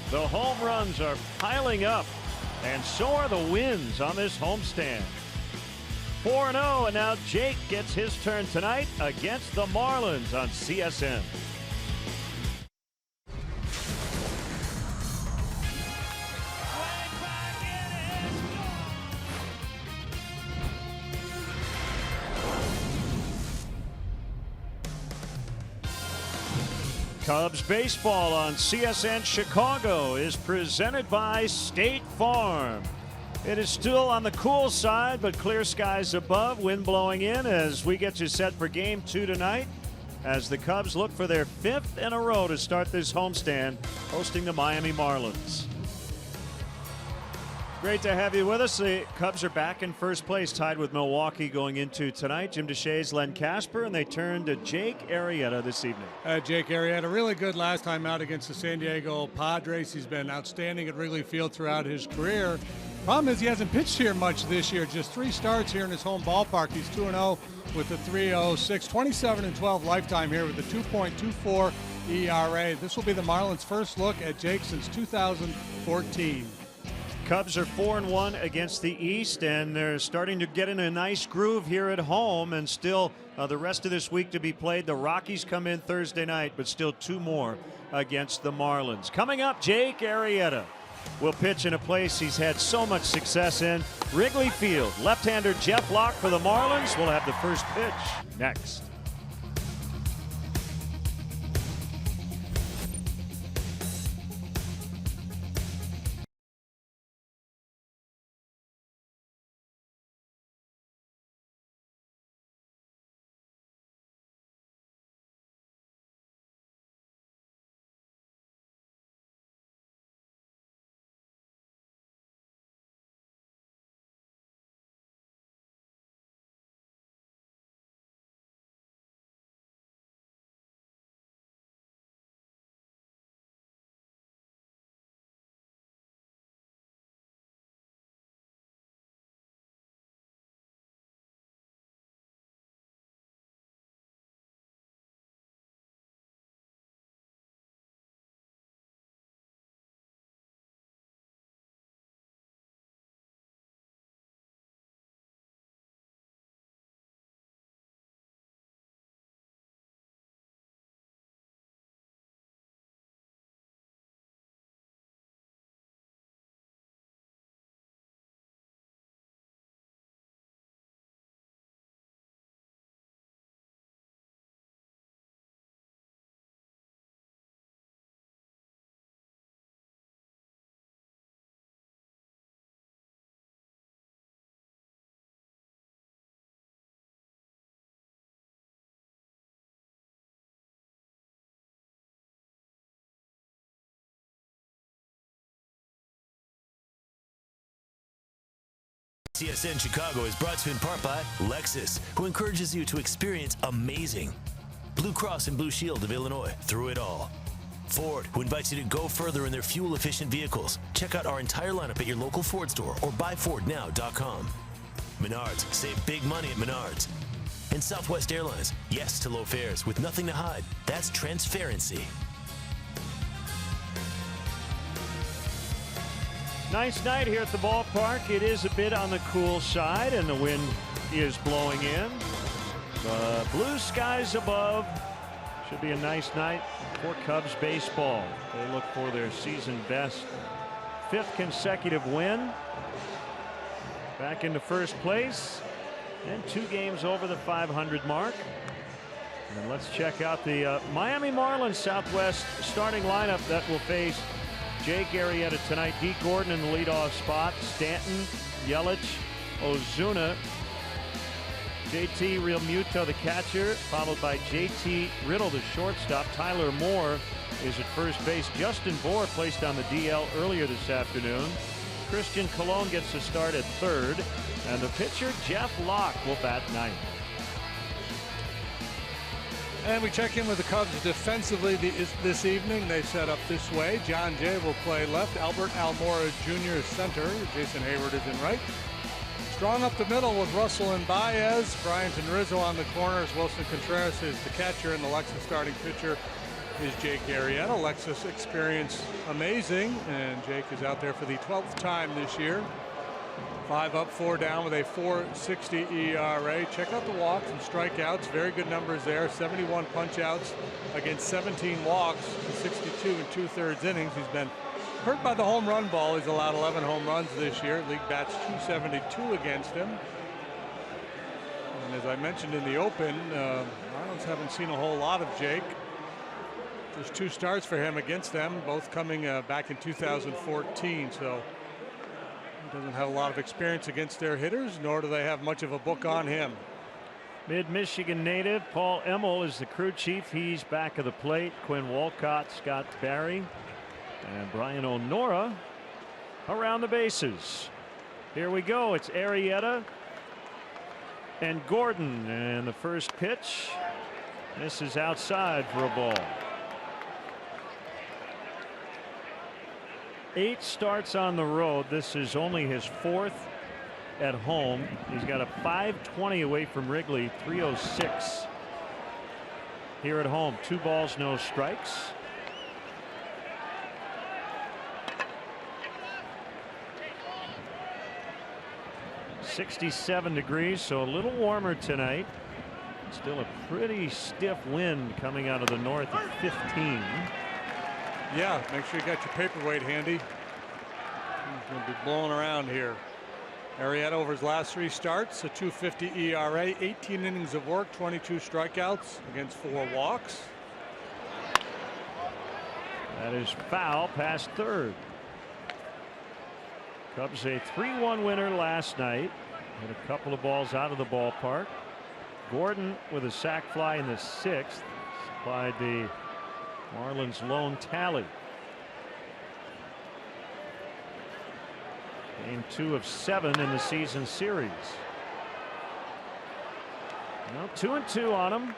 The home runs are piling up, and so are the wins on this homestand. 4-0, and now Jake gets his turn tonight against the Marlins on CSN. Cubs baseball on CSN Chicago is presented by State Farm. It is still on the cool side, but clear skies above, wind blowing in as we get you set for game 2 tonight as the Cubs look for their 5th in a row to start this homestand, hosting the Miami Marlins. Great to have you with us. The Cubs are back in first place, tied with Milwaukee going into tonight. Jim Deshaies, Len Kasper, and they turn to Jake Arrieta this evening. Jake Arrieta, really good last time out against the San Diego Padres. He's been outstanding at Wrigley Field throughout his career. Problem is he hasn't pitched here much this year. Just 3 starts here in his home ballpark. He's 2-0 with a 3.06, 27-12 lifetime here with a 2.24 ERA. This will be the Marlins' first look at Jake since 2014. Cubs are 4-1 against the East, and they're starting to get in a nice groove here at home, and still the rest of this week to be played. The Rockies come in Thursday night, but still 2 more against the Marlins. Coming up, Jake Arrieta will pitch in a place he's had so much success in, Wrigley Field. Left-hander Jeff Locke for the Marlins will have the first pitch next. CSN Chicago is brought to you in part by Lexus, who encourages you to experience amazing. Blue Cross and Blue Shield of Illinois, through it all. Ford, who invites you to go further in their fuel-efficient vehicles. Check out our entire lineup at your local Ford store or buyfordnow.com. Menards, save big money at Menards. And Southwest Airlines, yes to low fares with nothing to hide. That's transparency. Nice night here at the ballpark. It is a bit on the cool side, and the wind is blowing in. The blue skies above. Should be a nice night for Cubs baseball. They look for their season best 5th consecutive win. Back into first place and 2 games over the 500 mark. And let's check out the Miami Marlins Southwest starting lineup that will face Jake Arrieta tonight. D. Gordon in the leadoff spot. Stanton, Yelich, Ozuna, JT Realmuto, the catcher, followed by JT Riddle, the shortstop. Tyler Moore is at first base. Justin Bour placed on the DL earlier this afternoon. Christian Colon gets a start at third, and the pitcher Jeff Locke will bat 9th. And we check in with the Cubs defensively this evening. They set up this way. John Jay will play left. Albert Almora Jr. center. Jason Hayward is in right. Strong up the middle with Russell and Baez. Bryant and Rizzo on the corners. Wilson Contreras is the catcher and the Lexus starting pitcher is Jake Arrieta. Alexis experience amazing, and Jake is out there for the 12th time this year. 5 up, 4 down with a 4.60 ERA. Check out the walks and strikeouts. Very good numbers there. 71 punch-outs against 17 walks, 62 and 2/3 innings. He's been hurt by the home run ball. He's allowed 11 home runs this year. League bats .272 against him. And as I mentioned in the open, Marlins haven't seen a whole lot of Jake. There's 2 starts for him against them, both coming back in 2014. So he doesn't have a lot of experience against their hitters, nor do they have much of a book on him. Mid-Michigan native Paul Emmel is the crew chief. He's back of the plate. Quinn Walcott, Scott Barry, and Brian O'Nora around the bases. Here we go. It's Arrieta and Gordon, and the first pitch. This is outside for a ball. 8 starts on the road. This is only his 4th at home. He's got a 5.20 away from Wrigley, 3.06 here at home. 2 balls, no strikes. .67 degrees, so a little warmer tonight. Still a pretty stiff wind coming out of the north at 15. Yeah, make sure you got your paperweight handy. He's going to be blowing around here. Arrieta over his last 3 starts, a 2.50 ERA, 18 innings of work, 22 strikeouts against 4 walks. That is foul past third. Cubs a 3-1 winner last night. Hit a couple of balls out of the ballpark. Gordon with a sac fly in the 6th supplied the Marlins lone tally. Game 2 of 7 in the season series. Now 2-2 on him.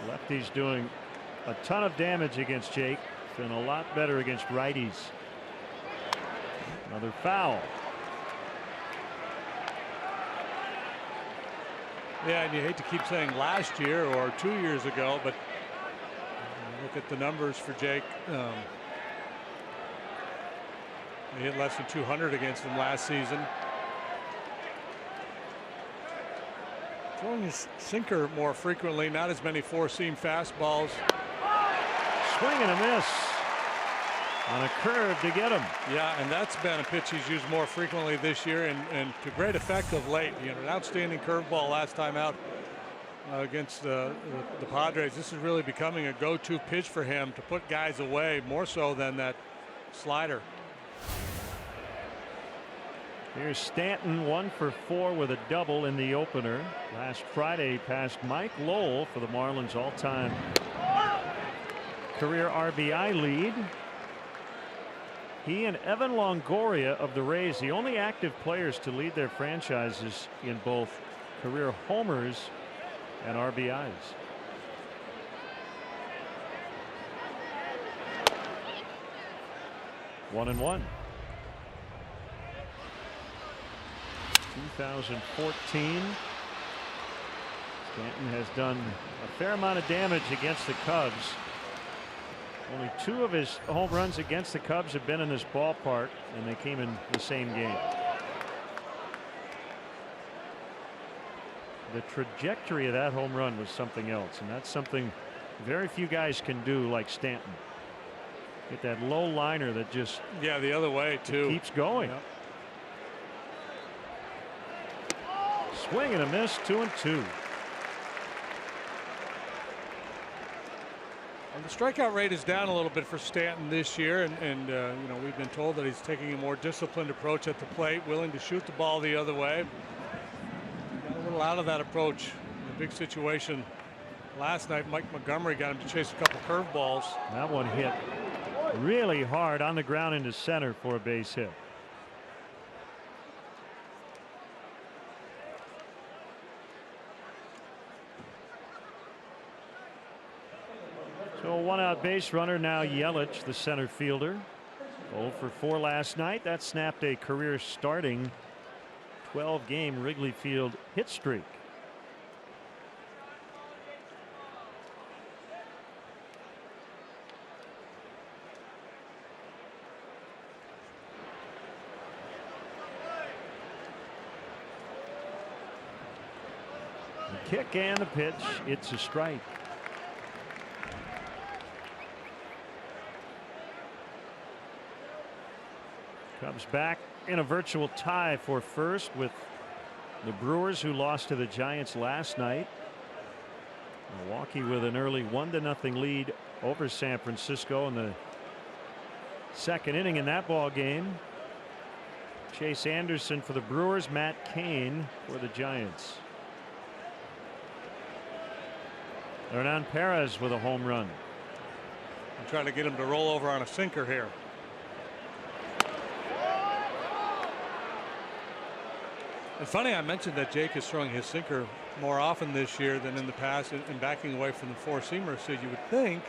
Lefty's doing a ton of damage against Jake. Been a lot better against righties. Another foul. Yeah, and you hate to keep saying last year or 2 years ago, but look at the numbers for Jake. He hit less than 200 against him last season. Throwing his sinker more frequently, not as many 4-seam fastballs. Swing and a miss on a curve to get him. Yeah, and that's been a pitch he's used more frequently this year, and to great effect of late. He had an outstanding curveball last time out against the Padres. This is really becoming a go-to pitch for him to put guys away, more so than that slider. Here's Stanton, 1 for 4 with a double in the opener. Last Friday passed Mike Lowell for the Marlins all-time career RBI lead. He and Evan Longoria of the Rays, the only active players to lead their franchises in both career homers and RBIs. One and one. 2014. Stanton has done a fair amount of damage against the Cubs. Only 2 of his home runs against the Cubs have been in this ballpark, and they came in the same game. The trajectory of that home run was something else, and that's something very few guys can do like Stanton. Get that low liner that just the other way too keeps going. Yep. Swing and a miss, 2-2. And the strikeout rate is down a little bit for Stanton this year, and you know, we've been told that he's taking a more disciplined approach at the plate, willing to shoot the ball the other way. Got a little out of that approach in a big situation last night. Mike Montgomery got him to chase a couple curveballs. That one hit really hard on the ground into center for a base hit. So a 1-out base runner now. Yelich, the center fielder. 0 for 4 last night. That snapped a career starting 12-game Wrigley Field hit streak. The kick and the pitch. It's a strike. Cubs back in a virtual tie for first with the Brewers, who lost to the Giants last night. Milwaukee with an early 1-0 lead over San Francisco in the second inning in that ball game. Chase Anderson for the Brewers, Matt Cain for the Giants. Hernan Perez with a home run. I'm trying to get him to roll over on a sinker here. It's funny, I mentioned that Jake is throwing his sinker more often this year than in the past and backing away from the four-seamer. So you would think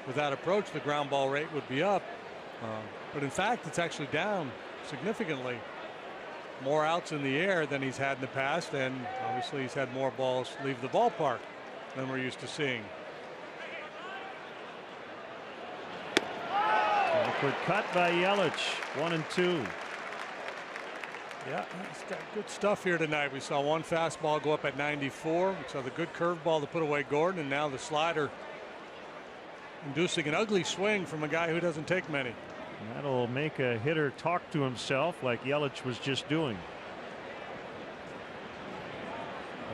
with that approach the ground ball rate would be up. But in fact, it's actually down significantly. More outs in the air than he's had in the past, and obviously he's had more balls leave the ballpark than we're used to seeing. Awkward cut by Yelich. 1-2. Yeah, he's got good stuff here tonight. We saw one fastball go up at 94. We saw the good curveball to put away Gordon, and now the slider inducing an ugly swing from a guy who doesn't take many. That'll make a hitter talk to himself like Yelich was just doing.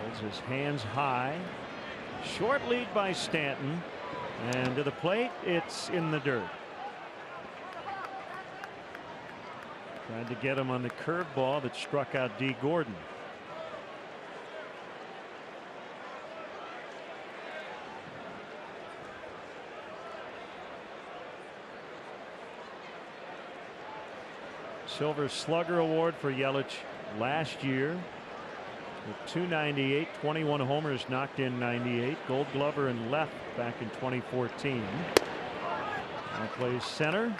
Holds his hands high. Short lead by Stanton, and to the plate, it's in the dirt. Trying to get him on the curveball that struck out D. Gordon. Silver Slugger Award for Yelich last year. With 298, 21 homers, knocked in 98. Gold Glover in left back in 2014. Now plays center.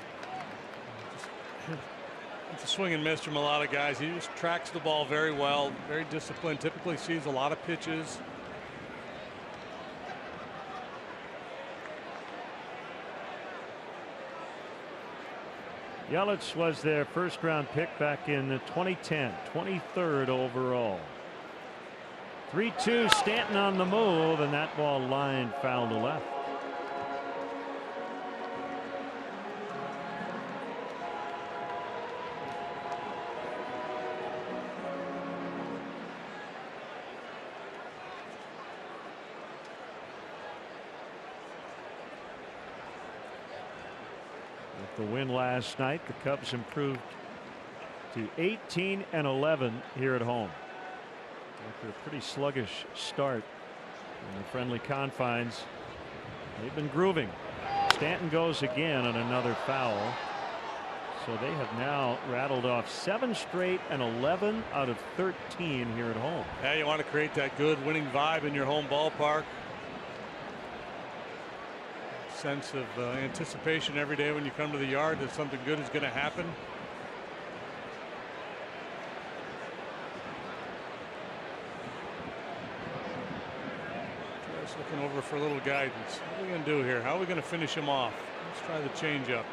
It's a swing and miss from a lot of guys. He just tracks the ball very well, very disciplined, typically sees a lot of pitches. Yelich was their first round pick back in 2010, 23rd overall. 3-2, Stanton on the move, and that ball lined foul to left. With the win last night, the Cubs improved to 18-11 here at home. After a pretty sluggish start in the friendly confines, they've been grooving. Stanton goes again on another foul. So they have now rattled off 7 straight and 11 out of 13 here at home. Yeah, you want to create that good winning vibe in your home ballpark. Sense of anticipation every day when you come to the yard that something good is going to happen. Just looking over for a little guidance. What are we going to do here? How are we going to finish him off? Let's try the changeup.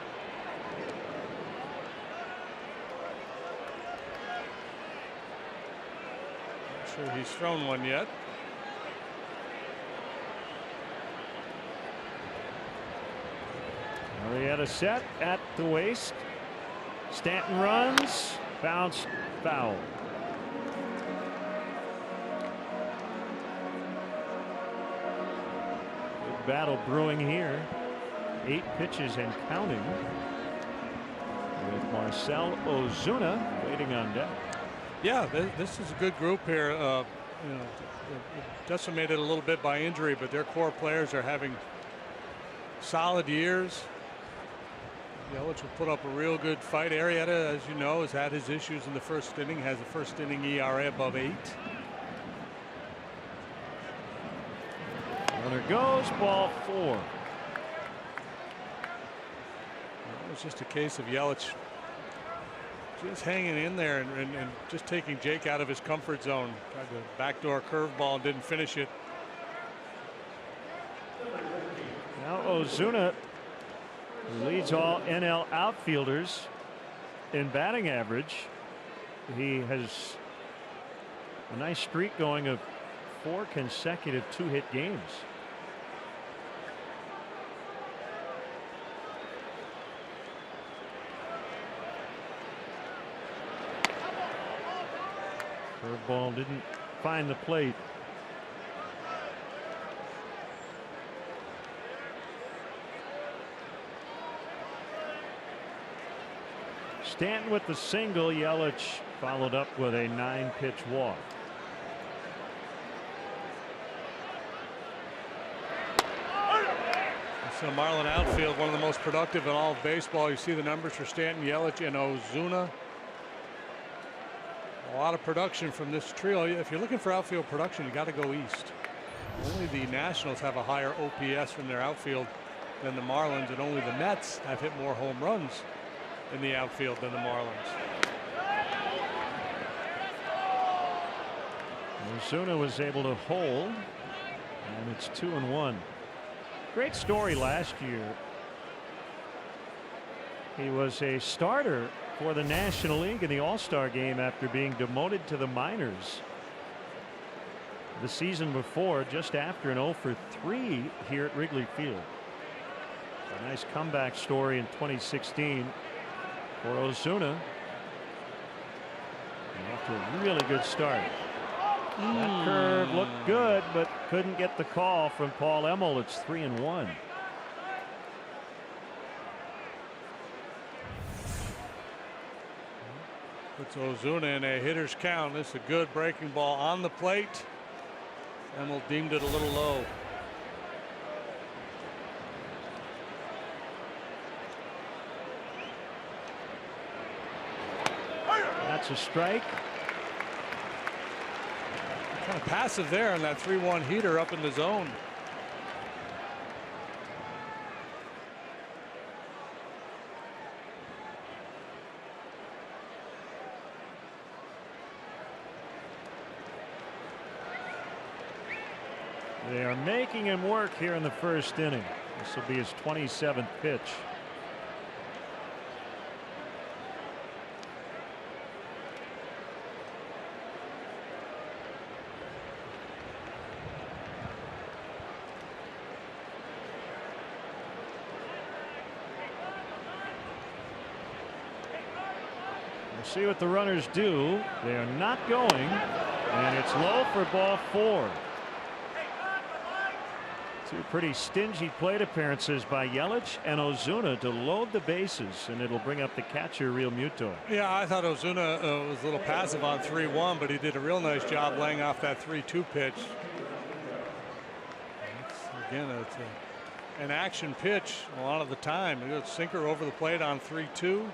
Not sure he's thrown one yet. Well, he had a set at the waist. Stanton runs, bounced foul. Good battle brewing here. 8 pitches and counting, with Marcell Ozuna waiting on deck. Yeah, this is a good group here. You know, decimated a little bit by injury, but their core players are having solid years. Yelich will put up a real good fight. Arrieta, as you know, has had his issues in the first inning, has a first inning ERA above 8. Runner goes, ball 4. It's just a case of Yelich just hanging in there and just taking Jake out of his comfort zone. Tried to backdoor curveball and didn't finish it. Now Ozuna leads all NL outfielders in batting average. He has a nice streak going of 4 consecutive 2-hit games. Curveball didn't find the plate. Stanton with the single. Yelich followed up with a 9-pitch walk. So Marlin outfield, one of the most productive in all of baseball. You see the numbers for Stanton, Yelich, and Ozuna. A lot of production from this trio. If you're looking for outfield production, you got to go east. Only the Nationals have a higher OPS from their outfield than the Marlins, and only the Mets have hit more home runs in the outfield than the Marlins. Ozuna was able to hold, and it's 2-1. Great story last year. He was a starter for the National League in the All-Star game after being demoted to the minors the season before, just after an 0-for-3 here at Wrigley Field. A nice comeback story in 2016 for Ozuna. And off to a really good start. That curve looked good, but couldn't get the call from Paul Emmel. It's 3-1. Puts Ozuna in a hitter's count. This is a good breaking ball on the plate. Emmel deemed it a little low. That's a strike. Kind of passive there on that 3-1 heater up in the zone. They are making him work here in the first inning. This will be his 27th pitch. We'll see what the runners do. They are not going, and it's low for ball 4. Two pretty stingy plate appearances by Yelich and Ozuna to load the bases, and it'll bring up the catcher, Real Muto. Yeah, I thought Ozuna was a little passive on 3-1, but he did a real nice job laying off that 3-2 pitch. Again, it's an action pitch a lot of the time. A good sinker over the plate on 3-2.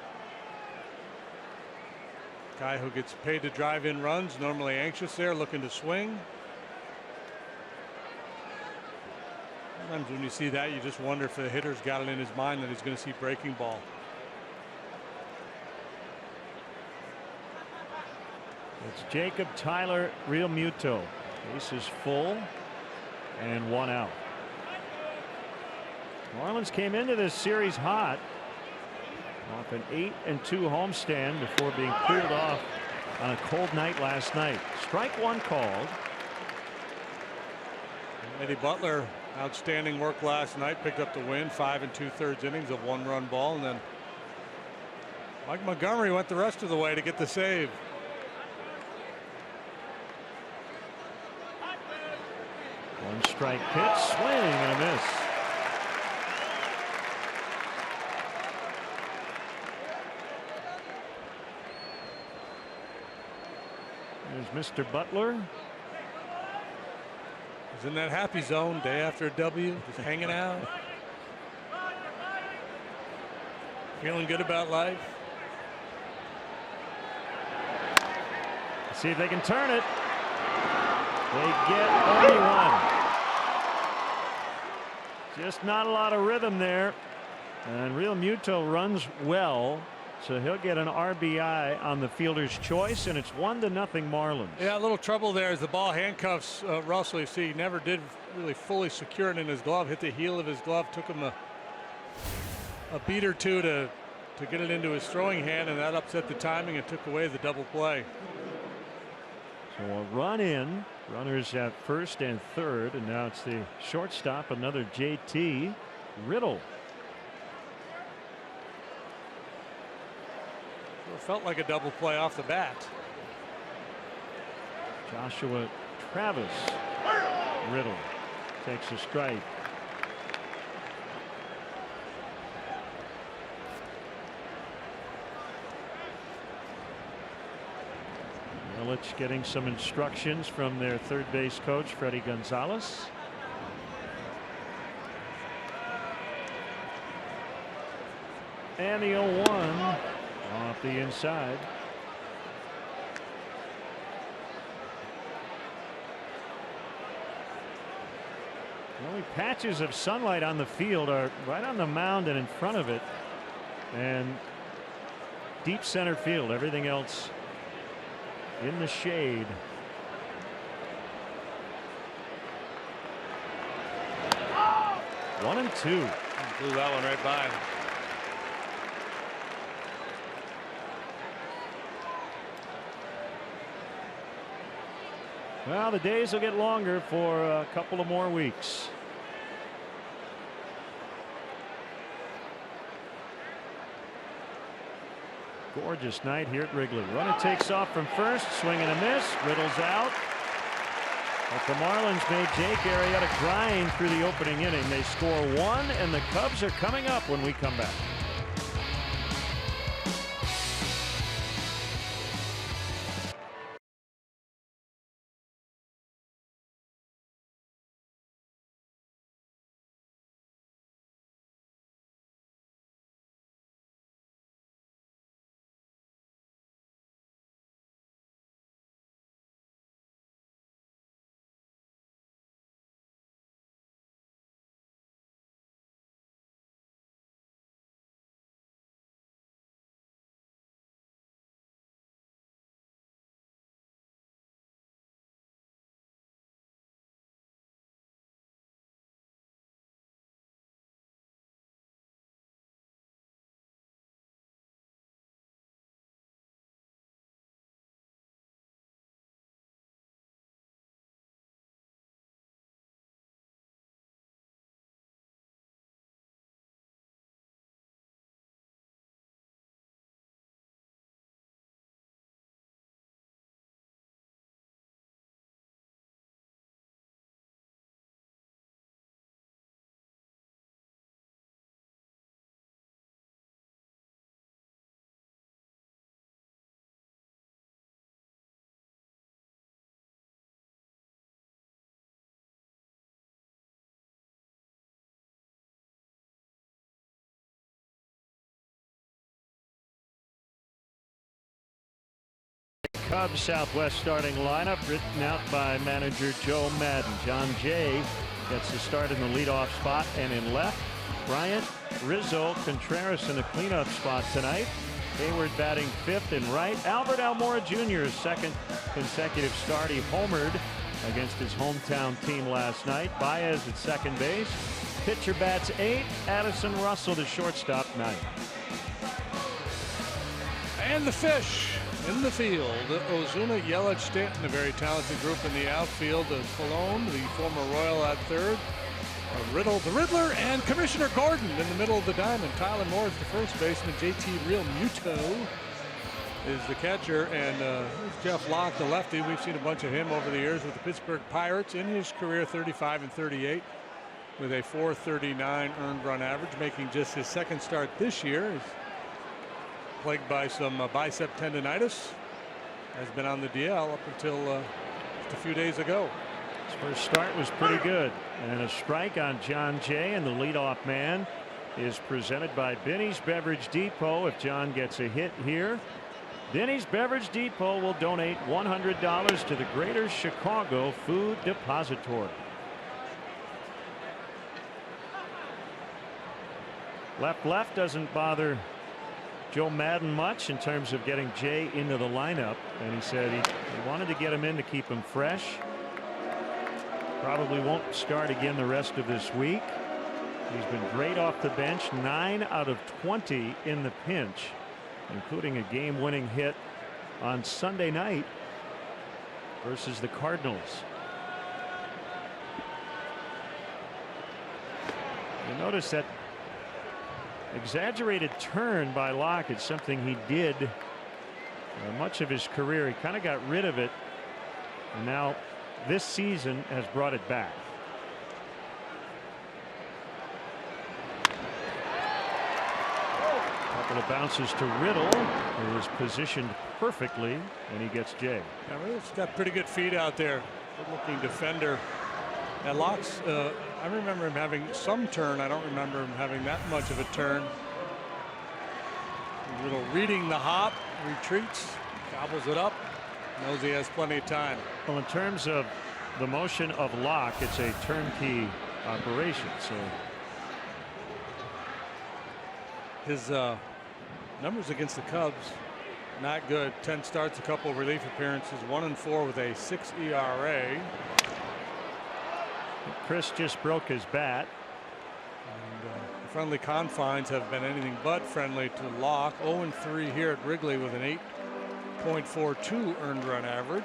Guy who gets paid to drive in runs, normally anxious there, looking to swing. Sometimes when you see that, you just wonder if the hitter's got it in his mind that he's going to see breaking ball. It's Jacob Tyler Real Muto. Base is full and 1 out. Marlins came into this series hot off an 8-2 homestand before being cooled off on a cold night last night. Strike 1 called. Eddie Butler, outstanding work last night, picked up the win, 5 2/3 innings of 1-run ball, and then Mike Montgomery went the rest of the way to get the save. One strike pitch, swing and a miss. There's Mr. Butler. He's in that happy zone day after a W, just hanging out. Feeling good about life. See if they can turn it. They get only one. Just not a lot of rhythm there. And Real Muto runs well, so he'll get an RBI on the fielder's choice, and it's 1-0 Marlins. Yeah, a little trouble there as the ball handcuffs Russell. You see, he never did really fully secure it in his glove. Hit the heel of his glove. Took him a beat or two to get it into his throwing hand, and that upset the timing and took away the double play. So a run in, runners at first and third, and now it's the shortstop, another JT Riddle. It felt like a double play off the bat. Joshua Travis Riddle takes a strike. Yelich getting some instructions from their third base coach, Freddie Gonzalez. And the 0-1 off the inside. The only patches of sunlight on the field are right on the mound and in front of it, and deep center field. Everything else in the shade. One and two. Blew that one right by. Well, the days will get longer for a couple of more weeks. Gorgeous night here at Wrigley. Runner takes off from first, swing and a miss. Riddle's out. But the Marlins made Jake Arrieta grind through the opening inning. They score one, and the Cubs are coming up when we come back. Cubs Southwest starting lineup written out by manager Joe Madden. John Jay gets the start in the leadoff spot, and in left, Bryant, Rizzo, Contreras in the cleanup spot tonight. Hayward batting fifth and right. Albert Almora Jr.'s second consecutive start. He homered against his hometown team last night. Baez at second base. Pitcher bats eighth. Addison Russell to shortstop ninth. And the fish in the field. Ozuna, Yelich, Stanton, a very talented group in the outfield. Colon, the former Royal, at third. Riddle, the Riddler, and Commissioner Gordon in the middle of the diamond. Tyler Moore is the first baseman. JT Real Muto is the catcher, and Jeff Locke, the lefty. We've seen a bunch of him over the years with the Pittsburgh Pirates. In his career, 35 and 38 with a .439 earned run average, making just his second start this year. He's plagued by some bicep tendonitis. Has been on the DL up until just a few days ago. His first start was pretty good, and a strike on John Jay, and the leadoff man is presented by Benny's Beverage Depot. If John gets a hit here, Benny's Beverage Depot will donate $100 to the Greater Chicago Food Depository. Left doesn't bother Joe Madden much in terms of getting Jay into the lineup, and he said he wanted to get him in to keep him fresh. Probably won't start again the rest of this week. He's been great off the bench, 9 out of 20 in the pinch, including a game-winning hit on Sunday night versus the Cardinals. You notice that exaggerated turn by Locke. It's something he did much of his career. He kind of got rid of it, and now this season has brought it back. Couple of bounces to Riddle, who is positioned perfectly, and he gets Jay. Yeah, Riddle's got pretty good feet out there. Good-looking defender. And Locke's, I remember him having some turn. I don't remember him having that much of a turn. Riddle reading the hop, retreats, gobbles it up, knows he has plenty of time. Well, in terms of the motion of Locke, it's a turnkey operation. So his numbers against the Cubs, not good. 10 starts, a couple of relief appearances, 1-4 with a 6 ERA. Chris just broke his bat. And the friendly confines have been anything but friendly to Locke. 0-3 here at Wrigley with an 8.42 earned run average.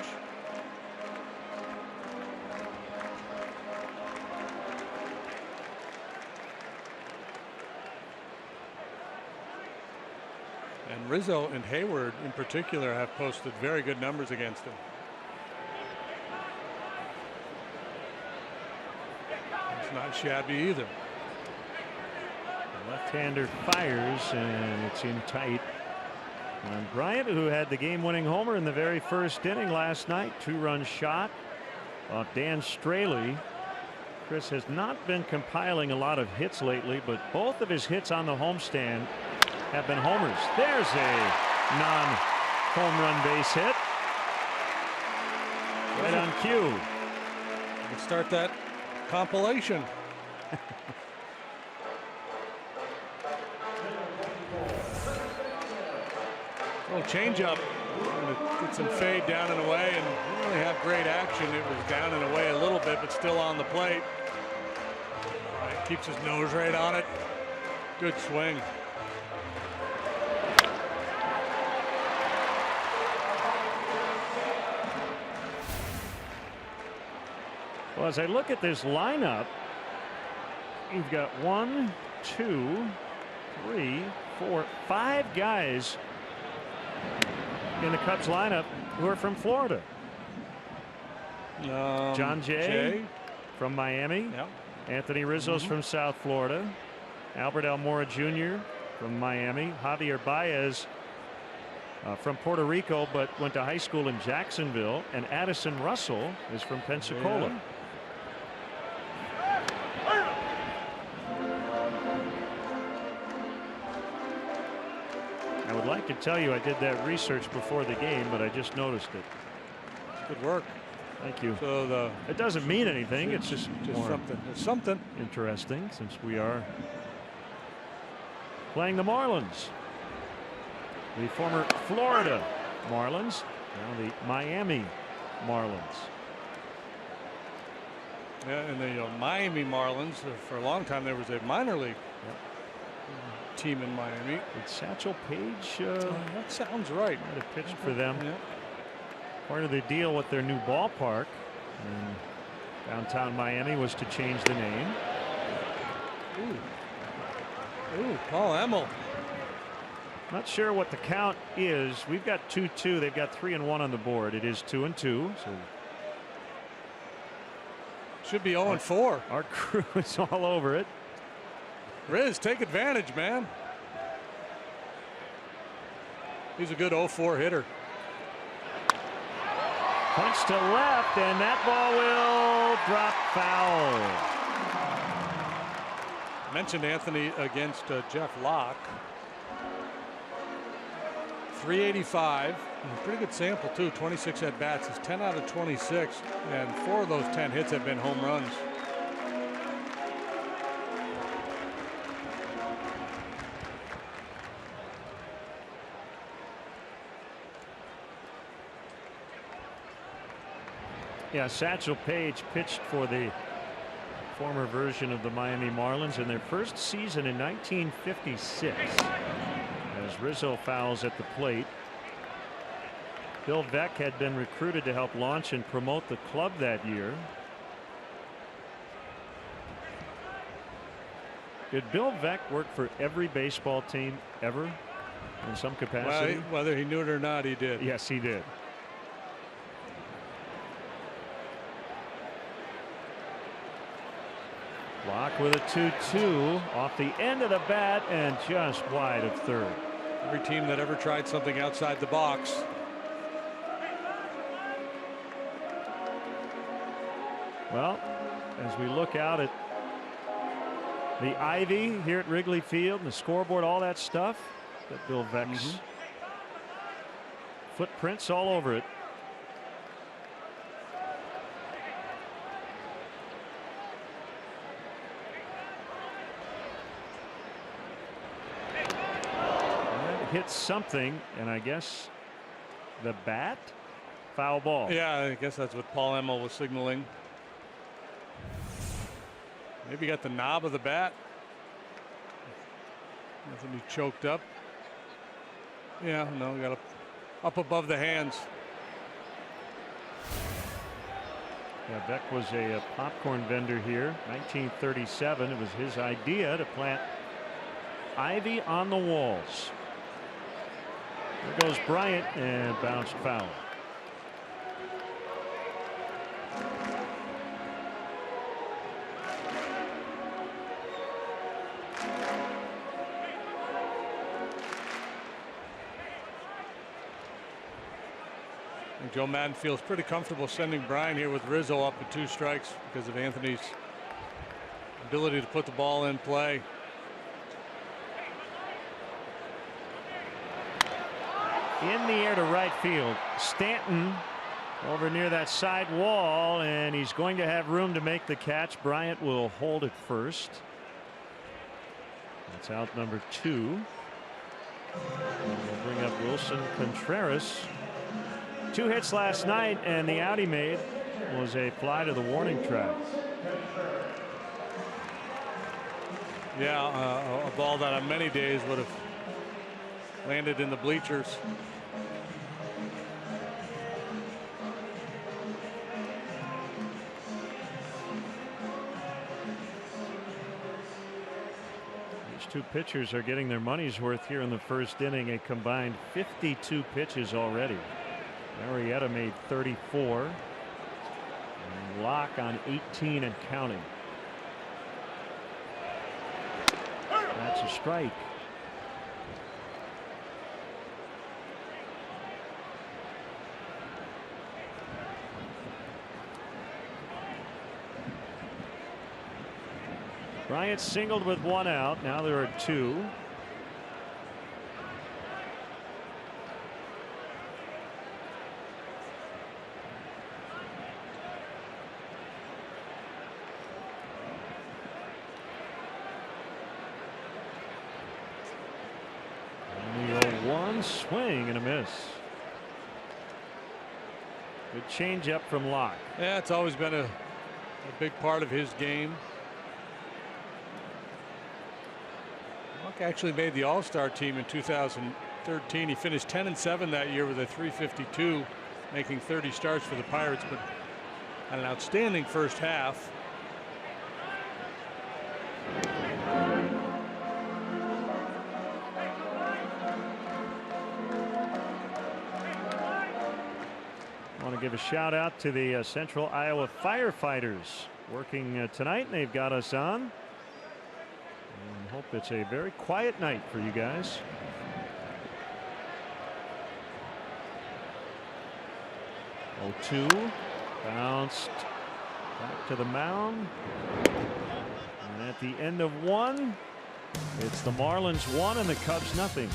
And Rizzo and Hayward in particular have posted very good numbers against him. It's not shabby either. The left-hander fires, and it's in tight. And Bryant, who had the game-winning homer in the very first inning last night, 2-run shot off Dan Straley. Chris has not been compiling a lot of hits lately, but both of his hits on the homestand have been homers. There's a non-home run base hit. Right on cue. You can start that compilation. Little changeup. Get some fade down and away, and didn't really have great action. It was down and away a little bit, but still on the plate. Right, keeps his nose right on it. Good swing. Well, as I look at this lineup, you've got 1, 2, 3, 4, 5 guys in the Cubs lineup who are from Florida. John Jay from Miami. Yep. Anthony Rizzo's from South Florida. Albert Almora Jr. from Miami. Javier Baez from Puerto Rico, but went to high school in Jacksonville. And Addison Russell is from Pensacola. Yeah. I would like to tell you I did that research before the game, but I just noticed it. Good work. Thank you. So it doesn't mean anything. It's just something. It's something interesting, since we are playing the Marlins. The former Florida Marlins, now the Miami Marlins. Yeah, and the Miami Marlins, for a long time there was a minor league team in Miami. Did Satchel Paige that sounds right. might have pitched for them? Yeah. Part of the deal with their new ballpark in downtown Miami was to change the name. Ooh, Paul Emmel. Not sure what the count is. We've got 2-2. They've got 3-1 on the board. It is 2-2. So should be 0-4. our crew is all over it. Riz, take advantage, man. He's a good 0-4 hitter. Punch to left, and that ball will drop foul. Mentioned Anthony against Jeff Locke. 385. Pretty good sample, too. 26 at bats. It's 10 out of 26, and 4 of those 10 hits have been home runs. Yeah, Satchel Paige pitched for the former version of the Miami Marlins in their first season in 1956 as Rizzo fouls at the plate. Bill Veeck had been recruited to help launch and promote the club that year. Did Bill Veeck work for every baseball team ever in some capacity? Well, whether he knew it or not, he did. Yes, he did. Block with a 2-2 off the end of the bat and just wide of third. Every team that ever tried something outside the box. Well, as we look out at the ivy here at Wrigley Field and the scoreboard, all that stuff, that Bill Veeck's footprints all over it. Hit something, and I guess the bat. Foul ball. Yeah, I guess that's what Paul Emmel was signaling. Maybe got the knob of the bat. Nothing, he choked up. Yeah, no, got up above the hands. Yeah, Veeck was a popcorn vendor here. 1937. It was his idea to plant ivy on the walls. There goes Bryant and bounced foul. And Joe Madden feels pretty comfortable sending Bryant here with Rizzo up at 2 strikes because of Anthony's ability to put the ball in play. In the air to right field. Stanton over near that side wall, and he's going to have room to make the catch. Bryant will hold it first. That's out number 2. And we'll bring up Wilson Contreras. 2 hits last night, and the out he made was a fly to the warning track. Yeah, a ball that on many days would have landed in the bleachers. These 2 pitchers are getting their money's worth here in the first inning. A combined 52 pitches already. Marietta made 34. And Locke on 18 and counting. That's a strike. Bryant singled with 1 out. Now there are 2. And the 0-1 swing and a miss. Good changeup from Locke. Yeah, it's always been a big part of his game. Locke actually made the All-Star team in 2013. He finished 10-7 that year with a .352, making 30 starts for the Pirates, but had an outstanding first half. I want to give a shout out to the Central Iowa firefighters working tonight. They've got us on. And hope it's a very quiet night for you guys. Oh, 2 bounced back to the mound. And at the end of 1, it's the Marlins 1 and the Cubs nothing.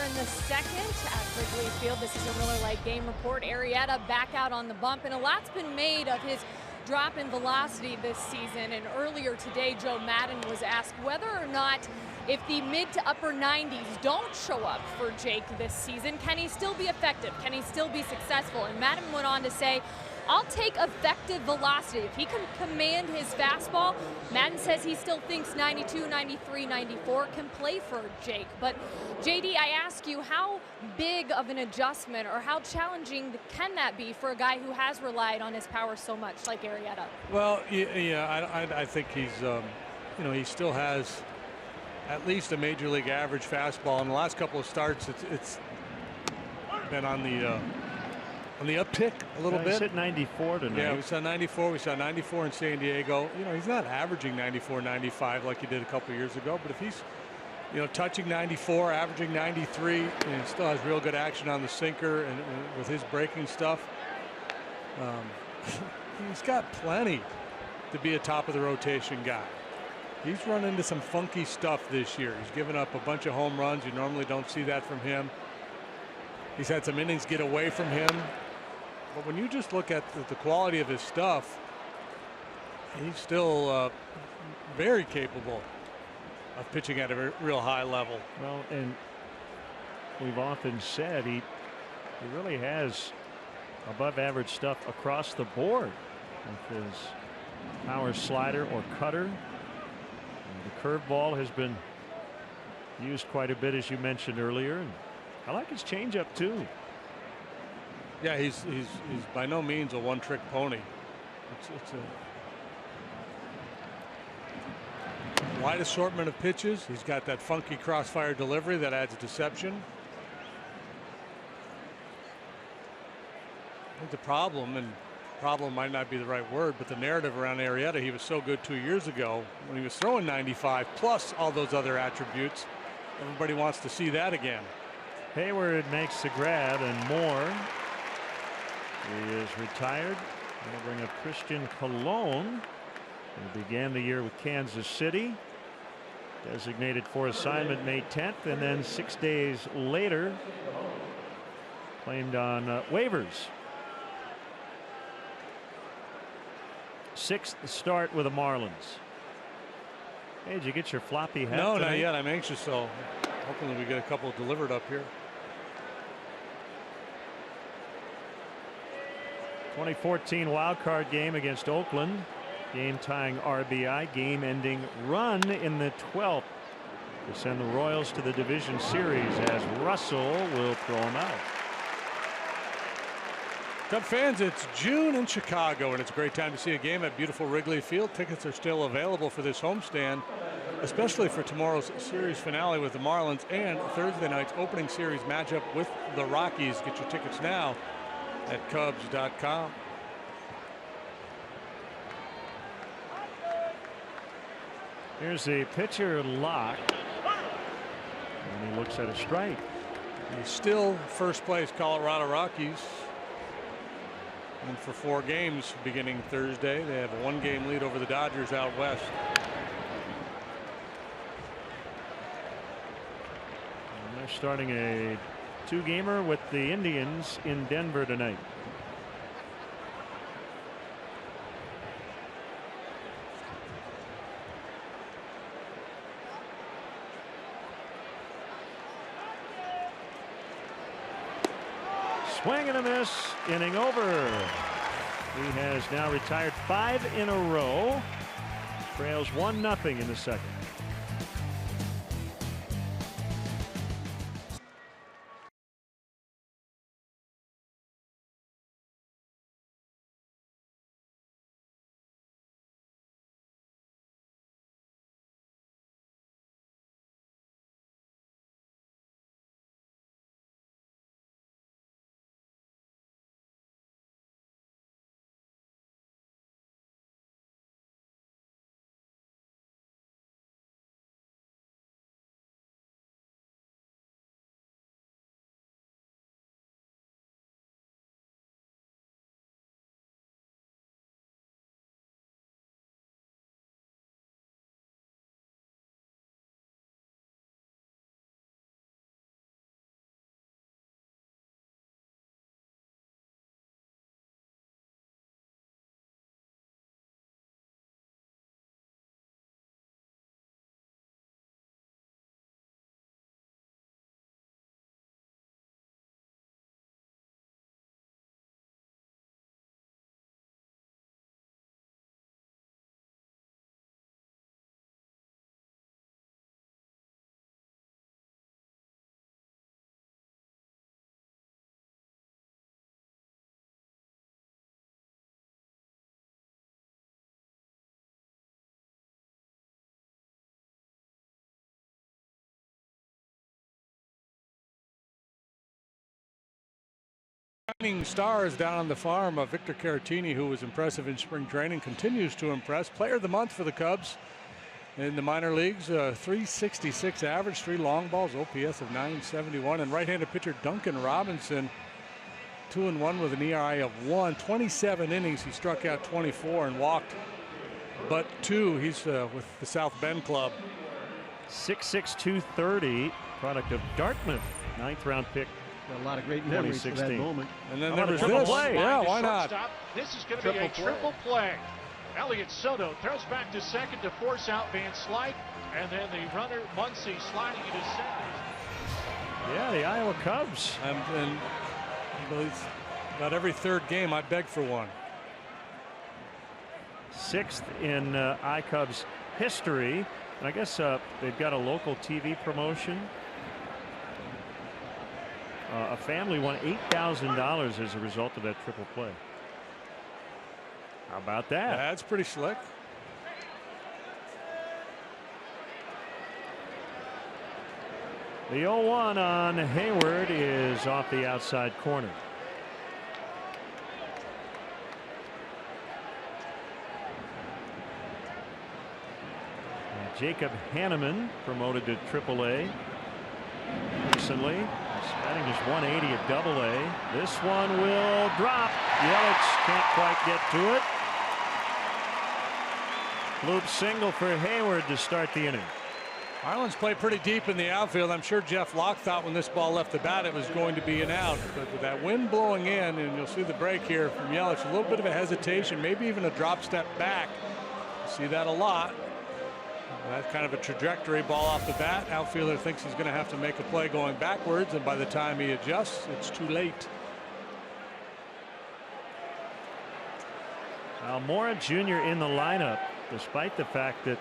in the second at Wrigley Field. This is a Miller Lite game report. Arrieta back out on the bump, and a lot's been made of his drop in velocity this season. And earlier today, Joe Maddon was asked whether or not, if the mid to upper 90s don't show up for Jake this season, can he still be effective? Can he still be successful? And Maddon went on to say, I'll take effective velocity. If he can command his fastball, Maddon says he still thinks 92, 93, 94 can play for Jake. But JD, I ask you, how big of an adjustment or how challenging can that be for a guy who has relied on his power so much like Arrieta? Well, yeah, I think he's, he still has at least a major league average fastball. In the last couple of starts, it's been on the uptick a little bit. He's hit 94 tonight. Yeah, we saw 94. We saw 94 in San Diego. He's not averaging 94, 95 like he did a couple of years ago. But if he's, touching 94, averaging 93, and he still has real good action on the sinker and with his breaking stuff, he's got plenty to be a top of the rotation guy. He's run into some funky stuff this year. He's given up a bunch of home runs. You normally don't see that from him. He's had some innings get away from him. But when you just look at the quality of his stuff, he's still very capable of pitching at a real high level. Well, and we've often said he really has above average stuff across the board with his power slider or cutter. And the curveball has been used quite a bit, as you mentioned earlier. And I like his changeup too. Yeah, he's by no means a one-trick pony. It's a wide assortment of pitches. He's got that funky crossfire delivery that adds deception. I think the problem, and problem might not be the right word, but the narrative around Arrieta, he was so good 2 years ago when he was throwing 95 plus all those other attributes. Everybody wants to see that again. Hayward makes the grab, and Moore, he is retired. They'll bring up Christian Colon, who began the year with Kansas City, designated for assignment May 10th, and then 6 days later claimed on waivers. Sixth start with the Marlins. Hey, did you get your floppy hat? No, tonight? not yet. I'm anxious, so hopefully we get a couple delivered up here. 2014 wild card game against Oakland. Game tying RBI, game ending run in the 12th to send the Royals to the division series, as Russell will throw him out. Cub fans, it's June in Chicago, and it's a great time to see a game at beautiful Wrigley Field. Tickets are still available for this homestand, especially for tomorrow's series finale with the Marlins and Thursday night's opening series matchup with the Rockies. Get your tickets now at Cubs.com. Here's the pitcher lock, and he looks at a strike. He's still first place Colorado Rockies. And for 4 games beginning Thursday, they have a 1-game lead over the Dodgers out west. And they're starting a 2-gamer with the Indians in Denver tonight. Swing and a miss, inning over. He has now retired 5 in a row. Trails 1-0 in the second. Shining stars down on the farm. Victor Caratini, who was impressive in spring training, continues to impress. Player of the month for the Cubs in the minor leagues. 366 average, 3 long balls, OPS of 971. And right-handed pitcher Duncan Robinson, 2-1 with an ERA of 1. 27 innings. He struck out 24 and walked but 2. He's with the South Bend club. 6'6", 230, product of Dartmouth, 9th round pick. A lot of great memories for that moment. And then there was this. Play. Yeah, why not? This is going to be a triple play. Elliott Soto throws back to second to force out Van Slyke, and then the runner Muncy sliding into second. Yeah, the Iowa Cubs. And about every third game, I beg for one. 6th in iCubs history. And I guess they've got a local TV promotion. A family won $8,000 as a result of that triple play. How about that? That's pretty slick. The 0-1 on Hayward is off the outside corner. Jacob Hanneman, promoted to AAA recently. His batting is 180 at AA. This one will drop. Yelich can't quite get to it. Bloop single for Hayward to start the inning. Marlins play pretty deep in the outfield. I'm sure Jeff Locke thought when this ball left the bat it was going to be an out. But with that wind blowing in, and you'll see the break here from Yelich, a little bit of a hesitation, maybe even a drop step back. You see that a lot. That's kind of a trajectory ball off the bat. Outfielder thinks he's going to have to make a play going backwards, and by the time he adjusts, it's too late. Almora Jr. in the lineup, despite the fact that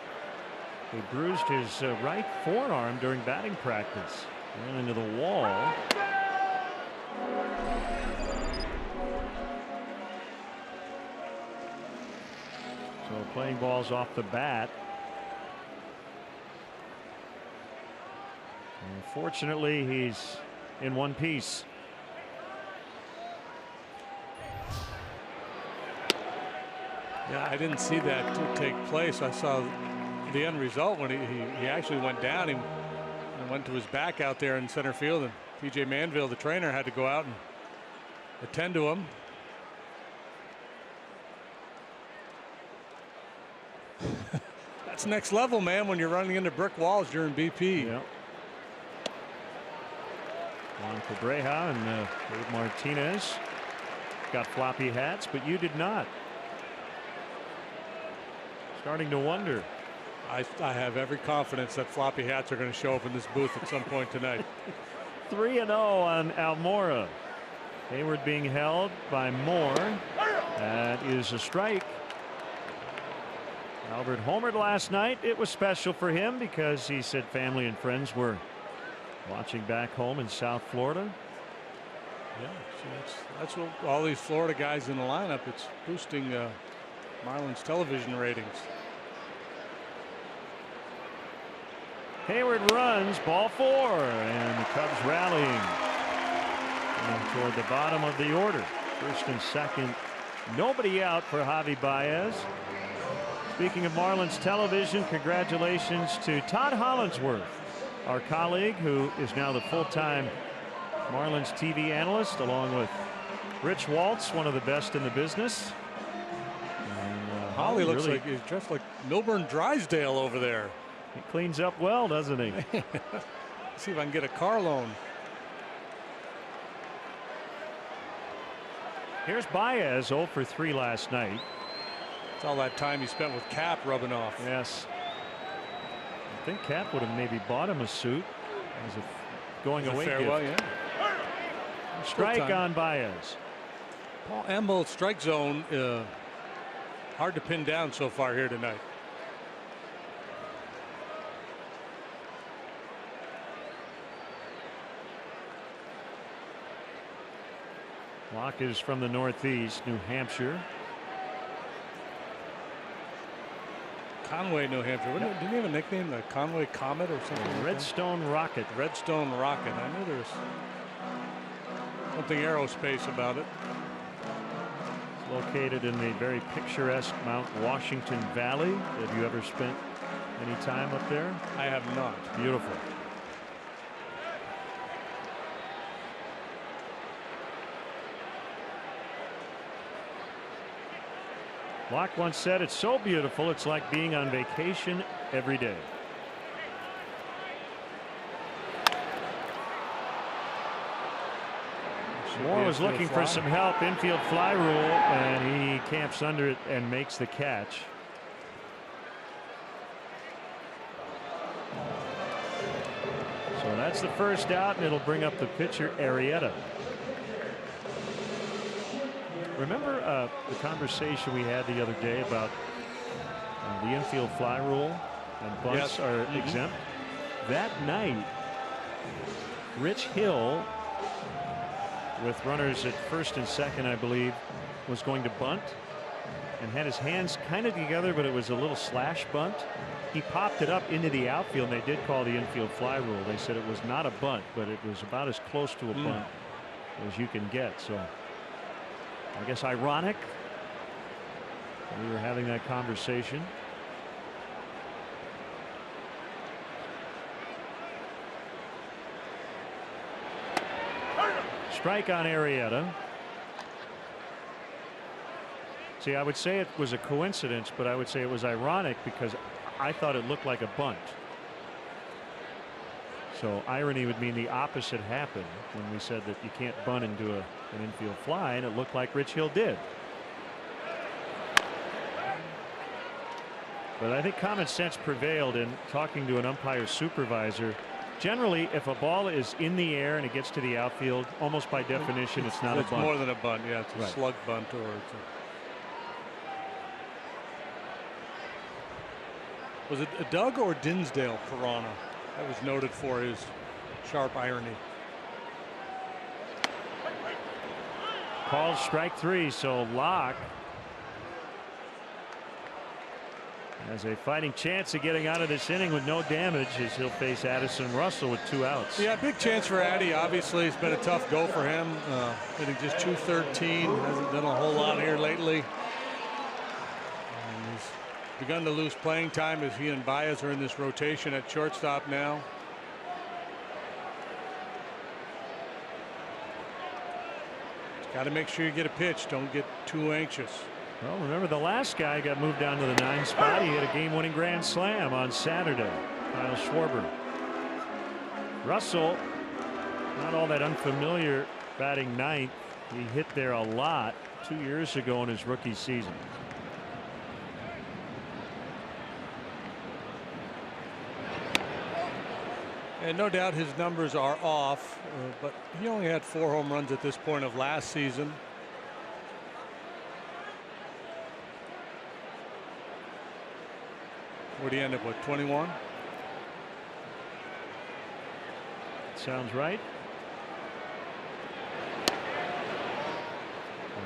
he bruised his right forearm during batting practice. Ran into the wall. So playing balls off the bat. Unfortunately, he's in one piece. Yeah, I didn't see that take place. I saw the end result when he actually went down. He went to his back out there in center field, and P.J. Manville, the trainer, had to go out and attend to him. That's next level, man, when you're running into brick walls during BP. Yep. Juan Cabreja and Dave Martinez got floppy hats, but you did not. Starting to wonder. I have every confidence that floppy hats are going to show up in this booth at some point tonight. 3-0 on Almora. Hayward being held by Moore. That is a strike. Albert homered last night. It was special for him because he said family and friends were watching back home in South Florida. Yeah, so that's what all these Florida guys in the lineup. It's boosting Marlins television ratings. Hayward runs, ball 4, and the Cubs rallying and toward the bottom of the order. First and second, nobody out for Javi Baez. Speaking of Marlins television, congratulations to Todd Hollandsworth, our colleague, who is now the full-time Marlins TV analyst, along with Rich Waltz, one of the best in the business. And, Holly looks like he's dressed like Milburn Drysdale over there. He cleans up well, doesn't he? Let's see if I can get a car loan. Here's Baez, 0 for 3 last night. It's all that time he spent with Cap rubbing off. Yes. I think Cap would have maybe bought him a suit as a going away farewell, gift. Yeah. Strike on Baez. Paul Embold's strike zone hard to pin down so far here tonight. Locke is from the Northeast, New Hampshire. Conway, New Hampshire. Didn't he have a nickname, the Conway Comet or something? Redstone Rocket. Redstone Rocket. I knew there was. Something aerospace about it. It's located in the very picturesque Mount Washington Valley. Have you ever spent any time up there? I have not. It's beautiful. Locke once said, "It's so beautiful, it's like being on vacation every day." Moore was looking for some help. Infield fly rule, and he camps under it and makes the catch. So that's the first out, and it'll bring up the pitcher, Arrieta. Remember the conversation we had the other day about the infield fly rule and bunts are exempt? That night, Rich Hill, with runners at first and second, I believe, was going to bunt and had his hands kind of together, but it was a little slash bunt. He popped it up into the outfield, and they did call the infield fly rule. They said it was not a bunt, but it was about as close to a bunt as you can get. So I guess ironic we were having that conversation. Strike on Arrieta. See, I would say it was a coincidence, but I would say it was ironic because I thought it looked like a bunt. So irony would mean the opposite happened when we said that you can't bunt into an infield fly, and it looked like Rich Hill did. But I think common sense prevailed in talking to an umpire supervisor. Generally, if a ball is in the air and it gets to the outfield, almost by definition, it's not a bunt. It's more than a bunt. Yeah, it's a slug bunt, or it's a... Was it Doug or Dinsdale Piranha that was noted for his sharp irony? Called strike three, so Locke has a fighting chance of getting out of this inning with no damage as he'll face Addison Russell with 2 outs. Yeah, big chance for Addy. Obviously, it's been a tough go for him. Hitting just .213. Hasn't done a whole lot here lately. And he's begun to lose playing time as he and Baez are in this rotation at shortstop now. Got to make sure you get a pitch. Don't get too anxious. Well, remember the last guy got moved down to the 9 spot. He hit a game-winning grand slam on Saturday. Kyle Schwarber. Russell, not all that unfamiliar, batting 9th. He hit there a lot 2 years ago in his rookie season. And no doubt his numbers are off, but he only had 4 home runs at this point of last season. Where'd he end up with, 21? Sounds right.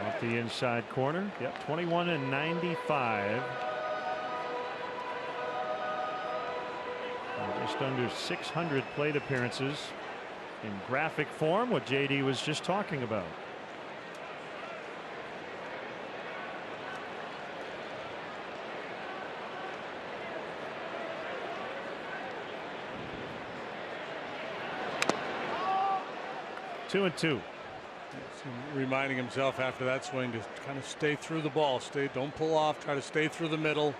Off the inside corner. Yep, 21 and 95. Just under 600 plate appearances in graphic form, what JD was just talking about. Two and two. Reminding himself after that swing to kind of stay through the ball. Don't pull off. Try to stay through the middle.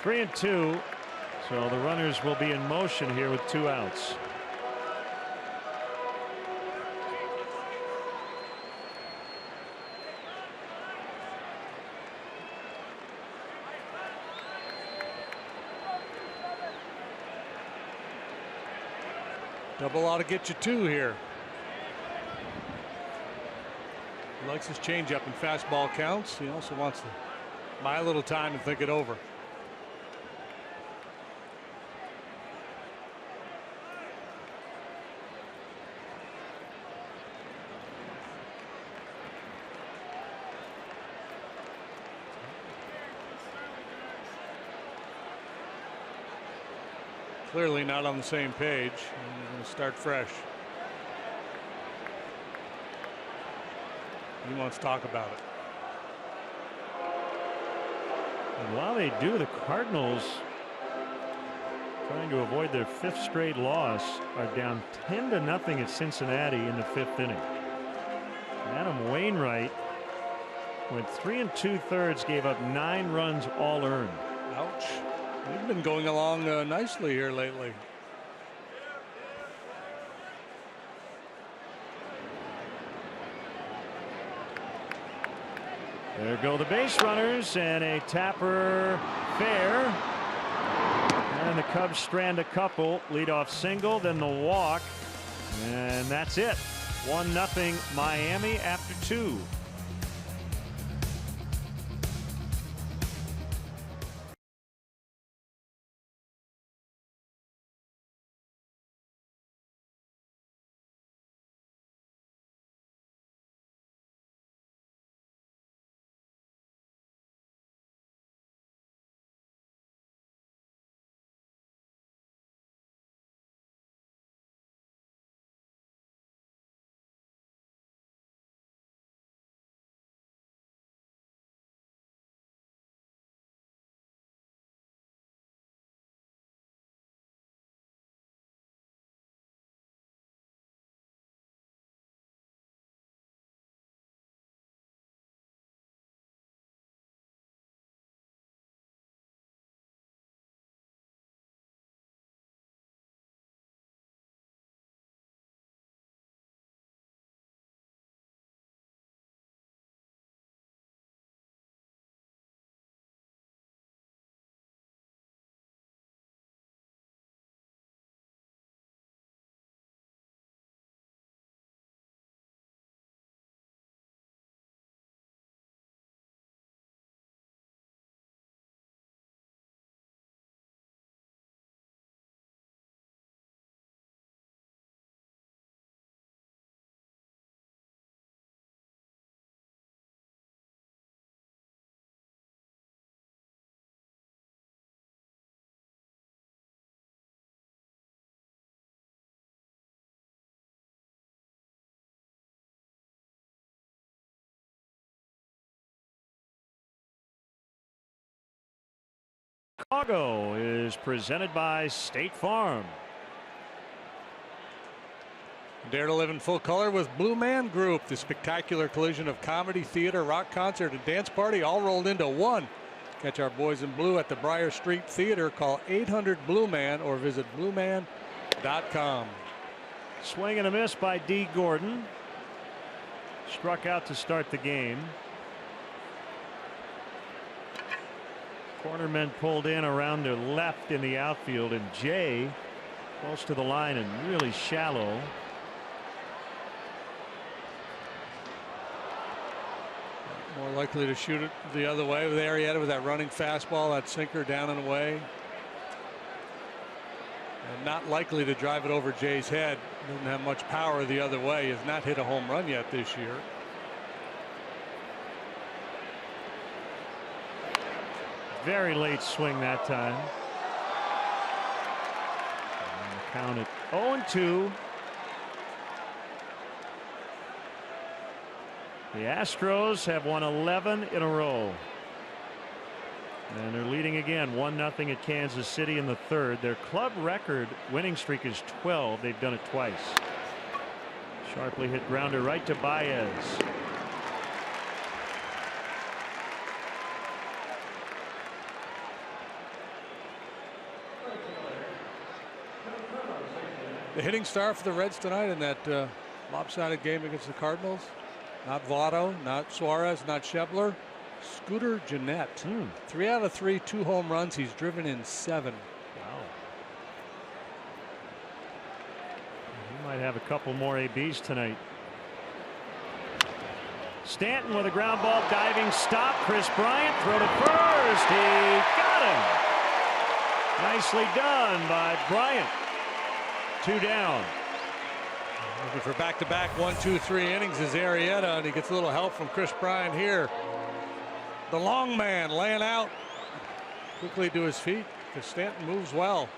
Three and two, so the runners will be in motion here with 2 outs. Double ought to get you 2 here. He likes his changeup and fastball counts. He also wants to buy a little time and think it over. Clearly not on the same page. We're going to start fresh. He wants to talk about it. And while they do, the Cardinals, trying to avoid their 5th straight loss, are down 10-0 at Cincinnati in the 5th inning. Adam Wainwright went 3 2/3, gave up 9 runs, all earned. Ouch. We've been going along nicely here lately. There go the base runners, and a Tapper fair. And the Cubs strand a couple. Leadoff single, then the walk. And that's it. 1-0 Miami after 2. Chicago is presented by State Farm. Dare to live in full color with Blue Man Group. The spectacular collision of comedy, theater, rock concert, and dance party all rolled into one. Catch our boys in blue at the Briar Street Theater. Call 800-BLUE-MAN or visit blueman.com. Swing and a miss by D. Gordon. Struck out to start the game. Cornermen pulled in around their left in the outfield, and Jay close to the line and really shallow. More likely to shoot it the other way. There he had it with that running fastball, that sinker down and away. And not likely to drive it over Jay's head. Doesn't have much power the other way. He has not hit a home run yet this year. Very late swing that time. And the count at 0-2. The Astros have won 11 in a row. And they're leading again 1-0 at Kansas City in the 3rd. Their club record winning streak is 12. They've done it twice. Sharply hit grounder right to Baez. The hitting star for the Reds tonight in that lopsided game against the Cardinals. Not Votto, not Suarez, not Schebler. Scooter Gennett. 3 out of 3, 2 home runs. He's driven in 7. Wow. He might have a couple more ABs tonight. Stanton with a ground ball, diving stop. Chris Bryant, throw to first. He got him. Nicely done by Bryant. 2 down. Looking for back-to-back 1, 2, 3 innings is Arrieta, and he gets a little help from Chris Bryant here. The long man laying out quickly to his feet because Stanton moves well.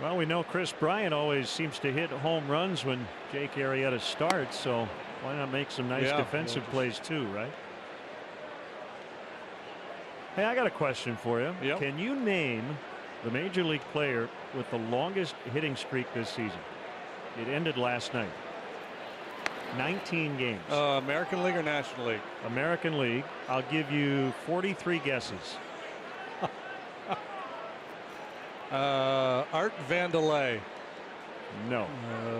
Well, we know Chris Bryant always seems to hit home runs when Jake Arrieta starts, so why not make some nice defensive plays too, right? Hey, I got a question for you. Yep. Can you name the major league player with the longest hitting streak this season? It ended last night. 19 games. American League or National League? American League. I'll give you 43 guesses. Art Vandelay. No.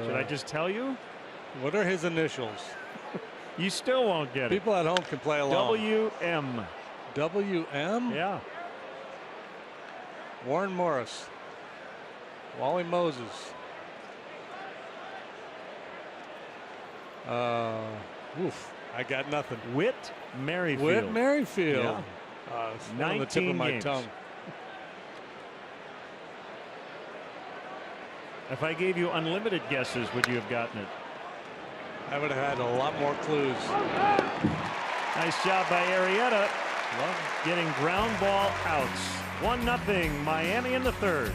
Should I just tell you? What are his initials? You still won't get it. People at home can play along. WM. WM? Yeah. Warren Morris. Wally Moses. Oof. I got nothing. Whit Merrifield. Whit Merrifield. Yeah. It's on the tip of my tongue. If I gave you unlimited guesses, would you have gotten it? I would have had a lot more clues. Nice job by Arrieta. Love getting ground ball outs. 1-0 Miami in the third.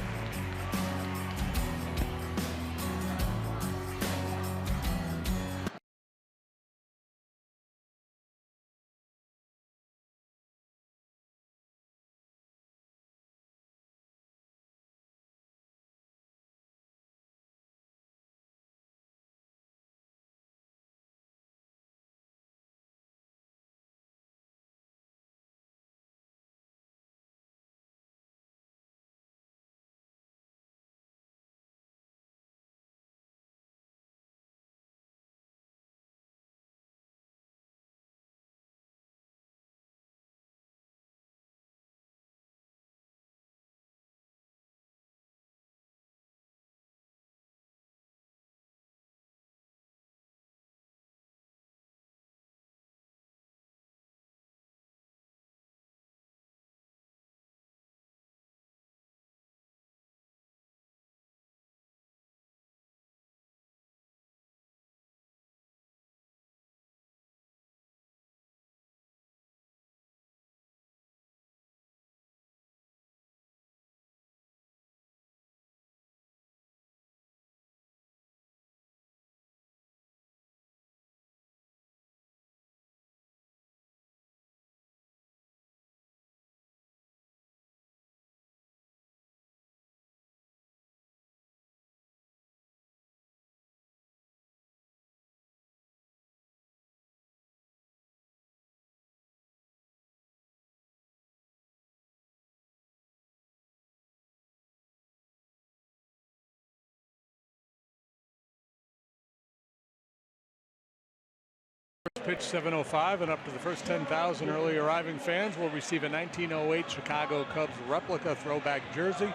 Pitch 7:05, and up to the first 10,000 early arriving fans will receive a 1908 Chicago Cubs replica throwback jersey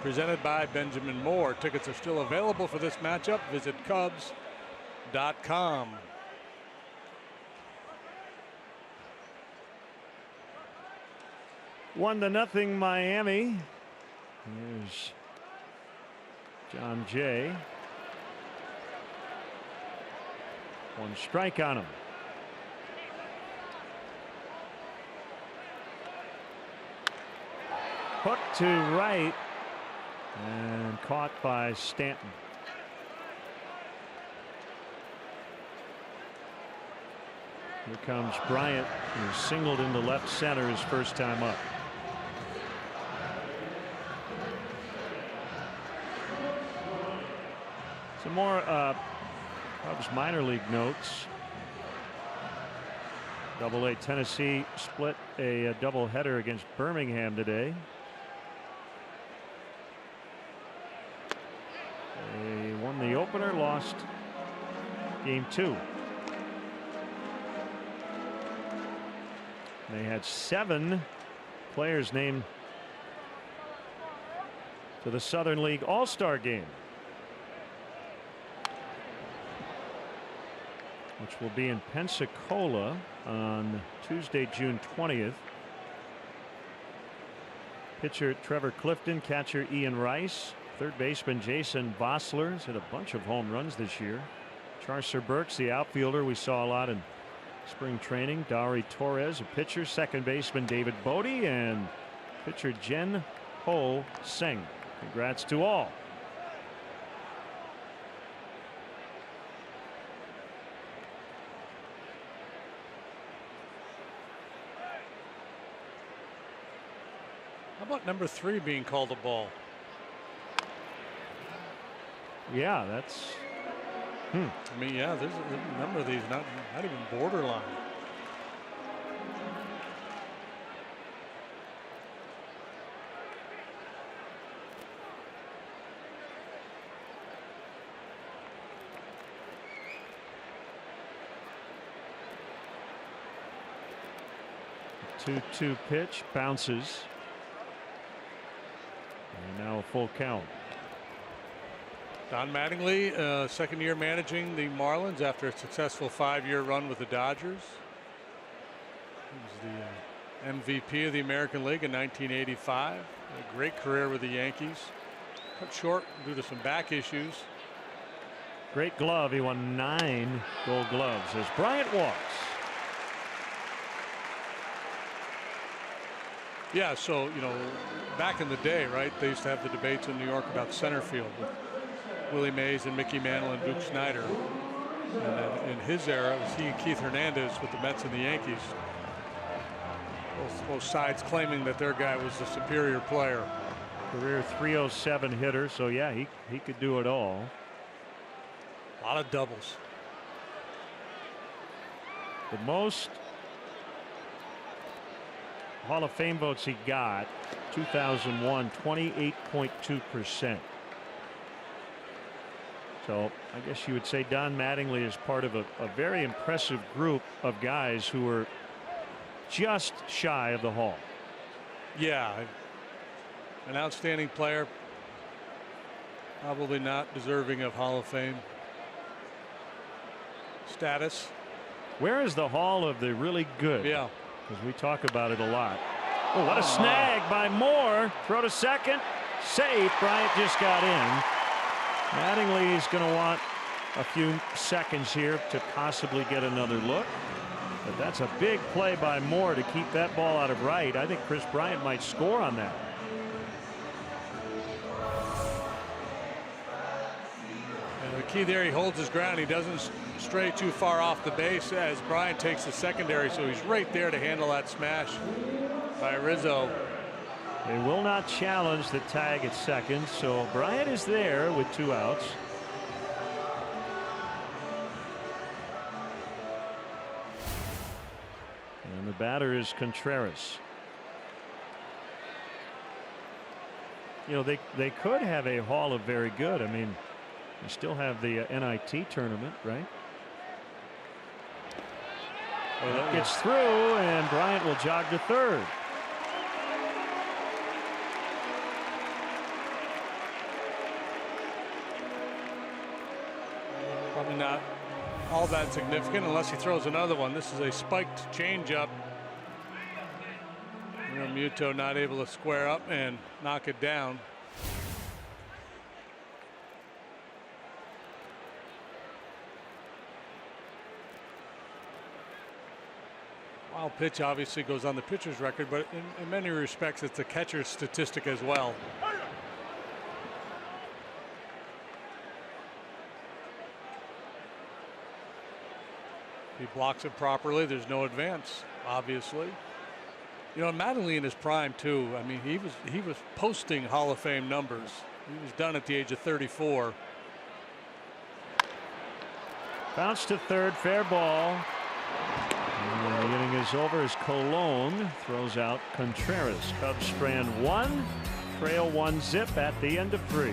presented by Benjamin Moore. Tickets are still available for this matchup. Visit Cubs.com. One to nothing Miami. Here's John Jay. One strike on him. Hook to right and caught by Stanton. Here comes Bryant, who singled into left center his first time up. Some more Cubs minor league notes. Double-A Tennessee split a doubleheader against Birmingham today. They won the opener, lost game 2. They had 7 players named to the Southern League All-Star game, which will be in Pensacola on Tuesday, June 20th. Pitcher Trevor Clifton, catcher Ian Rice, third baseman Jason Vossler has hit a bunch of home runs this year. Charcer Burks, the outfielder we saw a lot in spring training. Dari Torres, a pitcher. Second baseman David Bodie, and pitcher Jen Ho Seng. Congrats to all. How about number 3 being called a ball? Yeah, that's. I mean, yeah, there's a number of these not even borderline. The 2-2 pitch bounces. And now a full count. Don Mattingly, second year managing the Marlins after a successful 5-year run with the Dodgers. He was the MVP of the American League in 1985. A great career with the Yankees. Cut short due to some back issues. Great glove. He won 9 Gold Gloves as Bryant walks. Yeah, so, you know, back in the day, right, they used to have the debates in New York about center field with Willie Mays and Mickey Mantle and Duke Snider. And then in his era, it was he and Keith Hernandez with the Mets and the Yankees. Both sides claiming that their guy was the superior player. Career .307 hitter, so yeah, he could do it all. A lot of doubles. The most Hall of Fame votes he got, 2001, 28.2%. So I guess you would say Don Mattingly is part of a very impressive group of guys who were just shy of the Hall. Yeah, an outstanding player, probably not deserving of Hall of Fame status. Where is the Hall of the really good? Yeah, because we talk about it a lot. Oh, what a snag by Moore. Throw to second. Safe. Bryant just got in. Mattingly is going to want a few seconds here to possibly get another look. But that's a big play by Moore to keep that ball out of right. I think Chris Bryant might score on that. And the key there, he holds his ground. He doesn't stray too far off the base as Bryant takes the secondary, so he's right there to handle that smash by Rizzo. They will not challenge the tag at second, so Bryant is there with 2 outs. And the batter is Contreras. You know, they could have a Hall of Very Good. I mean, you still have the NIT tournament, right? Well, gets through, and Bryant will jog to third. Probably not all that significant unless he throws another one. This is a spiked changeup. Muto not able to square up and knock it down. Wild pitch obviously goes on the pitcher's record, but in many respects it's a catcher's statistic as well. He blocks it properly. There's no advance, obviously. You know, Mattingly in his prime too. I mean, he was posting Hall of Fame numbers. He was done at the age of 34. Bounce to third, fair ball. And the inning is over as Colon throws out Contreras. Cubs strand 1, trail 1-zip at the end of 3.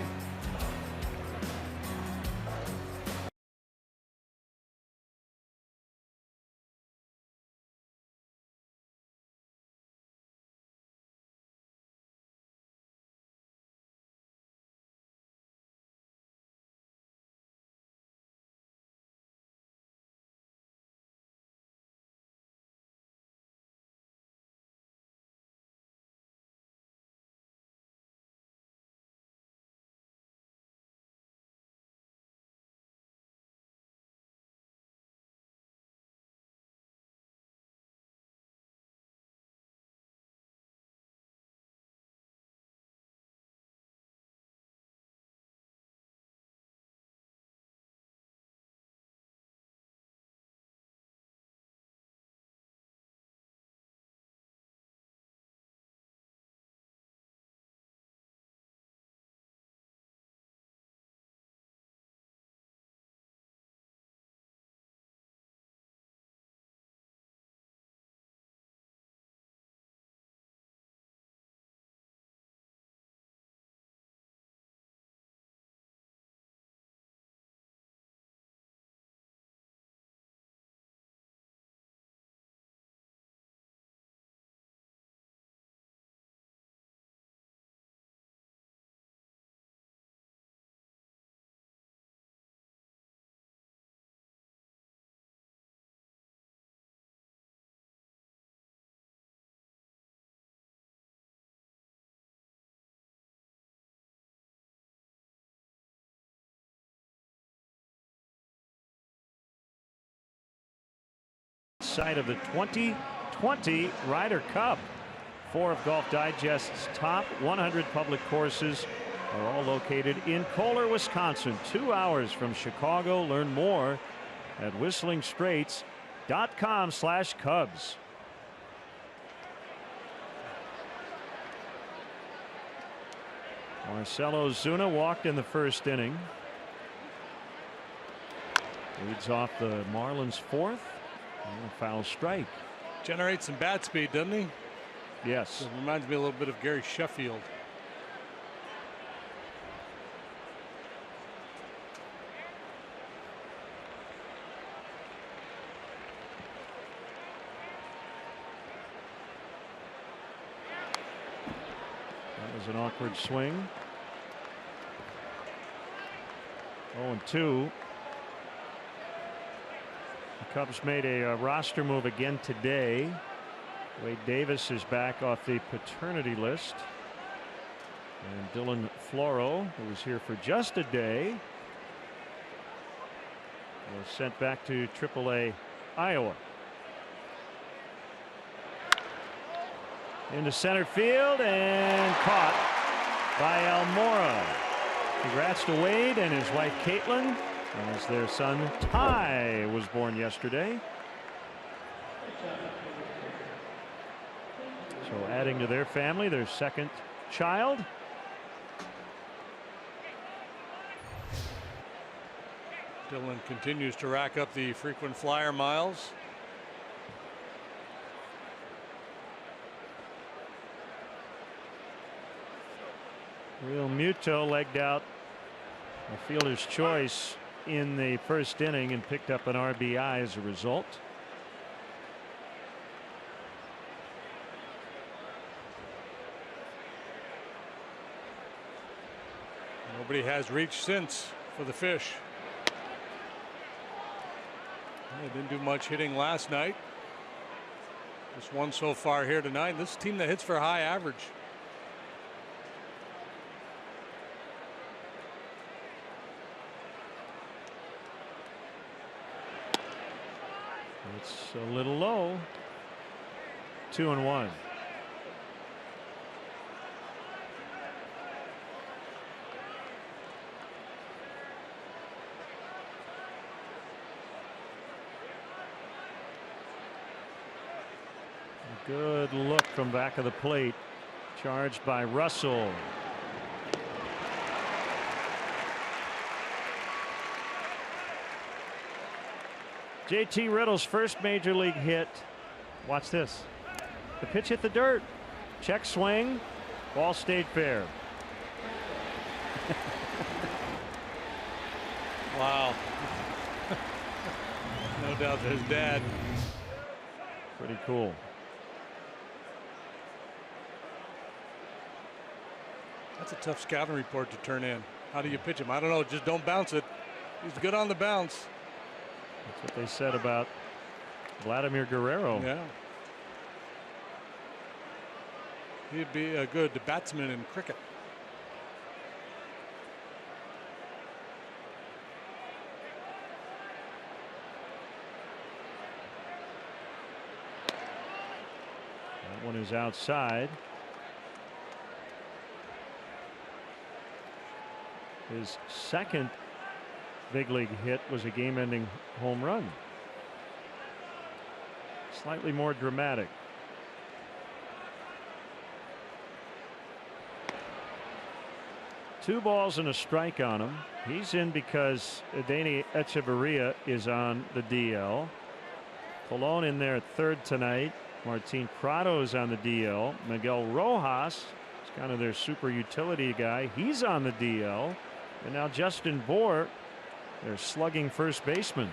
site of the 2020 Ryder Cup. 4 of Golf Digest's top 100 public courses are all located in Kohler, Wisconsin, 2 hours from Chicago. Learn more at whistlingstraits.com/Cubs. Marcelo Zuna walked in the first inning. Leads off the Marlins' 4th. And a foul strike. Generates some bat speed, doesn't he? Yes. It reminds me a little bit of Gary Sheffield. That was an awkward swing. 0-2. The Cubs made a roster move again today. Wade Davis is back off the paternity list. And Dylan Floro, who was here for just a day, was sent back to AAA Iowa. Into center field and caught by Almora. Congrats to Wade and his wife Caitlin, as their son Ty was born yesterday. So adding to their family, their second child. Dylan continues to rack up the frequent flyer miles. Real Muto legged out a fielder's choice in the first inning and picked up an RBI as a result. Nobody has reached since for the Fish. They didn't do much hitting last night. Just one so far here tonight. This is a team that hits for a high average. It's a little low. 2-1. Good look from back of the plate. Charged by Russell. JT Riddle's first major league hit. Watch this. The pitch hit the dirt. Check swing. Ball stayed fair. Wow. No doubt that his dad. Pretty cool. That's a tough scouting report to turn in. How do you pitch him? I don't know. Just don't bounce it. He's good on the bounce. That's what they said about Vladimir Guerrero. Yeah. He'd be a good batsman in cricket. That one is outside. His second big league hit was a game-ending home run. Slightly more dramatic. Two balls and a strike on him. He's in because Adeiny Echeverria is on the DL. Colon in there at third tonight. Martin Prado is on the DL. Miguel Rojas is kind of their super utility guy. He's on the DL. And now Justin Bour, their slugging first baseman,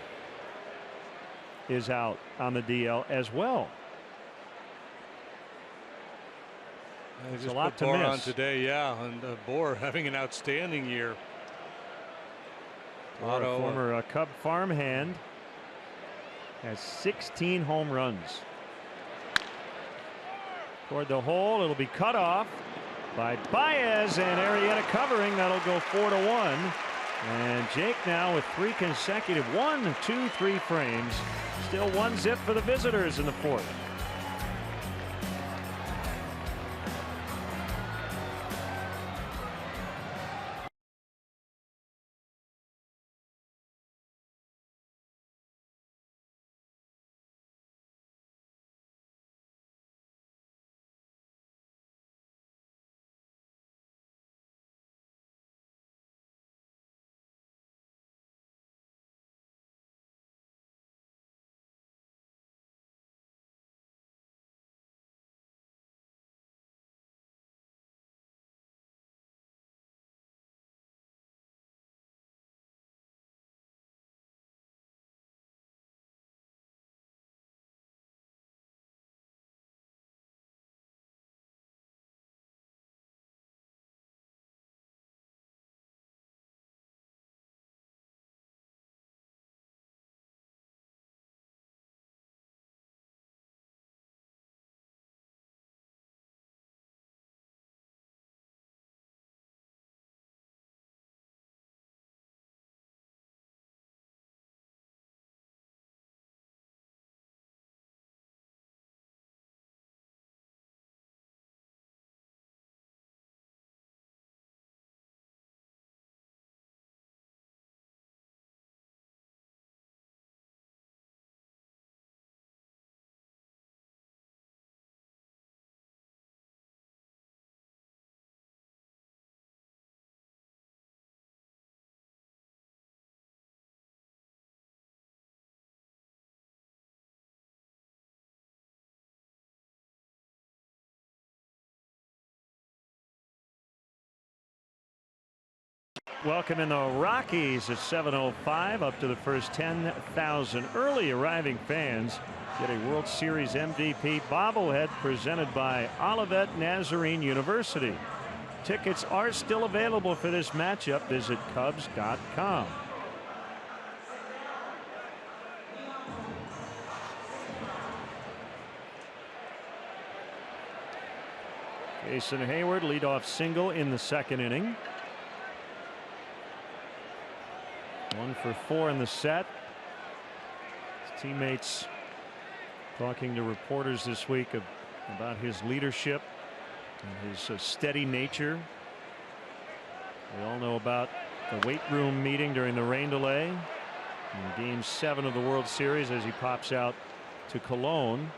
is out on the DL as well. It's a lot to Bour miss on today, yeah, and Bour having an outstanding year. Bour, a former Cub farmhand, has 16 home runs. Toward the hole, it'll be cut off by Baez, and Arrieta covering. That'll go 4-1. And Jake now with 3 consecutive 1, 2, 3 frames. Still 1-0 for the visitors in the 4th. Welcome in the Rockies at 7:05 up to the first 10,000 early arriving fans. Get a World Series MVP bobblehead presented by Olivet Nazarene University. Tickets are still available for this matchup. Visit Cubs.com. Jason Hayward leadoff single in the 2nd inning. 1 for 4 in the set. His teammates talking to reporters this week about his leadership and his steady nature. We all know about the weight room meeting during the rain delay in Game 7 of the World Series as he pops out to Cologne.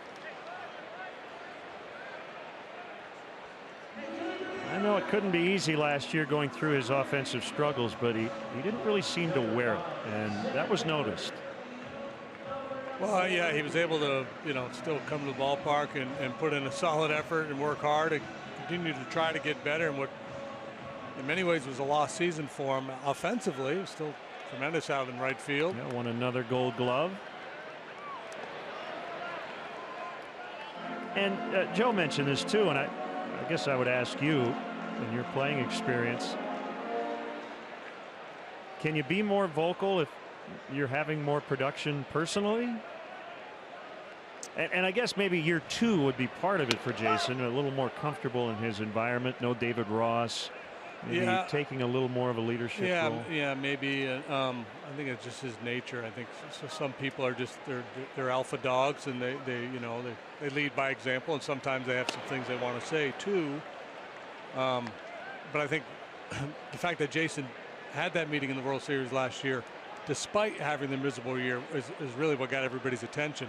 I know it couldn't be easy last year going through his offensive struggles, but he didn't really seem to wear it, and that was noticed. Well, yeah, he was able to, still come to the ballpark and put in a solid effort and work hard and continue to try to get better in what in many ways was a lost season for him. Offensively, he was still tremendous out in right field. Yeah, won another Gold Glove. And Joe mentioned this too, and I guess I would ask you, in your playing experience, can you be more vocal if you're having more production personally? And I guess maybe year 2 would be part of it for Jason, a little more comfortable in his environment. No David Ross, maybe taking a little more of a leadership role. Yeah, maybe. I think it's just his nature. I think some people are just they're alpha dogs, and they lead by example, and sometimes they have some things they want to say too. But I think the fact that Jason had that meeting in the World Series last year, despite having the miserable year, is really what got everybody's attention.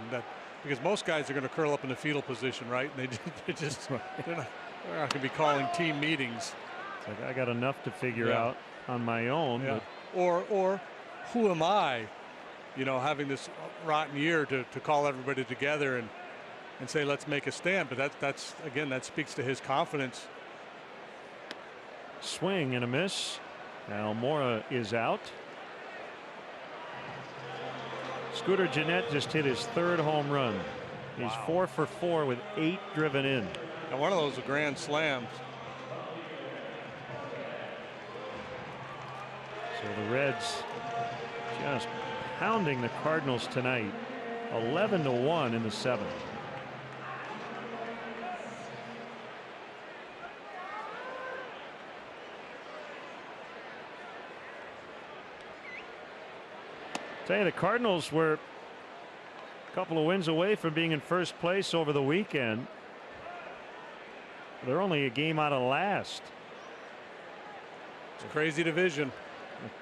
Because most guys are going to curl up in the fetal position, right? And they're not going to be calling team meetings. It's like, I got enough to figure out on my own. Yeah. Or who am I, having this rotten year to call everybody together and say, let's make a stand. But that's again, that speaks to his confidence. Swing and a miss. Almora is out. Scooter Gennett just hit his 3rd home run. He's 4 for 4 with 8 driven in. And one of those are grand slams. So the Reds just pounding the Cardinals tonight, 11-1 in the 7th. Say the Cardinals were a couple of wins away from being in first place over the weekend. They're only a game out of last. It's a crazy division.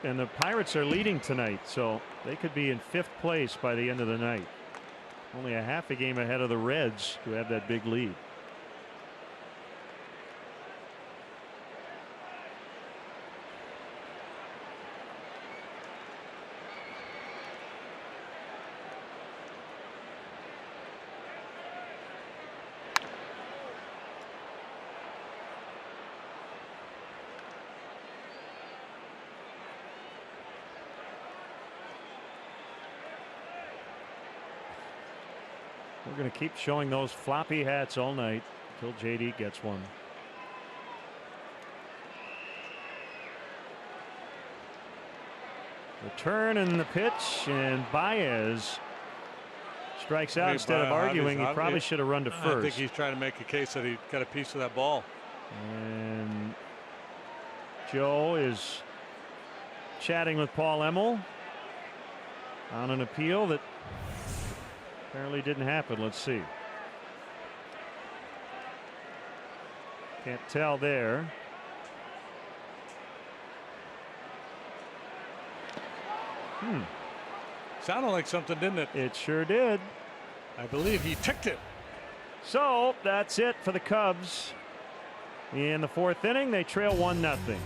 And the Pirates are leading tonight, so they could be in 5th place by the end of the night. Only a half a game ahead of the Reds, who have that big lead. We're going to keep showing those floppy hats all night until JD gets one. The turn and the pitch, and Baez strikes out instead of arguing. He probably should have run to first. I think he's trying to make a case that he got a piece of that ball. And Joe is chatting with Paul Emmel on an appeal that apparently didn't happen. Let's see. Can't tell there. Sounded like something, didn't it? It sure did. I believe he ticked it. So that's it for the Cubs. In the 4th inning, they trail 1-0.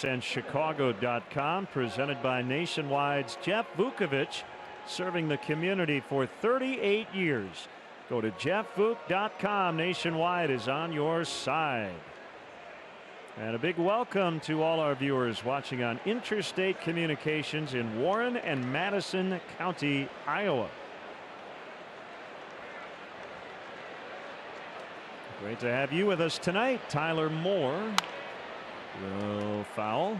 And Chicago.com, presented by Nationwide's Jeff Vukovich, serving the community for 38 years. Go to jeffvuk.com. Nationwide is on your side. And a big welcome to all our viewers watching on Interstate Communications in Warren and Madison County, Iowa. Great to have you with us tonight. Tyler Moore will foul.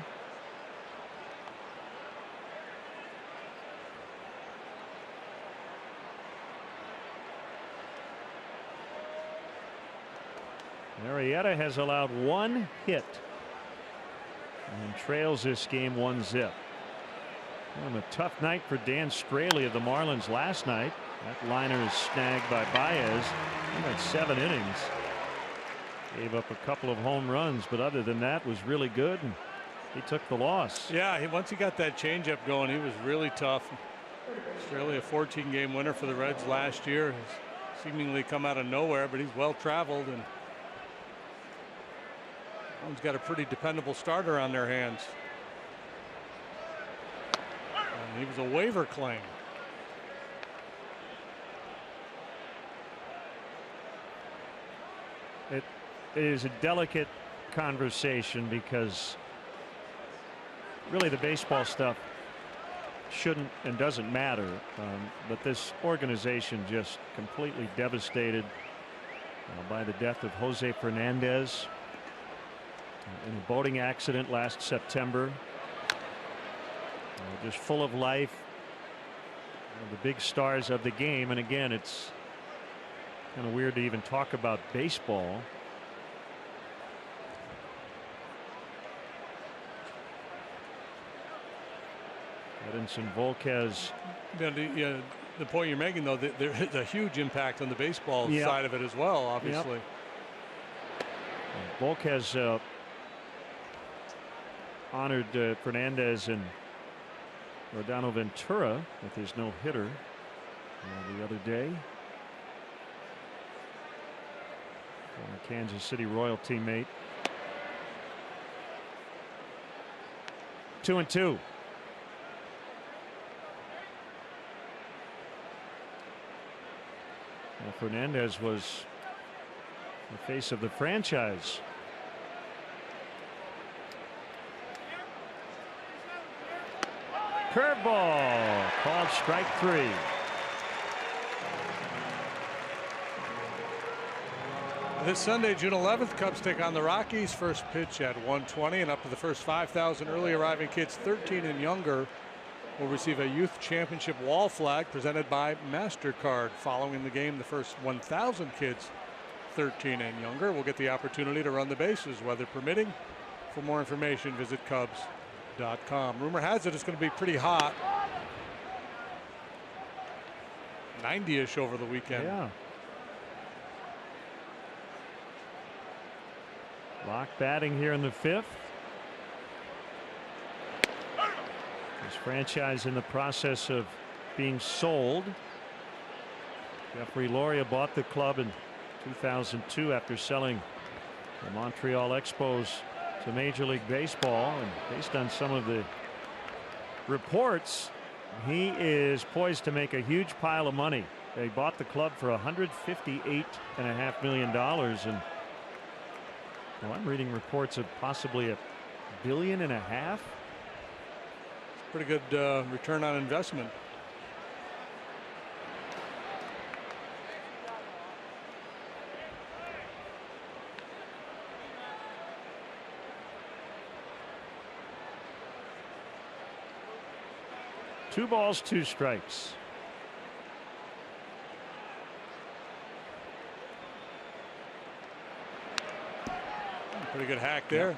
Arrieta has allowed 1 hit and trails this game 1-0. A tough night for Dan Straley of the Marlins last night. That liner is snagged by Baez. He went 7 innings. Gave up a couple of home runs, but other than that was really good, and he took the loss. Yeah, once he got that changeup going, he was really tough. Australia, a 14-game winner for the Reds last year, has seemingly come out of nowhere, but he's well traveled, and one's got a pretty dependable starter on their hands. And he was a waiver claim. It is a delicate conversation because really the baseball stuff shouldn't and doesn't matter, but this organization just completely devastated by the death of Jose Fernandez in a boating accident last September. Just full of life, the big stars of the game. And again, it's kind of weird to even talk about baseball. Edinson Volquez. The point you're making, though, there is a huge impact on the baseball side of it as well, obviously. Volquez honored Fernandez and Rodano Ventura with his no-hitter the other day. Former Kansas City Royal teammate. 2-2. Well, Fernandez was the face of the franchise. Curveball called strike 3. This Sunday, June 11th, Cubs take on the Rockies. First pitch at 1:20, and up to the first 5,000 early arriving kids 13 and younger will receive a youth championship wall flag presented by MasterCard. Following the game, the first 1,000 kids 13 and younger will get the opportunity to run the bases, weather permitting. For more information, visit Cubs.com. Rumor has it it's going to be pretty hot. 90-ish over the weekend. Yeah. Lock batting here in the 5th. This franchise in the process of being sold. Jeffrey Loria bought the club in 2002 after selling the Montreal Expos to Major League Baseball, and based on some of the reports, he is poised to make a huge pile of money. They bought the club for $158.5 million, and well, I'm reading reports of possibly $1.5 billion. Pretty good return on investment. Two balls, two strikes. Pretty good hack there. Yeah.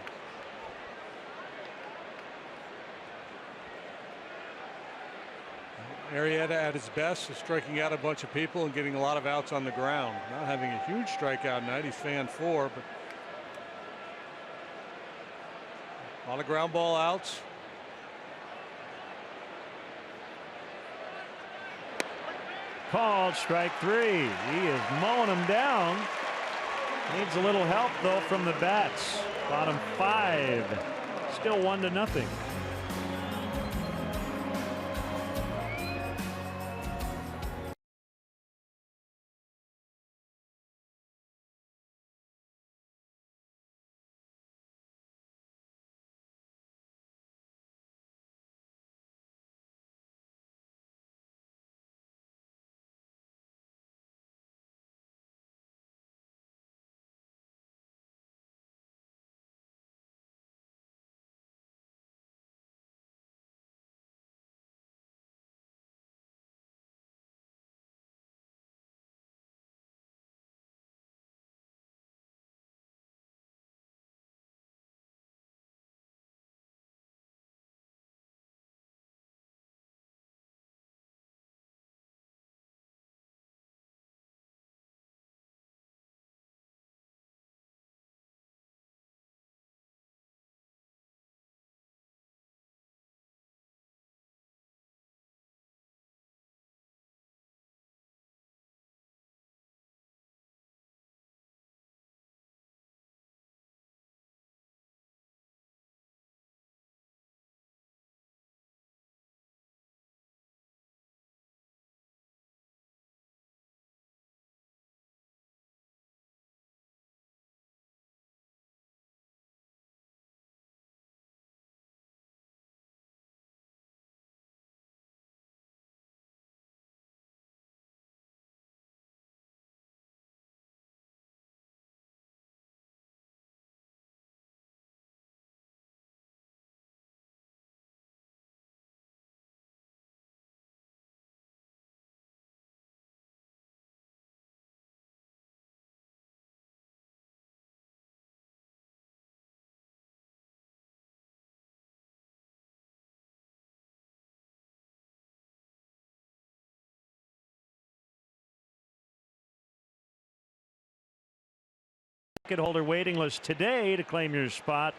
Arrieta at his best is striking out a bunch of people and getting a lot of outs on the ground. Not having a huge strikeout night. He's fan 4, but a lot of ground ball outs. Called strike 3. He is mowing him down. Needs a little help though from the bats. Bottom 5. Still 1-0. Ticket holder waiting list today to claim your spot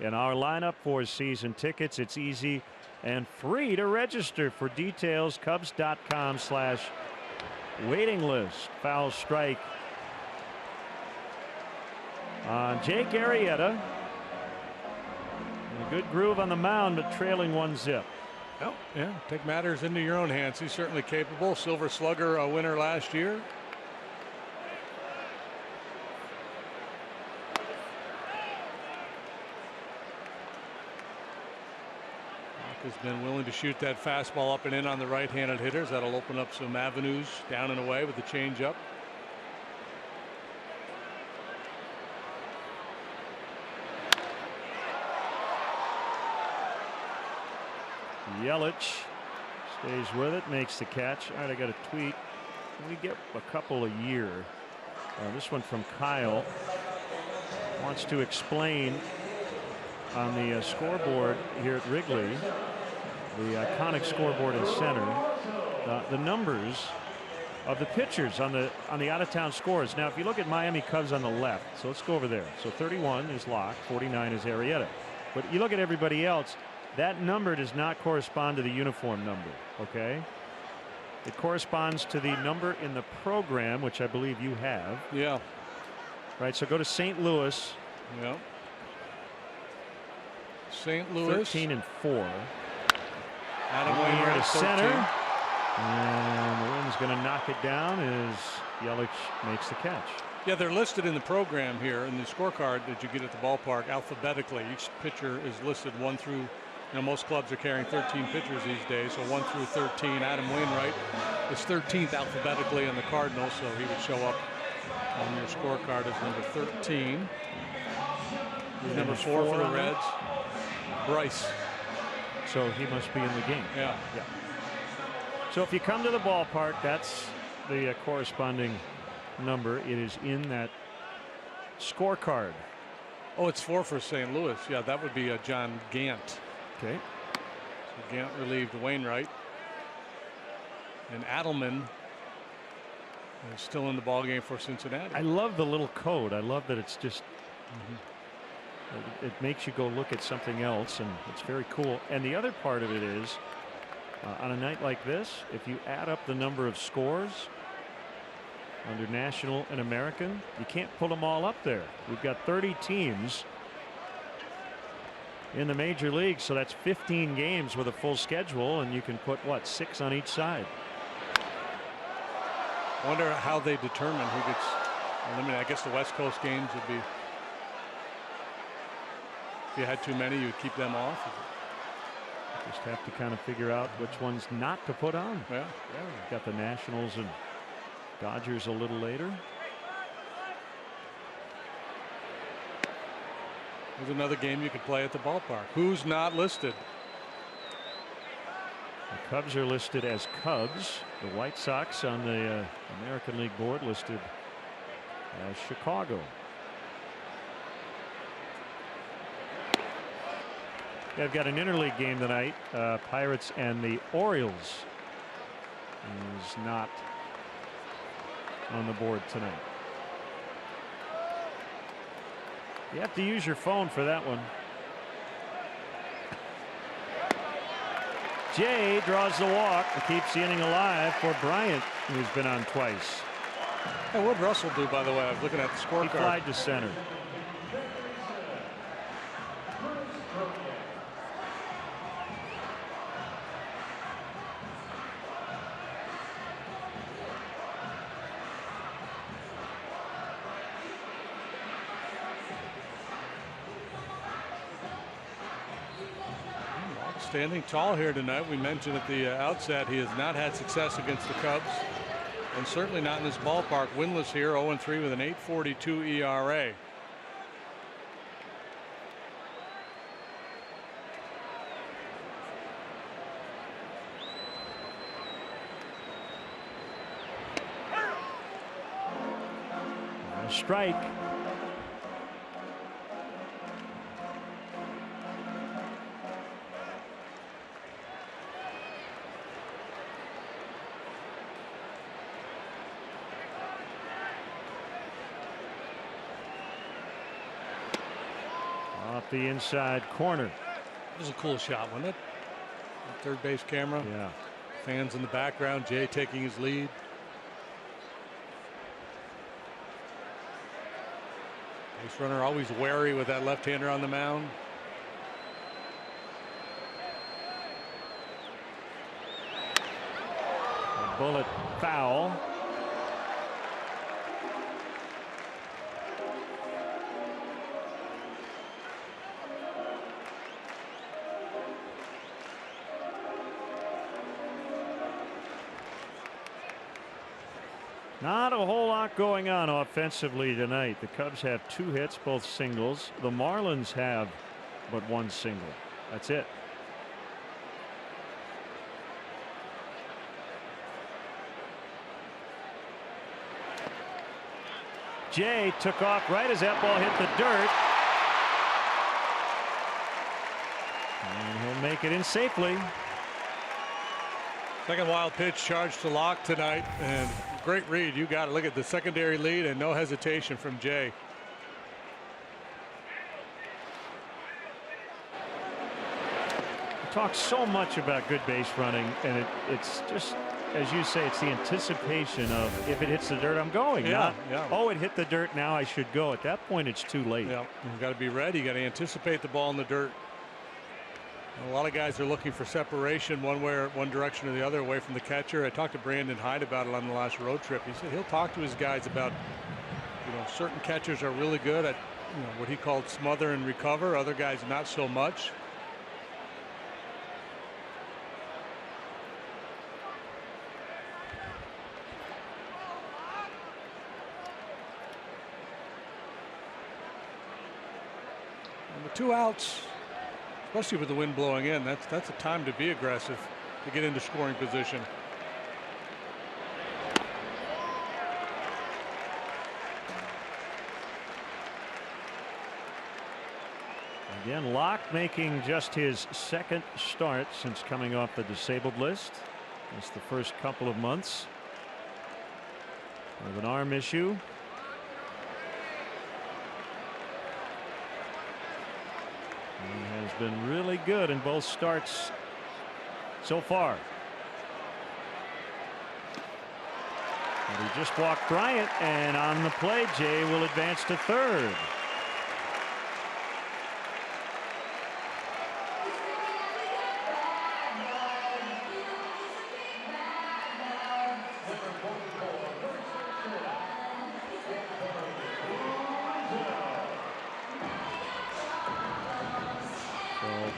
in our lineup for season tickets. It's easy and free to register. For details, Cubs.com/waiting list. Foul strike on Jake Arrieta. A good groove on the mound, but trailing 1-0. Oh, yeah, take matters into your own hands. He's certainly capable. Silver Slugger winner last year. Has been willing to shoot that fastball up and in on the right-handed hitters. That'll open up some avenues down and away with the changeup. Yelich stays with it, makes the catch. All right, I got a tweet. We get a couple a year. This one from Kyle wants to explain on the scoreboard here at Wrigley, the iconic scoreboard in center, the numbers of the pitchers on the out-of-town scores. Now, if you look at Miami Cubs on the left, so let's go over there. So 31 is Locke, 49 is Arrieta. But you look at everybody else, that number does not correspond to the uniform number. Okay, it corresponds to the number in the program, which I believe you have. Yeah. Right. So go to St. Louis. Yeah. St. Louis 13 and 4. Adam Wainwright to center, and the wind's going to knock it down as Yelich makes the catch. Yeah, they're listed in the program here in the scorecard that you get at the ballpark alphabetically. Each pitcher is listed 1 through, you know, most clubs are carrying 13 pitchers these days, so 1 through 13. Adam Wainwright is 13th alphabetically on the Cardinals, so he would show up on your scorecard as number 13. He's number 4 for the Reds. Bryce. So he must be in the game. Yeah. Yeah. So if you come to the ballpark, that's the corresponding number. It is in that scorecard. Oh, it's 4 for St. Louis. Yeah, that would be John Gant. Okay. So Gant relieved Wainwright. And Adelman is still in the ballgame for Cincinnati. I love the little code. I love that it's just it makes you go look at something else, and it's very cool. And the other part of it is on a night like this, if you add up the number of scores under National and American, you can't put them all up there. We've got 30 teams in the major leagues, so that's 15 games with a full schedule, and you can put what, 6 on each side. I wonder how they determine who gets eliminated. I guess the West Coast games would be, if you had too many, you would keep them off. Just have to kind of figure out which ones not to put on. Yeah. We've got the Nationals and Dodgers a little later. There's another game you could play at the ballpark. Who's not listed? The Cubs are listed as Cubs. The White Sox on the American League board listed as Chicago. Yeah, I've got an interleague game tonight. Pirates and the Orioles is not on the board tonight. You have to use your phone for that one. Jay draws the walk and keeps the inning alive for Bryant, who's been on twice. Hey, what did Russell do, by the way? I was looking at the scorecard. He flied to center. Standing tall here tonight. We mentioned at the outset he has not had success against the Cubs, and certainly not in this ballpark. Winless here, 0-3 with an 8.42 ERA. A strike. Off the inside corner. It was a cool shot, wasn't it? Third base camera. Yeah. Fans in the background. Jay taking his lead. Base runner always wary with that left-hander on the mound. A bullet foul. Not a whole lot going on offensively tonight. The Cubs have 2 hits, both singles. The Marlins have but 1 single. That's it. Jay took off right as that ball hit the dirt. And he'll make it in safely. Second wild pitch charged to Locke tonight, and great read. You got to look at the secondary lead and no hesitation from Jay. We talk so much about good base running, and it's just, as you say, it's the anticipation of if it hits the dirt, I'm going. Yeah, Not, oh, it hit the dirt, now I should go. At that point, it's too late. Yeah, you've got to be ready. You got to anticipate the ball in the dirt. A lot of guys are looking for separation one direction or the other away from the catcher. I talked to Brandon Hyde about it on the last road trip. He said he'll talk to his guys about, certain catchers are really good at, what he called smother and recover. Other guys not so much. And the 2 outs. Especially with the wind blowing in, that's a time to be aggressive, to get into scoring position. Again, Locke making just his 2nd start since coming off the disabled list. It's the first couple of months with an arm issue. He has been really good in both starts so far. And he just walked Bryant, and on the play, Jay will advance to 3rd.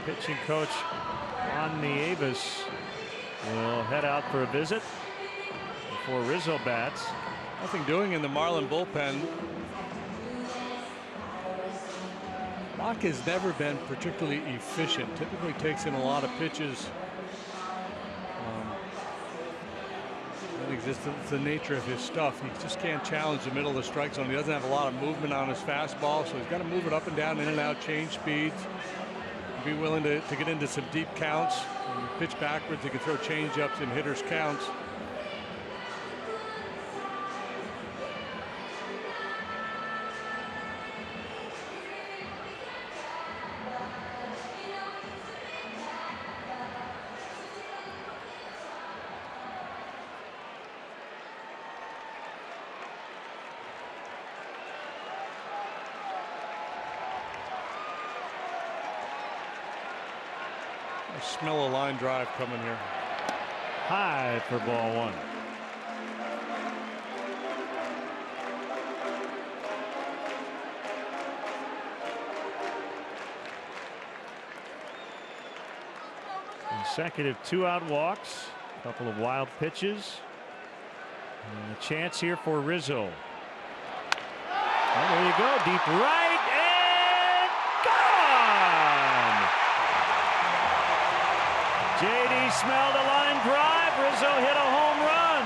Pitching coach Juan Nieves will head out for a visit before Rizzo bats. Nothing doing in the Marlin bullpen. Locke has never been particularly efficient. Typically takes in a lot of pitches. I think it's the nature of his stuff. He just can't challenge the middle of the strike zone. He doesn't have a lot of movement on his fastball, so he's got to move it up and down, in and out, change speeds. Be willing to get into some deep counts. When you pitch backwards, he can throw change-ups in hitters' counts. Smell a line drive coming here. High for ball 1. Consecutive 2-out walks, a couple of wild pitches, and a chance here for Rizzo. Oh, there you go, deep right, and gone. JD smelled a line drive. Rizzo hit a home run.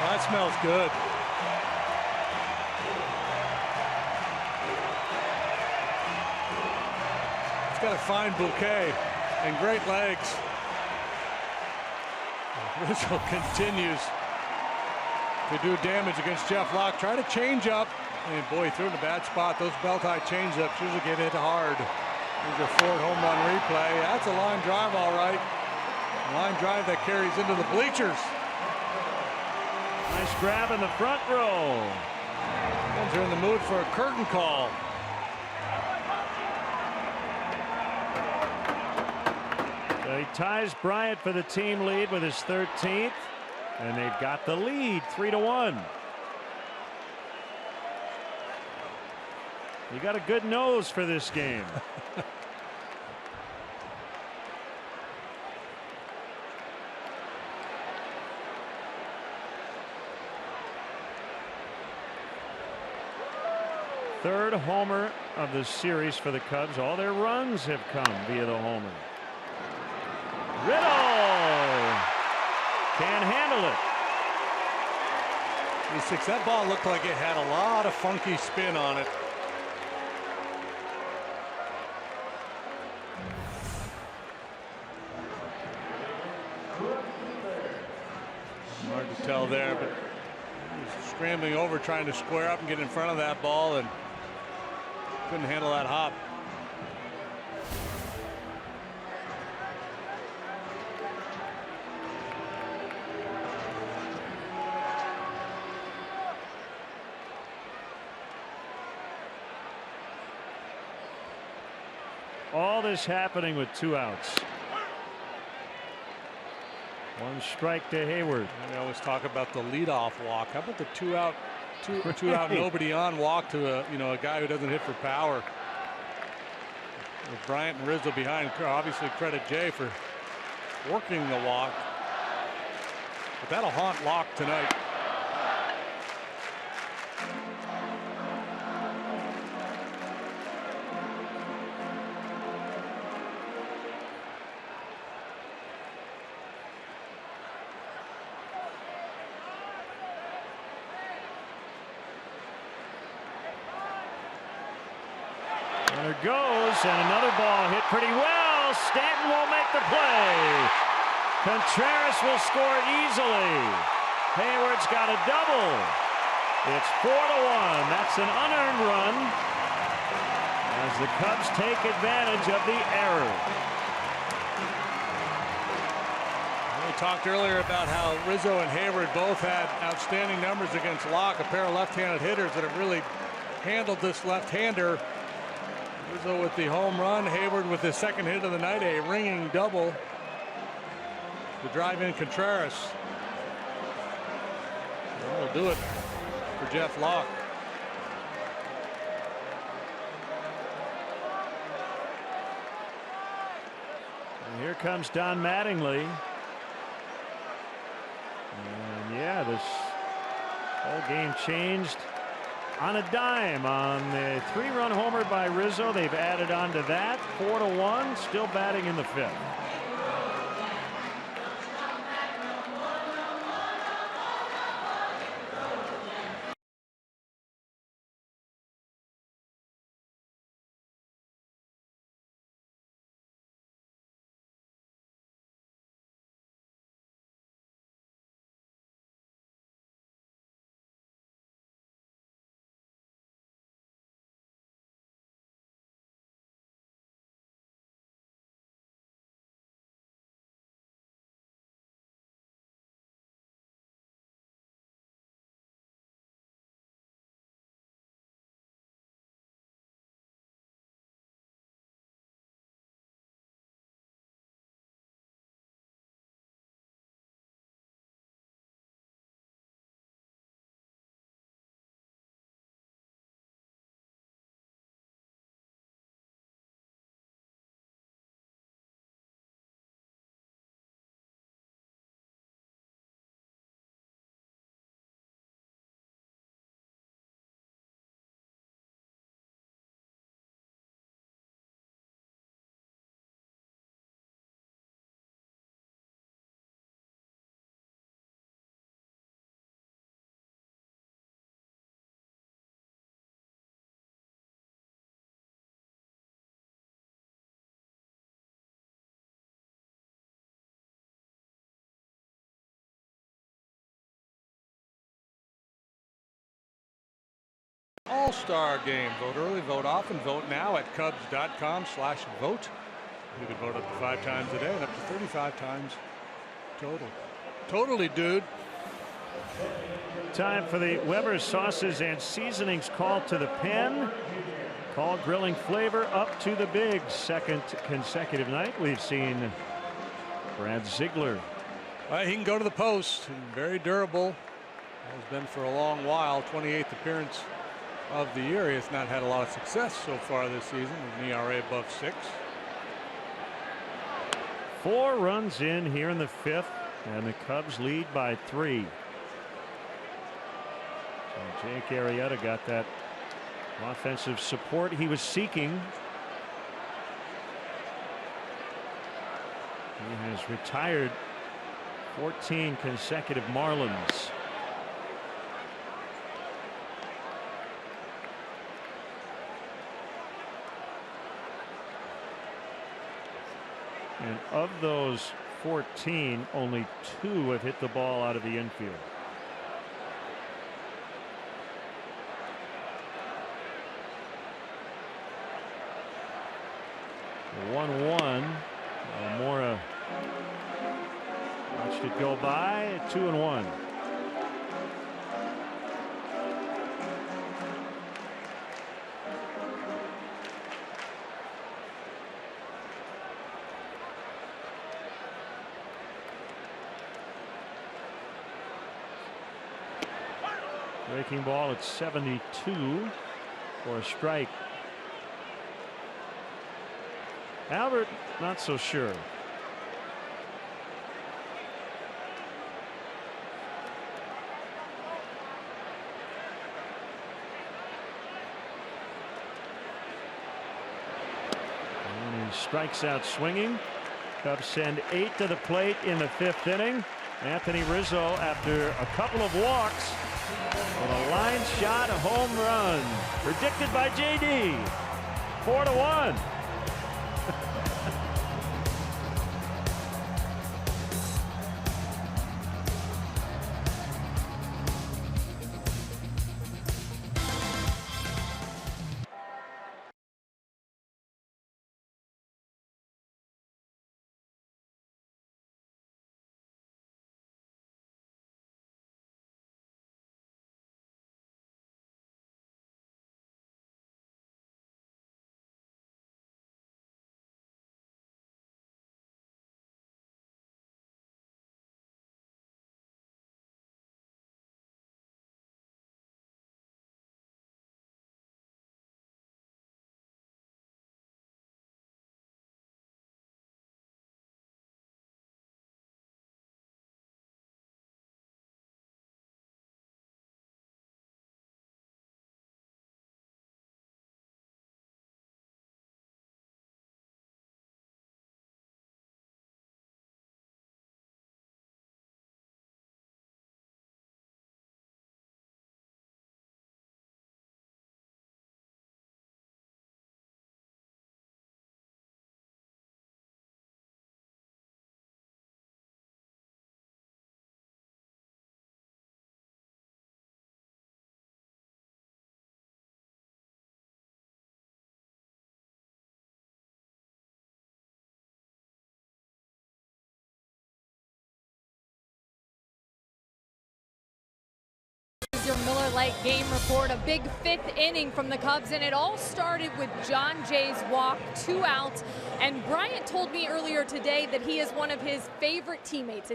That smells good. He's got a fine bouquet and great legs. Rizzo continues to do damage against Jeff Locke. Try to change up, and boy, he threw in a bad spot. Those belt-high change-ups usually get hit hard. Here's your Ford home run replay. That's a line drive, all right. A line drive that carries into the bleachers. Nice grab in the front row. Twins are in the mood for a curtain call. So he ties Bryant for the team lead with his 13th, and they've got the lead 3-1. You got a good nose for this game. Third homer of the series for the Cubs. All their runs have come via the homer. Riddle can't handle it. That ball looked like it had a lot of funky spin on it. Hard to tell there, but he was scrambling over trying to square up and get in front of that ball and couldn't handle that hop. All this happening with 2 outs. 1 strike to Hayward. We always talk about the leadoff walk. How about the two out nobody on walk to a guy who doesn't hit for power? With Bryant and Rizzo behind, obviously credit Jay for working the walk. But that'll haunt Locke tonight. There goes, and another ball hit pretty well. Stanton won't make the play. Contreras will score easily. Hayward's got a double. It's 4-1. That's an unearned run as the Cubs take advantage of the error. We talked earlier about how Rizzo and Hayward both had outstanding numbers against Locke, a pair of left-handed hitters that have really handled this left-hander. Rizzo with the home run, Hayward with his second hit of the night, a ringing double to drive in Contreras. That'll do it for Jeff Locke. And here comes Don Mattingly. And yeah, this whole game changed on a dime on the 3-run homer by Rizzo. They've added on to that. 4-1, still batting in the 5th. All-Star Game. Vote early, vote often, vote now at Cubs.com/vote. You can vote up to 5 times a day and up to 35 times total. Totally, dude. Time for the Weber's Sauces and Seasonings call to the pen. Call grilling flavor up to the big. Second consecutive night we've seen Brad Ziegler. He can go to the post. Very durable. Has been for a long while. 28th appearance of the year. He has not had a lot of success so far this season with an ERA above 6. 4 runs in here in the 5th, and the Cubs lead by 3. So Jake Arrieta got that offensive support he was seeking. He has retired 14 consecutive Marlins. And of those 14, only 2 have hit the ball out of the infield. The 1-1. Mora watched it go by. 2-1. Breaking ball at 72 for a strike. Albert, not so sure. And he strikes out swinging. Cubs send 8 to the plate in the 5th inning. Anthony Rizzo, after a couple of walks, with a line shot, a home run. Predicted by JD. 4-1. Your Miller Lite game report, a big 5th inning from the Cubs, and it all started with John Jay's walk, 2 outs. And Bryant told me earlier today that he is one of his favorite teammates.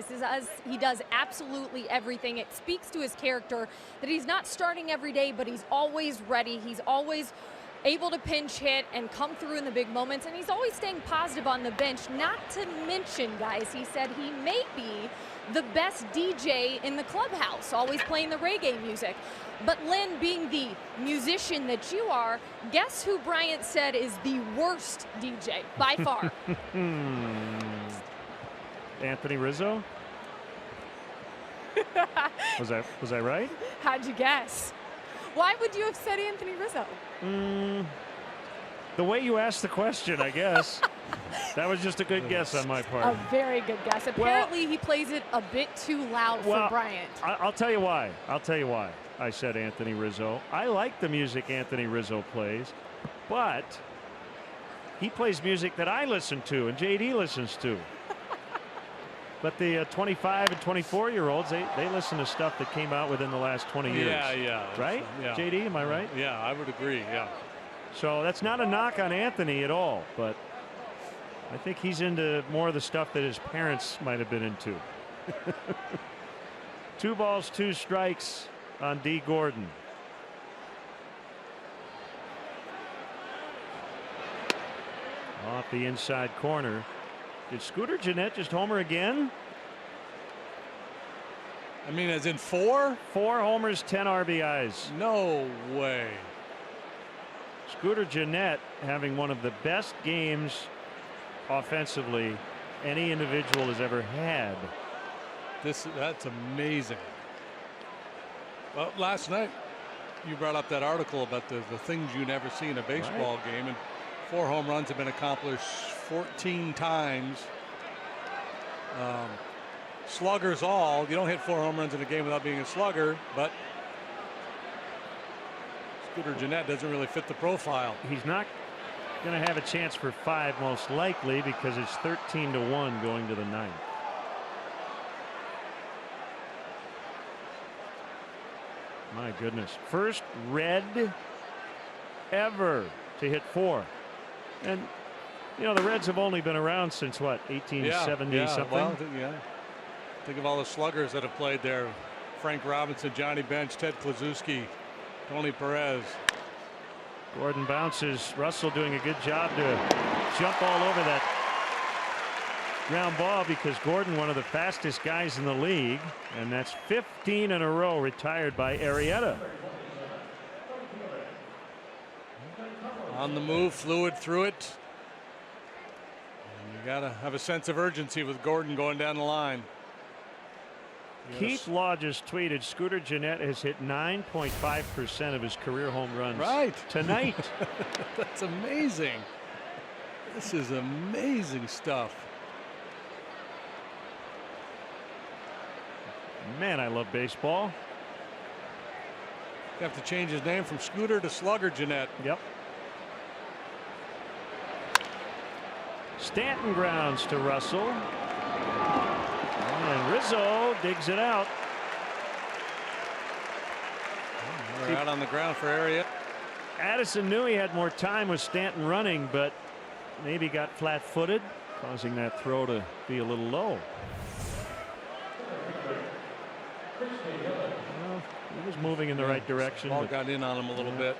He does absolutely everything. It speaks to his character that he's not starting every day, but he's always ready. He's always able to pinch hit and come through in the big moments, and he's always staying positive on the bench. Not to mention, guys, he said he may be the best DJ in the clubhouse, always playing the reggae music. But Lynn, being the musician that you are, guess who Bryant said is the worst DJ by far? Anthony Rizzo? Was I right? How'd you guess? Why would you have said Anthony Rizzo? The way you asked the question, I guess. That was just a good guess on my part. A very good guess. Apparently, he plays it a bit too loud for Bryant. I'll tell you why. I said Anthony Rizzo. I like the music Anthony Rizzo plays, but he plays music that I listen to and JD listens to. But the 25 and 24-year-olds, they listen to stuff that came out within the last 20 years. Yeah. Right? Yeah. JD, am I right? Yeah, I would agree. Yeah. So that's not a knock on Anthony at all, but I think he's into more of the stuff that his parents might have been into. 2 balls, 2 strikes on D. Gordon. Off the inside corner. Did Scooter Gennett just homer again? I mean, as in 4? 4 homers, 10 RBIs. No way. Scooter Gennett having one of the best games offensively any individual has ever had. That's amazing. Well, last night you brought up that article about the things you never see in a baseball game, and 4 home runs have been accomplished 14 times. Sluggers all. You don't hit 4 home runs in a game without being a slugger, but Scooter Gennett doesn't really fit the profile. He's not going to have a chance for 5 most likely because it's 13-1 going to the 9th. My goodness. First Red ever to hit 4. And you know the Reds have only been around since what, 1870 something. Well, yeah. Think of all the sluggers that have played there. Frank Robinson, Johnny Bench, Ted Kluszewski, Tony Perez. Gordon bounces. Russell doing a good job to jump all over that ground ball because Gordon, one of the fastest guys in the league, and that's 15 in a row retired by Arrieta. On the move, fluid through it. And you gotta have a sense of urgency with Gordon going down the line. Keith Law just tweeted Scooter Gennett has hit 9.5% of his career home runs tonight. That's amazing. This is amazing stuff. Man, I love baseball. You have to change his name from Scooter to Slugger Gennett. Yep. Stanton grounds to Russell. And Rizzo digs it out. We're out on the ground for Arrieta. Addison knew he had more time with Stanton running, but maybe got flat-footed, causing that throw to be a little low. Well, he was moving in the right direction. Ball got in on him a little bit.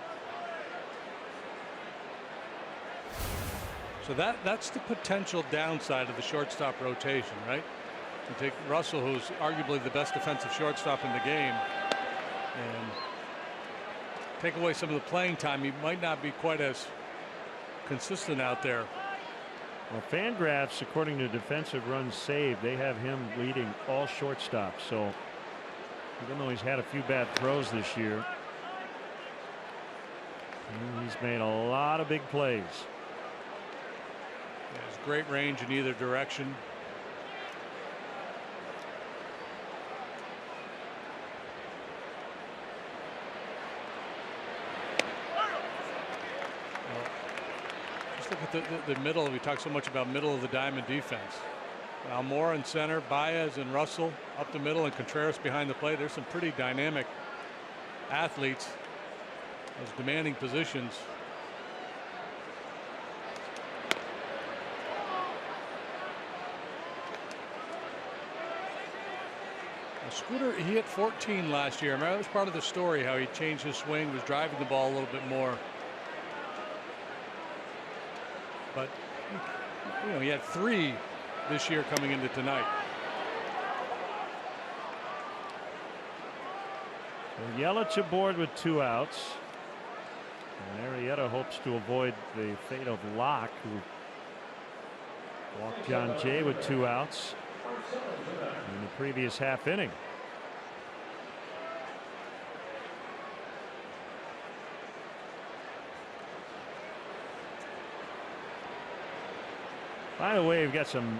So that's the potential downside of the shortstop rotation, right? You take Russell, who's arguably the best defensive shortstop in the game, and take away some of the playing time. He might not be quite as consistent out there. Well, Fangraphs, according to defensive runs saved, they have him leading all shortstops. So even though he's had a few bad throws this year, he's made a lot of big plays. He has great range in either direction. Look at the middle. We talk so much about middle of the diamond defense. Almora in center, Baez and Russell up the middle, and Contreras behind the plate. There's some pretty dynamic athletes, those demanding positions. Scooter, he hit 14 last year. Remember, that was part of the story, how he changed his swing, was driving the ball a little bit more. But you know, he had 3 this year coming into tonight. So Yelich aboard with 2 outs. And Arrieta hopes to avoid the fate of Locke, who walked John Jay with 2 outs in the previous half inning. By the way, we've got some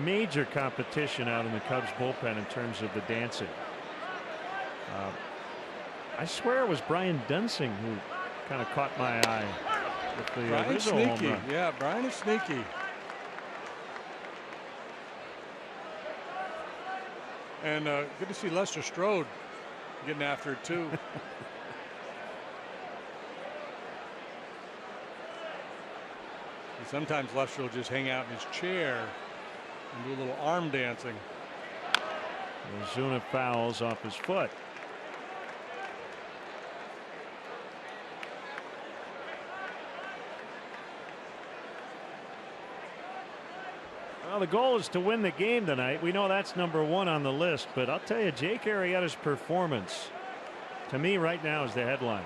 major competition out in the Cubs bullpen in terms of the dancing. I swear it was Brian Dunsing who kind of caught my eye with the Brian's original sneaky. home run. Yeah, Brian is sneaky. And good to see Lester Strode getting after it too. Sometimes Lester will just hang out in his chair and do a little arm dancing. Ozuna fouls off his foot. Well, the goal is to win the game tonight. We know that's #1 on the list, but I'll tell you, Jake Arrieta's performance, to me right now, is the headline.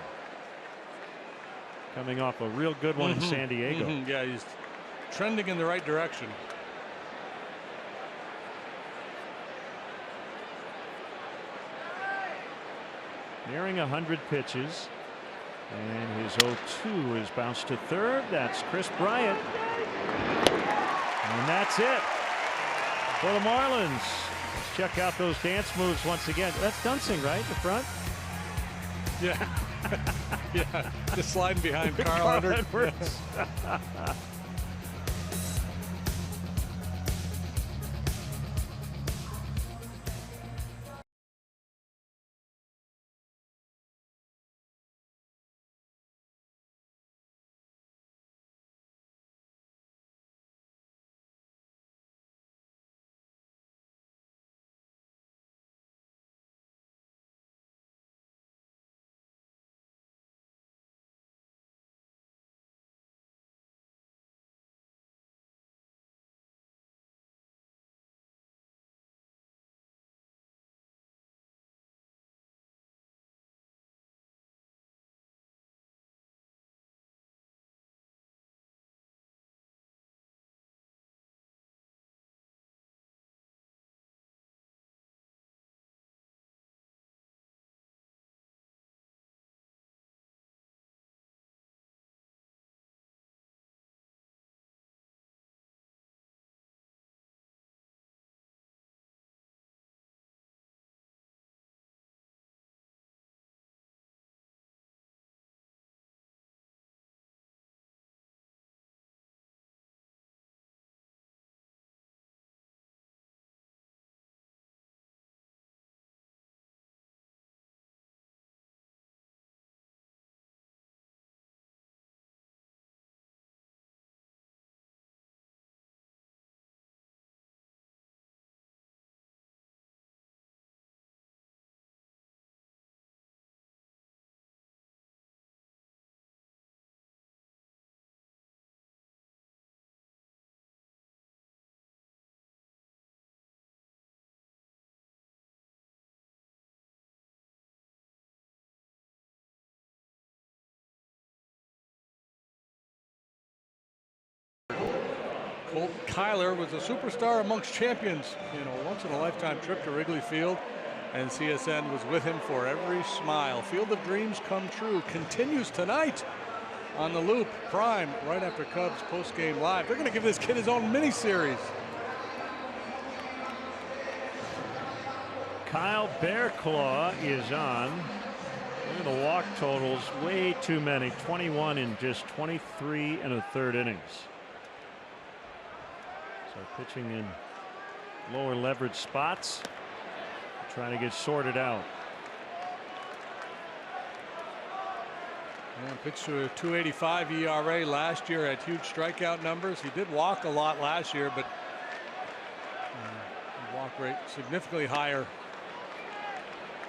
Coming off a real good one in San Diego. Yeah, he's trending in the right direction. Nearing 100 pitches. And his 0-2 is bounced to third. That's Chris Bryant. And that's it for the Marlins. Let's check out those dance moves once again. That's Dunsing, right? The front? Yeah. Yeah. Just sliding behind Carl Edwards. Colt Kyler was a superstar amongst champions. You know, once in a lifetime trip to Wrigley Field, and CSN was with him for every smile. Field of Dreams Come True continues tonight on the Loop Prime right after Cubs post-game live. They're going to give this kid his own mini-series. Kyle Bearclaw is on. Look at the walk totals, way too many. 21 in just 23 1/3 innings. So pitching in lower leverage spots, trying to get sorted out. And pitched to a 2.85 ERA last year, had huge strikeout numbers. He did walk a lot last year, but walk rate significantly higher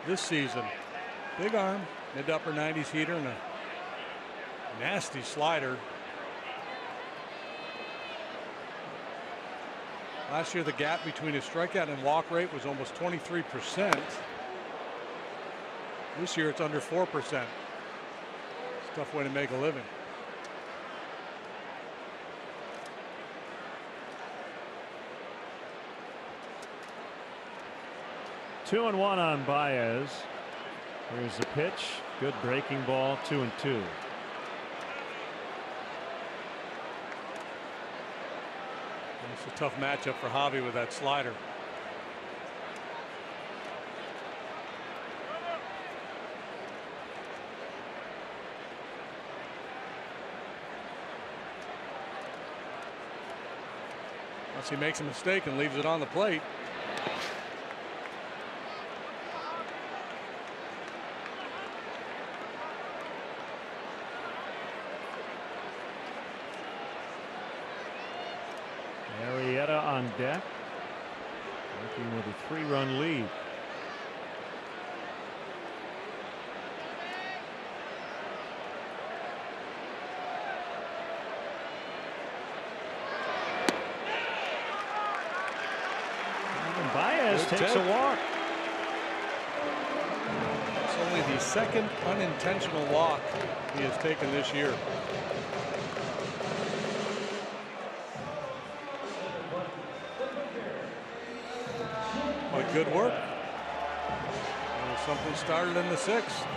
this season. Big arm, mid to upper 90s heater, and a nasty slider. Last year, the gap between his strikeout and walk rate was almost 23%. This year, it's under 4%. It's a tough way to make a living. Two and one on Baez. Here's the pitch. Good breaking ball. 2-2. It's a tough matchup for Javi with that slider. Unless he makes a mistake and leaves it on the plate. Arrieta on deck, working with a 3-run lead. Baez takes a walk. It's only the second unintentional walk he has taken this year. But good work. Something started in the 6th.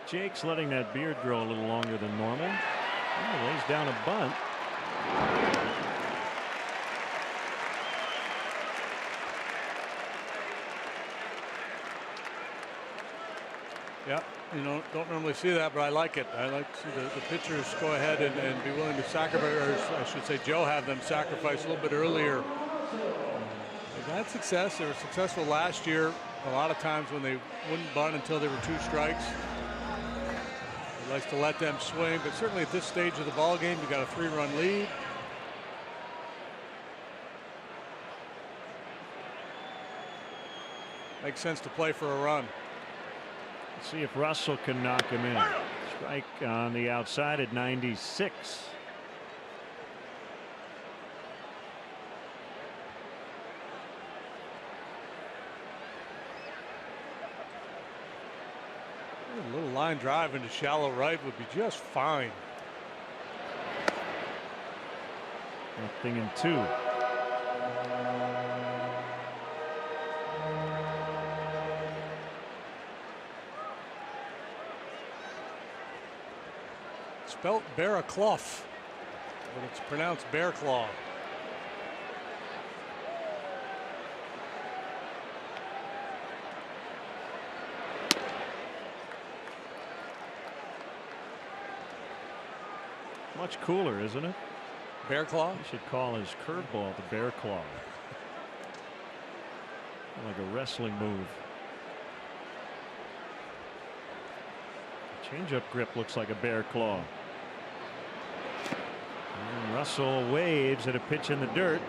Jake's letting that beard grow a little longer than normal. He lays down a bunt. Yeah, you know, don't normally see that, but I like it. I like to see the pitchers go ahead and be willing to sacrifice, or I should say Joe have them sacrifice a little bit earlier. They've had success. They were successful last year a lot of times when they wouldn't bunt until they were 2 strikes. He likes to let them swing, but certainly at this stage of the ball game, you got a 3-run lead. Makes sense to play for a run. Let's see if Russell can knock him in. Strike on the outside at 96. A little line drive into shallow right would be just fine. 0-2. Spelt Bear-a-Claw, but it's pronounced Bear Claw. Much cooler, isn't it? Bear Claw? You should call his curveball the Bear Claw. Like a wrestling move. Changeup grip looks like a Bear Claw. And Russell waves at a pitch in the dirt.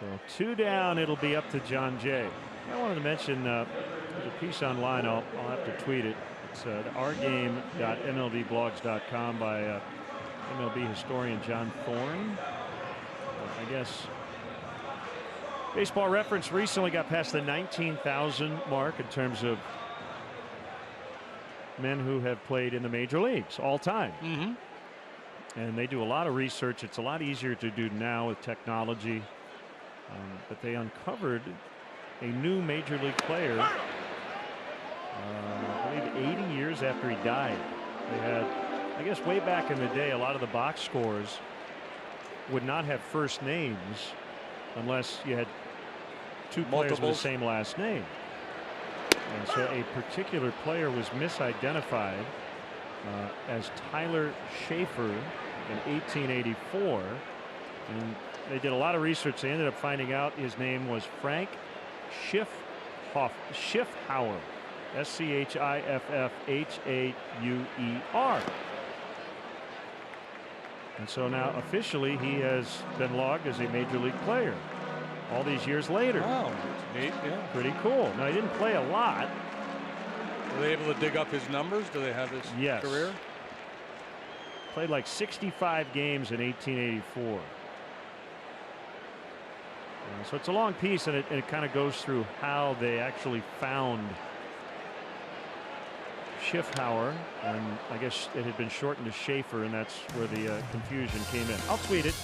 So 2 down. It'll be up to John Jay. I wanted to mention there's a piece online. I'll have to tweet it. It's ourgame.mlbblogs.com by MLB historian John Thorne. I guess Baseball Reference recently got past the 19,000 mark in terms of men who have played in the major leagues all time. And they do a lot of research. It's a lot easier to do now with technology. But they uncovered a new major league player, I believe 80 years after he died. They had, I guess way back in the day, a lot of the box scores would not have first names unless you had 2 players with the same last name. And so a particular player was misidentified as Tyler Schaefer in 1884. And they did a lot of research. They ended up finding out his name was Frank Schiffhauer. Schiffhauer. And so now officially he has been logged as a major league player all these years later. Wow, that's neat. Yeah, pretty cool. Now he didn't play a lot. Were they able to dig up his numbers? Do they have his career? Played like 65 games in 1884. So it's a long piece, and it kind of goes through how they actually found Schiffhauer, and I guess it had been shortened to Schaefer, and that's where the confusion came in. I'll tweet it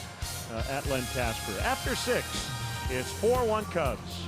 at Len Casper. After 6, it's 4-1 Cubs.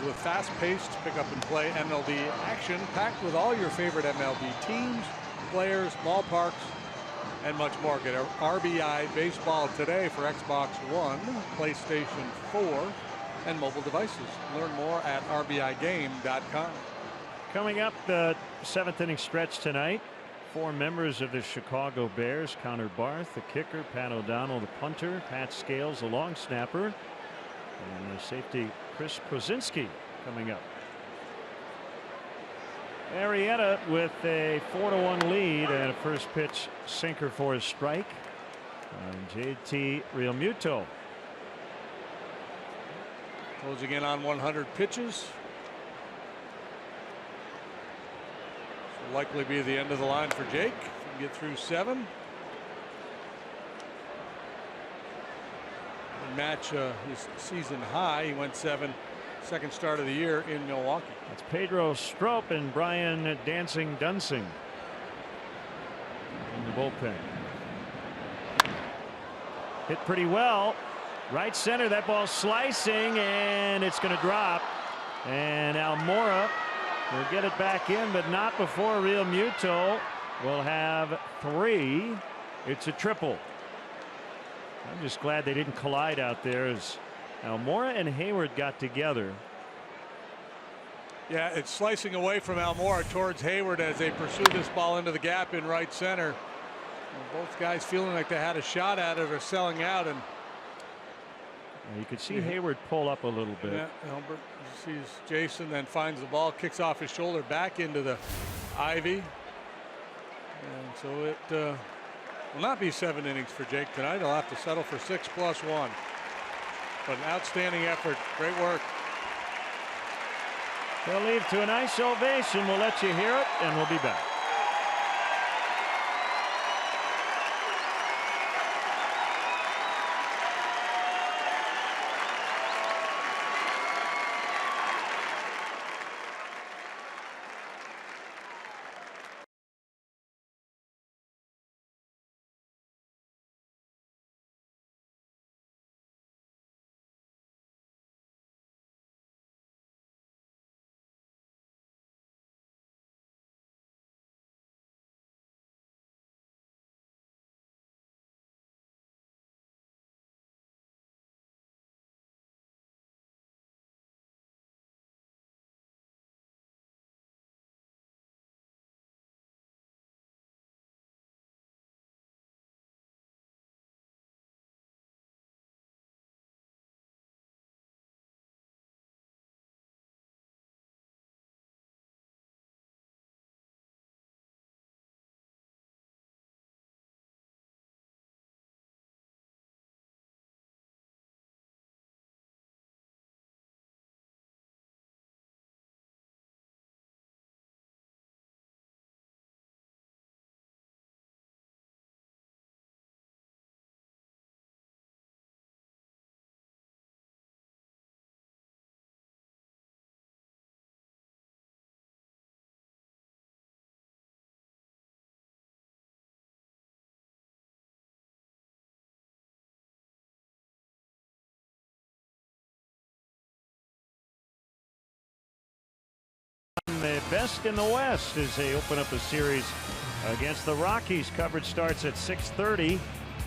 with fast-paced pick-up-and-play MLB action packed with all your favorite MLB teams, players, ballparks, and much more. Get RBI Baseball today for Xbox One, PlayStation 4, and mobile devices. Learn more at rbigame.com. Coming up, the 7th inning stretch tonight. 4 members of the Chicago Bears: Connor Barth, the kicker; Pat O'Donnell, the punter; Pat Scales, the long snapper; and the safety Chris Prozinski coming up. Arrieta with a 4-1 lead and a first pitch sinker for a strike. And JT Realmuto closing in on 100 pitches. This will likely be the end of the line for Jake. If he can get through 7. And match his season high. He went 7, second start of the year in Milwaukee. That's Pedro Strop and Brian Dancing Dunsing in the bullpen. Hit pretty well. Right center, that ball slicing, and it's going to drop. And Almora will get it back in, but not before Realmuto will have 3. It's a triple. I'm just glad they didn't collide out there as Almora and Hayward got together. Yeah, it's slicing away from Almora towards Hayward as they pursue this ball into the gap in right center. And both guys feeling like they had a shot at it or selling out, and you could see Hayward pull up a little bit. Yeah, Albert sees Jason, then finds the ball, kicks off his shoulder back into the ivy. And so it will not be 7 innings for Jake tonight. He'll have to settle for 6+1. But an outstanding effort. Great work. They'll leave to a nice ovation. We'll let you hear it, and we'll be back. The best in the West as they open up a series against the Rockies. Coverage starts at 6:30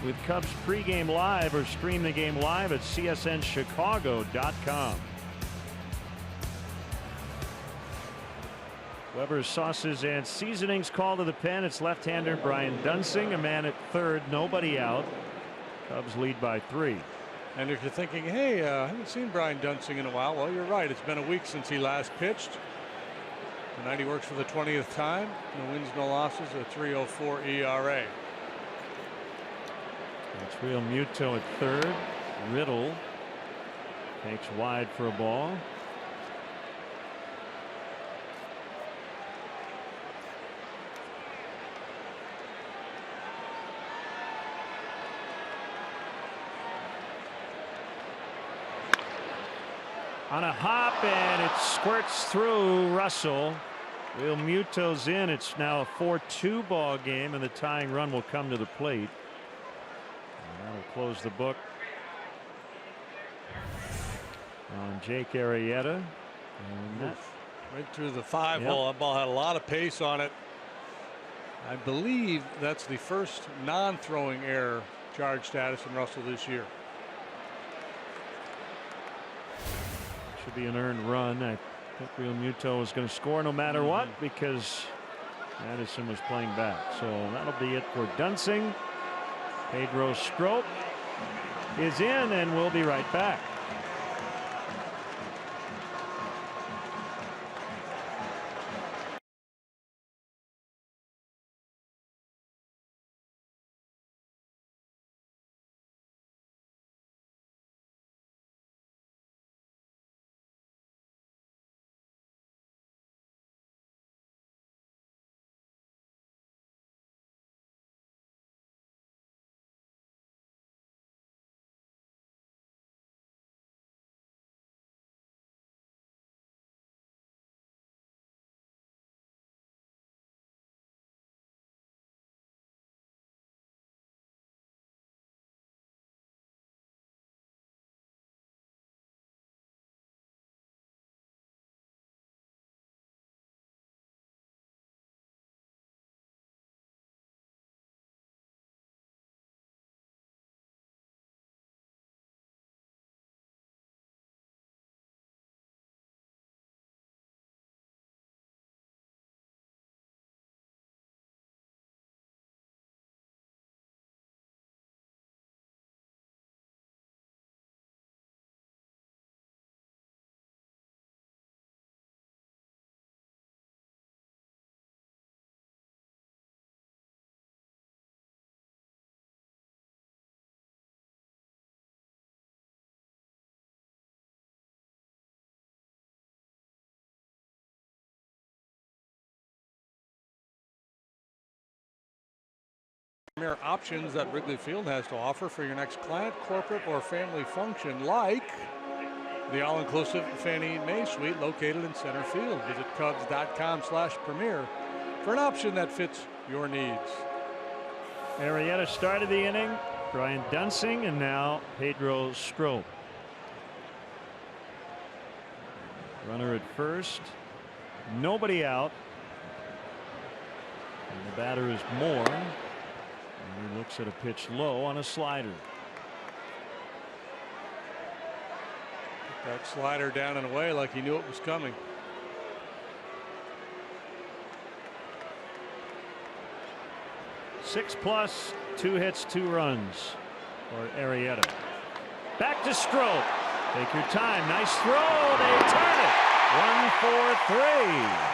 with Cubs pregame live, or stream the game live at csnchicago.com. Weber's sauces and seasonings call to the pen. It's left-hander Brian Dunsing, a man at third, nobody out. Cubs lead by 3. And if you're thinking, hey, I haven't seen Brian Dunsing in a while, well, you're right. It's been a week since he last pitched. Tonight he works for the 20th time. No wins, no losses, a 3.04 ERA. It's Realmuto at third. Riddle takes wide for a ball. On a hop, and it squirts through Russell. Realmuto's in. It's now a 4-2 ball game, and the tying run will come to the plate. And that'll close the book on Jake Arrieta. And right through the 5 Yep. hole. That ball had a lot of pace on it. I believe that's the first non-throwing error charged Addison Russell this year. should be an earned run. I think Real Muto is going to score no matter what because Addison was playing back. So that'll be it for Dunsing. Pedro Strop is in, and we'll be right back. Premier options that Wrigley Field has to offer for your next client, corporate, or family function, like the all-inclusive Fannie Mae Suite located in center field. Visit Cubs.com/premier for an option that fits your needs. Arrieta started the inning. Brian Dunsing, and now Pedro Strop. Runner at first. Nobody out. And the batter is Moore. And he looks at a pitch low on a slider. That slider down and away like he knew it was coming. Six plus, 2 hits, 2 runs for Arrieta. Back to Strop. Take your time. Nice throw. They turn it. 1-4-3.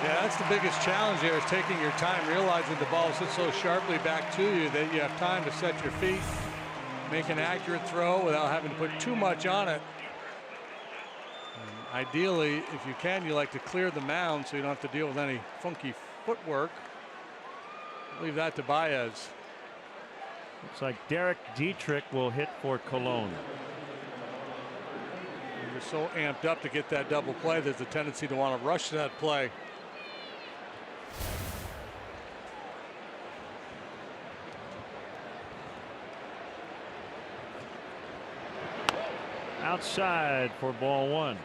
Yeah, that's the biggest challenge here, is taking your time, realizing the ball sits so sharply back to you that you have time to set your feet, make an accurate throw without having to put too much on it. And ideally, if you can, you like to clear the mound so you don't have to deal with any funky footwork. Leave that to Baez. Looks like Derek Dietrich will hit for Cologne. You're so amped up to get that double play, there's a tendency to want to rush that play. Outside for ball 1.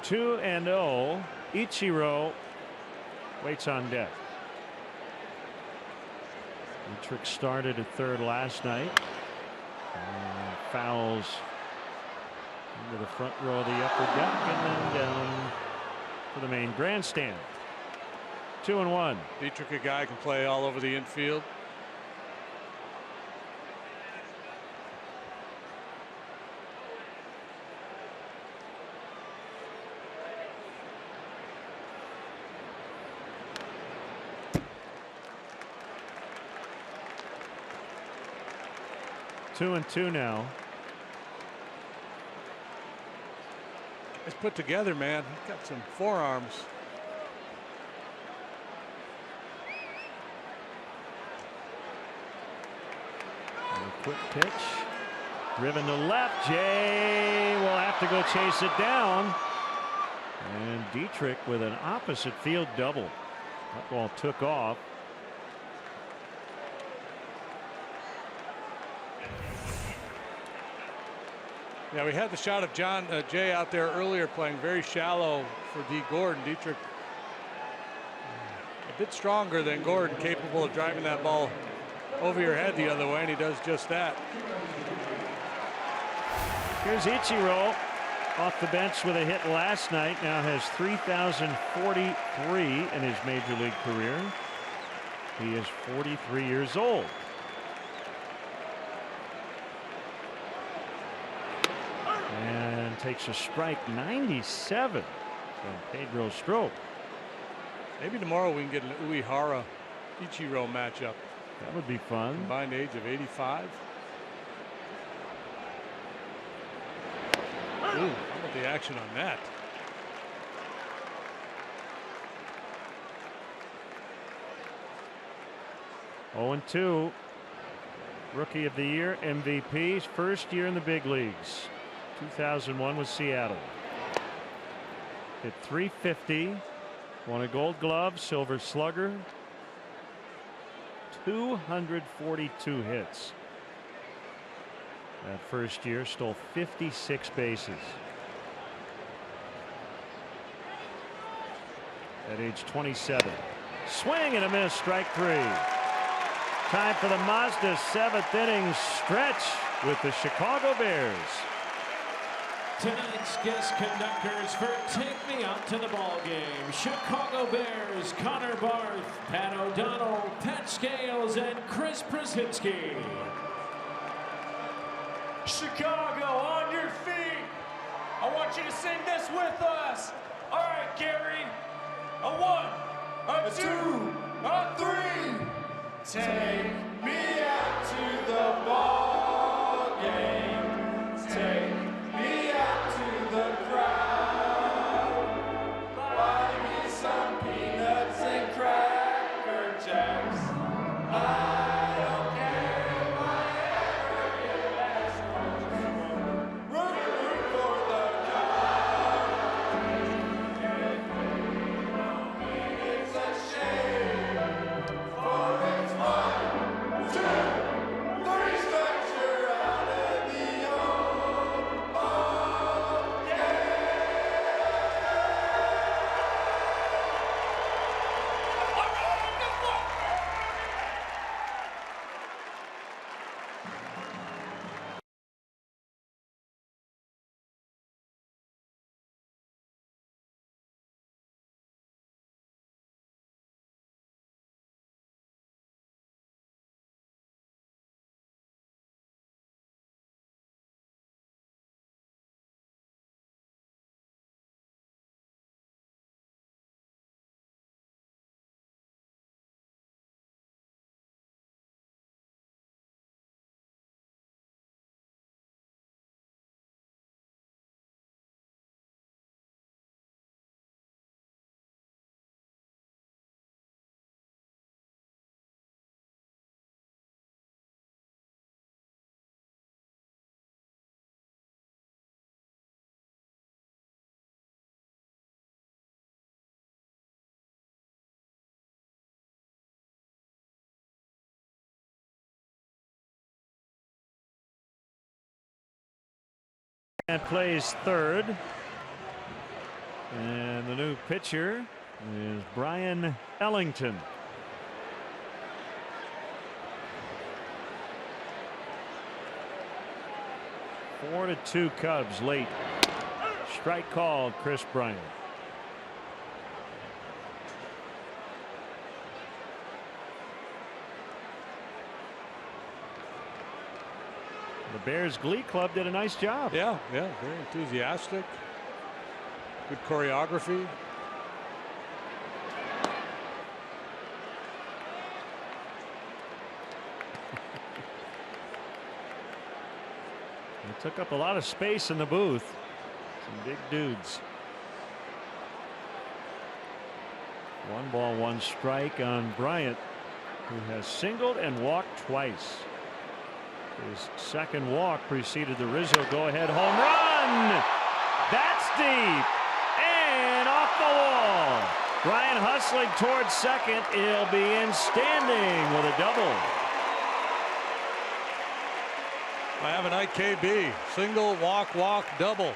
Two and 0. Ichiro waits on deck. Dietrich started at third last night. Fouls into the front row of the upper deck and then down to the main grandstand. 2-1. Dietrich, a guy can play all over the infield. Two and 2 now. It's put together, man. He's got some forearms. And a quick pitch. Driven to left. Jay will have to go chase it down. And Dietrich with an opposite field double. That ball took off. Yeah, we had the shot of Jay out there earlier playing very shallow for D. Gordon. Dietrich a bit stronger than Gordon, capable of driving that ball over your head the other way, and he does just that. Here's Ichiro off the bench with a hit last night. Now has 3,043 in his major league career. He is 43 years old. And takes a strike 97 from Pedro Strop. Maybe tomorrow we can get an Uehara Ichiro matchup. That would be fun. Combined age of 85. Ooh, how about the action on that? Oh, 2. Rookie of the Year, MVP, first year in the big leagues. 2001 with Seattle. Hit .350. Won a Gold Glove, Silver Slugger. 242 hits. That first year, stole 56 bases. At age 27. Swing and a miss, strike 3. Time for the Mazda 7th inning stretch with the Chicago Bears. Tonight's guest conductors for Take Me Out to the Ball Game: Chicago Bears, Connor Barth, Pat O'Donnell, Pat Scales, and Chris Brzezinski. Chicago, on your feet. I want you to sing this with us. All right, Gary. A 1, a 2, a 3. Take me out to the ball game. Take me out to the crowd. Buy me some peanuts and Cracker Jacks. I don't care if I ever get Astros. Root for the Cardinals. It's a shame, for it's 1, 2, 3 strikes, you're out of the old ball game. And plays third. And the new pitcher is Brian Ellington. Four to 2 Cubs late. Strike called, Chris Bryant. The Bears Glee Club did a nice job. Yeah, very enthusiastic. Good choreography. They took up a lot of space in the booth. Some big dudes. 1 ball, 1 strike on Bryant, who has singled and walked twice. His second walk preceded the Rizzo go-ahead home run. That's deep and off the wall. Ryan hustling towards second. He'll be in standing with a double. I have a night, KB. Single, walk, double.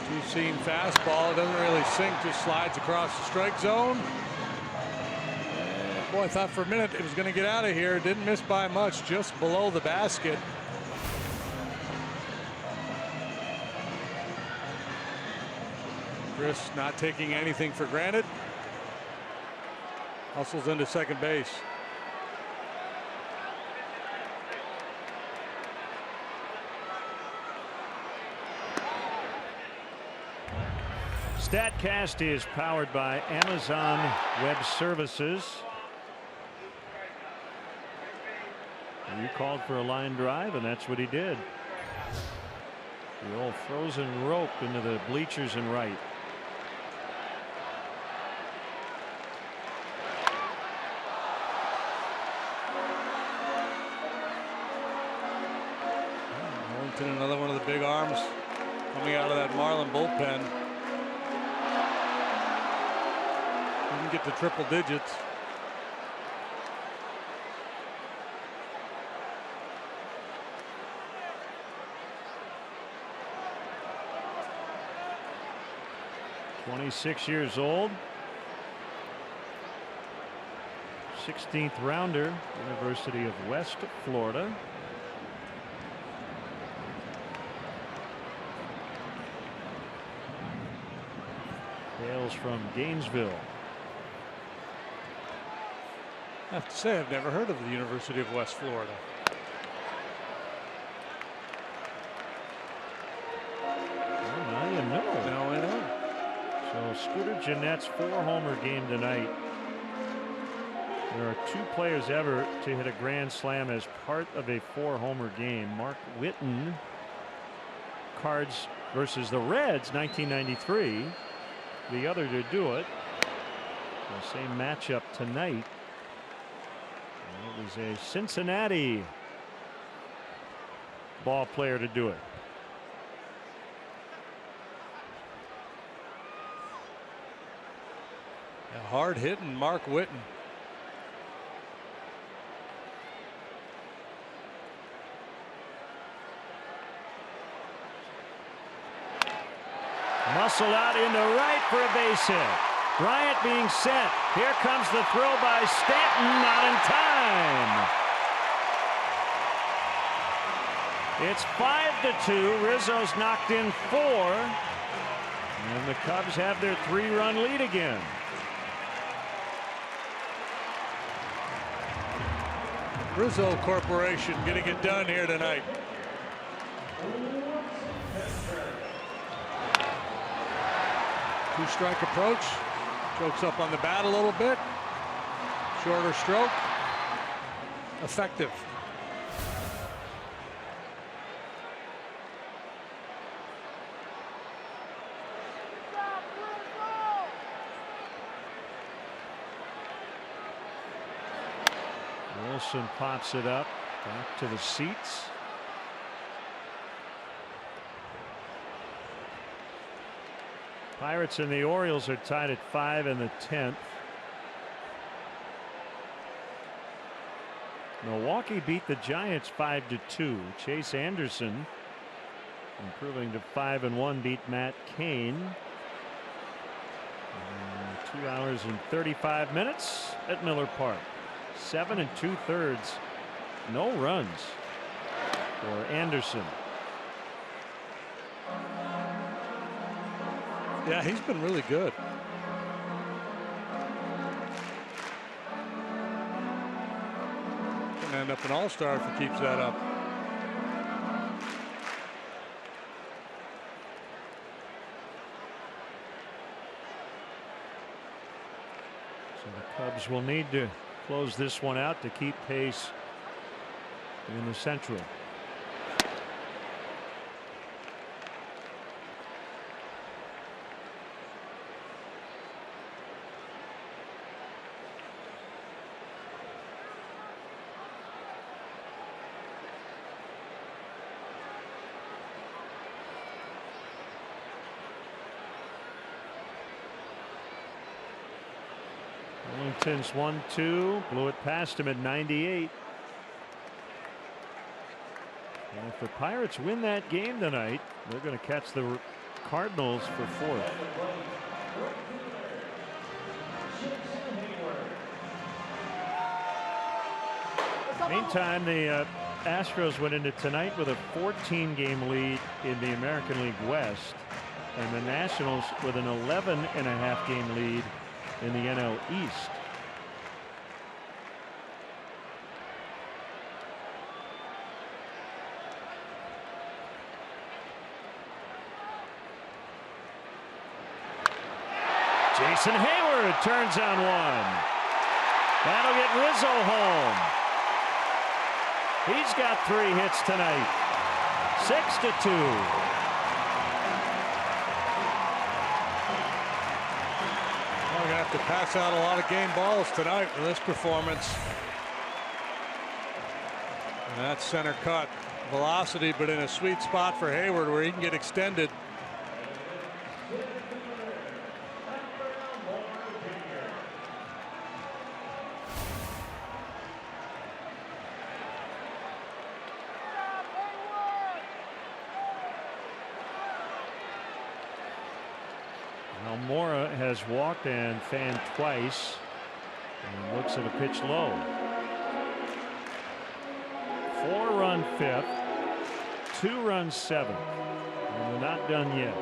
Two-seam fastball. It doesn't really sink, just slides across the strike zone. Boy, I thought for a minute it was going to get out of here. Didn't miss by much, just below the basket. Chris not taking anything for granted. Hustles into second base. StatCast is powered by Amazon Web Services. You called for a line drive, and that's what he did. The old frozen rope into the bleachers and right. Another one of the big arms coming out of that Marlin bullpen. Didn't get to triple digits. "26 years old, 16th rounder, University of West Florida. Hails from Gainesville. I have to say, I've never heard of the University of West Florida. Well, now you know. Now I know. So Scooter Jeanette's 4-homer game tonight. There are 2 players ever to hit a grand slam as part of a 4-homer game. Mark Whitten, Cards versus the Reds, 1993. The other to do it. The same matchup tonight. And it was a Cincinnati ball player to do it. A hard hitting Mark Whitten. Muscled out into right for a base hit. Bryant being set. Here comes the throw by Stanton, not in time. It's 5-2. Rizzo's knocked in 4. And the Cubs have their 3-run lead again. Rizzo Corporation getting it done here tonight. Two-strike approach. Chokes up on the bat a little bit. Shorter stroke. Effective. Wilson pops it up back to the seats. Pirates and the Orioles are tied at 5 in the 10th. Milwaukee beat the Giants 5-2. Chase Anderson, improving to 5-1, beat Matt Cain. 2 hours and 35 minutes at Miller Park. 7 2/3, no runs for Anderson. Yeah, he's been really good. Gonna end up an all-star if he keeps that up. So the Cubs will need to close this one out to keep pace in the Central. Ellington's 1-2, blew it past him at 98. And if the Pirates win that game tonight, they're going to catch the Cardinals for 4th. Meantime, the Astros went into tonight with a 14-game lead in the American League West, and the Nationals with an 11.5-game lead in the NL East. Jason Hayward turns on one. That'll get Rizzo home. He's got 3 hits tonight. 6-2. We're going to have to pass out a lot of game balls tonight with this performance. And that's center cut velocity, but in a sweet spot for Hayward where he can get extended. Almora has walked and fanned twice and looks at a pitch low. 4-run 5th, 2-run 7th, and we're not done yet.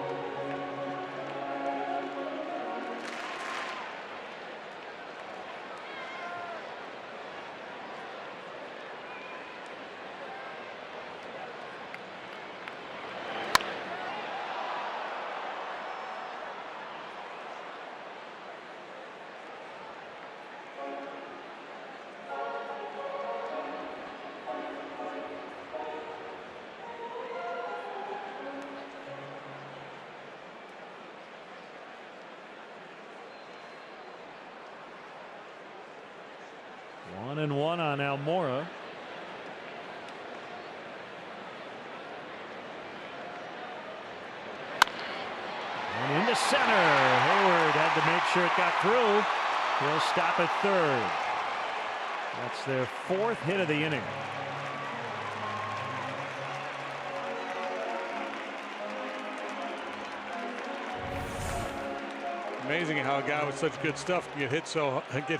One and one on Almora. And into center. Hayward had to make sure it got through. He'll stop at 3rd. That's their 4th hit of the inning. Amazing how a guy with such good stuff can get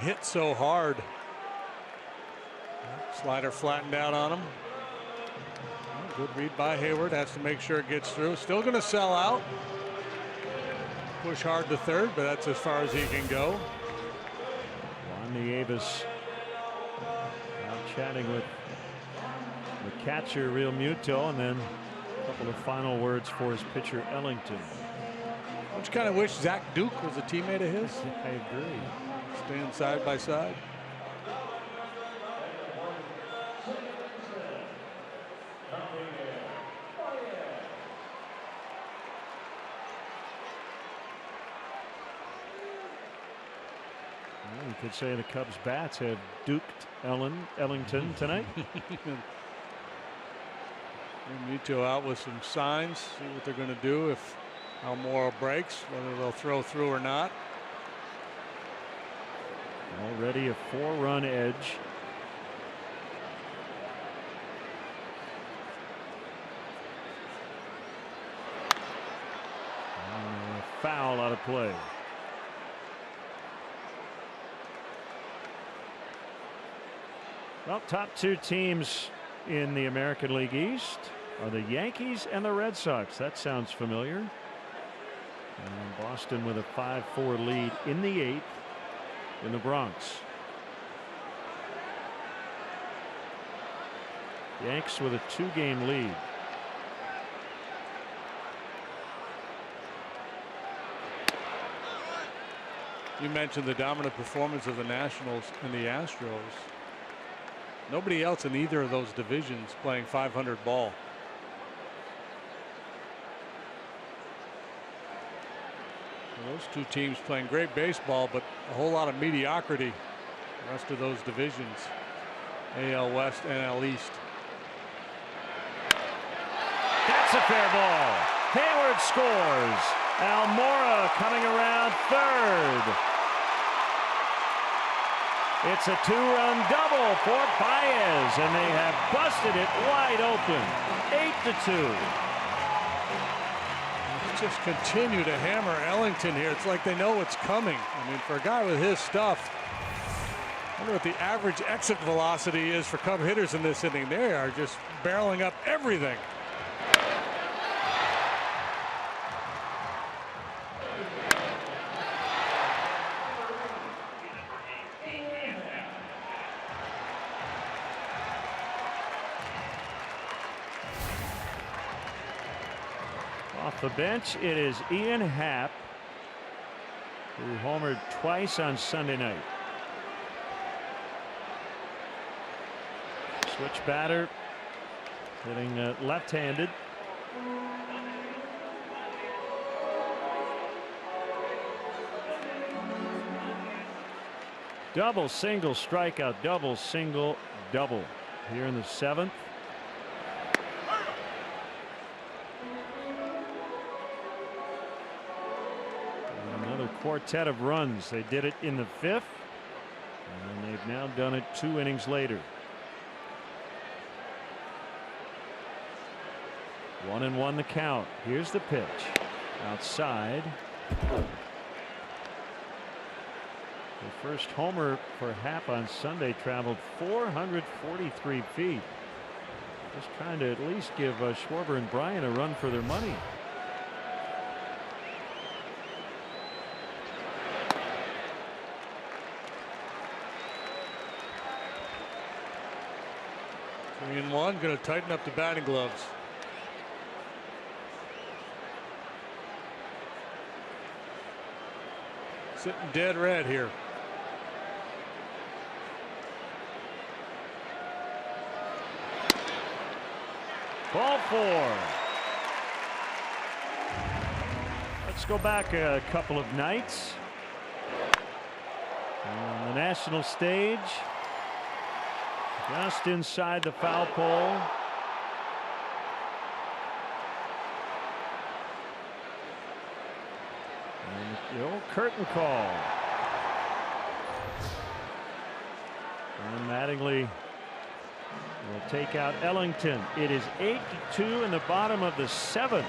hit so hard. Slider flattened out on him. Good read by Hayward. Has to make sure it gets through. Still going to sell out. Push hard to 3rd, but that's as far as he can go. Juan Nieves out chatting with the catcher Real Muto, and then a couple of final words for his pitcher Ellington. Don't you kind of wish Zach Duke was a teammate of his? I agree. Stand side by side. Well, you could say the Cubs bats have duked Ellington tonight. Muto out with some signs. See what they're going to do if Almora breaks, whether they'll throw through or not. Already a 4-run edge. And a foul out of play. Well, top 2 teams in the American League East are the Yankees and the Red Sox. That sounds familiar. And Boston with a 5-4 lead in the 8th in the Bronx. Yanks with a 2-game lead. You mentioned the dominant performance of the Nationals and the Astros. Nobody else in either of those divisions playing .500 ball. Those 2 teams playing great baseball, but a whole lot of mediocrity. The rest of those divisions, AL West, NL East. That's a fair ball. Hayward scores. Almora coming around 3rd. It's a 2-run double for Baez, and they have busted it wide open. 8-2. Just continue to hammer Ellington here. It's like they know what's coming. I mean, for a guy with his stuff, I wonder what the average exit velocity is for Cub hitters in this inning. They are just barreling up everything. Off the bench, it is Ian Happ, who homered twice on Sunday night. Switch batter, hitting left-handed. Double, single, strikeout, double, single, double here in the 7th. Quartet of runs. They did it in the 5th, and they've now done it 2 innings later. 1-1 the count. Here's the pitch outside. The first homer for Happ on Sunday traveled 443 feet. Just trying to at least give Schwarber and Bryan a run for their money. And 1, going to tighten up the batting gloves. Sitting dead red here. Ball 4. Let's go back a couple of nights. On the national stage. Just inside the foul pole. And the old curtain call. And Mattingly will take out Ellington. It is 8-2 in the bottom of the 7th.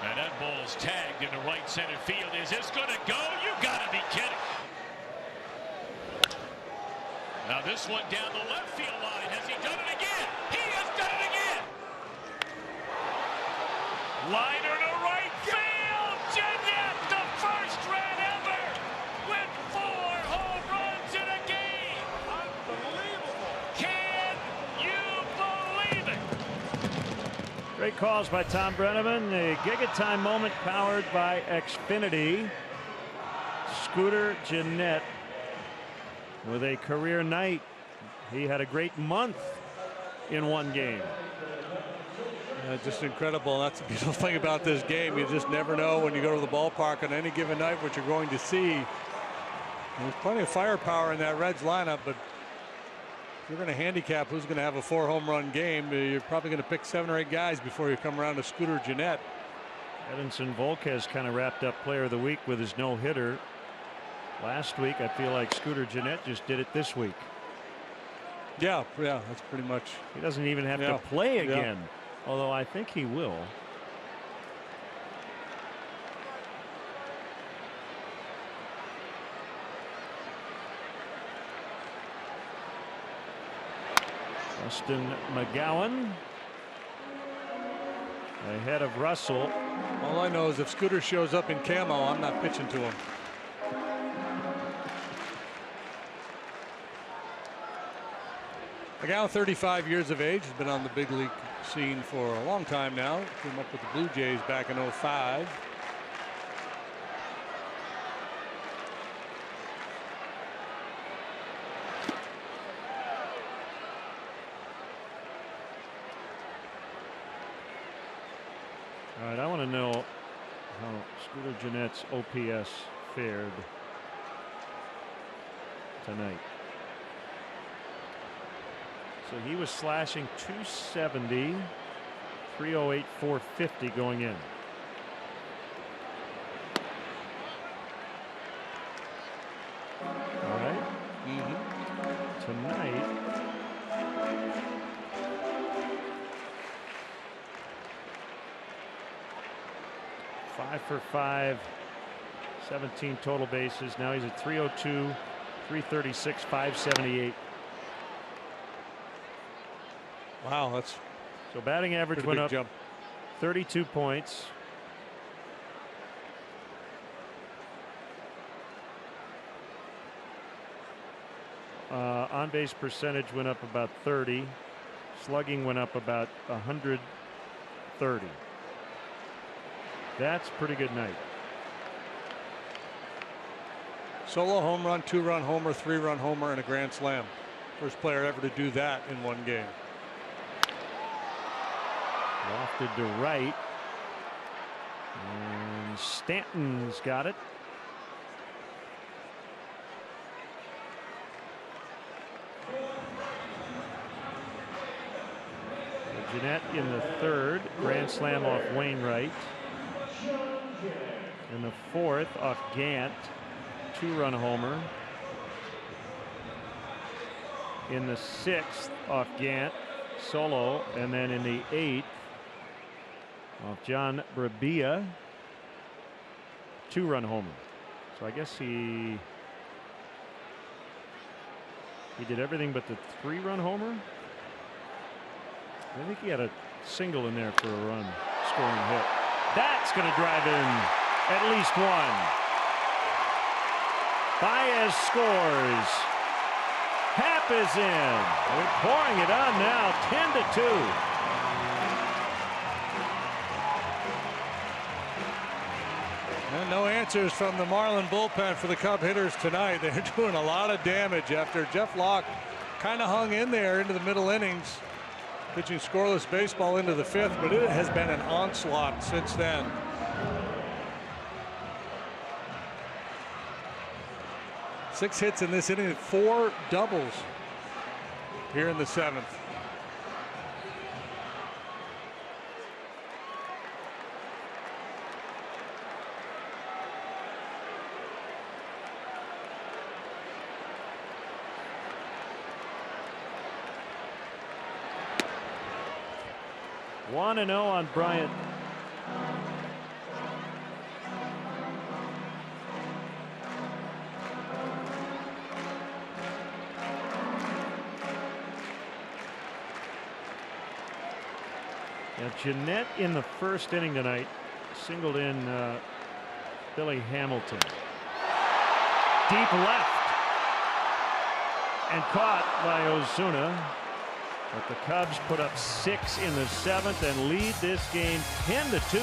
And that ball's tagged into right center field. Is this going to go? You got to be kidding. Now this one down the left field line. Has he done it again? He has done it again. Liner to right field. Jeanette, the first run ever with 4 home runs in a game. Unbelievable. Can you believe it? Great calls by Tom Brenneman. The Giga Time moment powered by Xfinity. Scooter Jeanette with a career night. He had a great month in one game. Just incredible. That's the beautiful thing about this game. You just never know when you go to the ballpark on any given night what you're going to see. There's plenty of firepower in that Reds lineup, but if you're going to handicap who's going to have a 4-home run game, you're probably going to pick 7 or 8 guys before you come around to Scooter Gennett. Edinson Volquez kind of wrapped up player of the week with his no-hitter last week. I feel like Scooter Gennett just did it this week. Yeah, that's pretty much. He doesn't even have to play again, although I think he will. Justin McGowan ahead of Russell. All I know is if Scooter shows up in camo, I'm not pitching to him. McGowan, 35 years of age, has been on the big league scene for a long time now. Came up with the Blue Jays back in 05. All right, I want to know how Scooter Gennett's OPS fared tonight. So he was slashing .270, .308, .450 going in. All right. Tonight, five for 5, 17 total bases. Now he's at .302, .336, .578. Wow, that's so batting average went up jump. 32 points. On base percentage went up about 30. Slugging went up about 130. That's a pretty good night. Solo home run, 2-run homer, 3-run homer, and a grand slam. First player ever to do that in one game. Lofted to right. And Stanton's got it. Gennett in the third. Grand slam off Wainwright. In the fourth off Gant. 2-run homer. In the sixth off Gant. Solo. And then in the eighth off John Brabia. 2-run homer. So I guess he did everything but the 3-run homer. I think he had a single in there for a run scoring hit. That's going to drive in at least one. Baez scores. Happ is in. They're pouring it on now, 10-2. And no answers from the Marlin bullpen for the Cub hitters tonight. They're doing a lot of damage after Jeff Locke kind of hung in there into the middle innings, pitching scoreless baseball into the fifth, but it has been an onslaught since then. Six hits in this inning, 4 doubles here in the seventh. One and 0 on Bryant. Now Gennett in the first inning tonight singled in Billy Hamilton. Deep left and caught by Ozuna. But the Cubs put up 6 in the seventh and lead this game 10-2.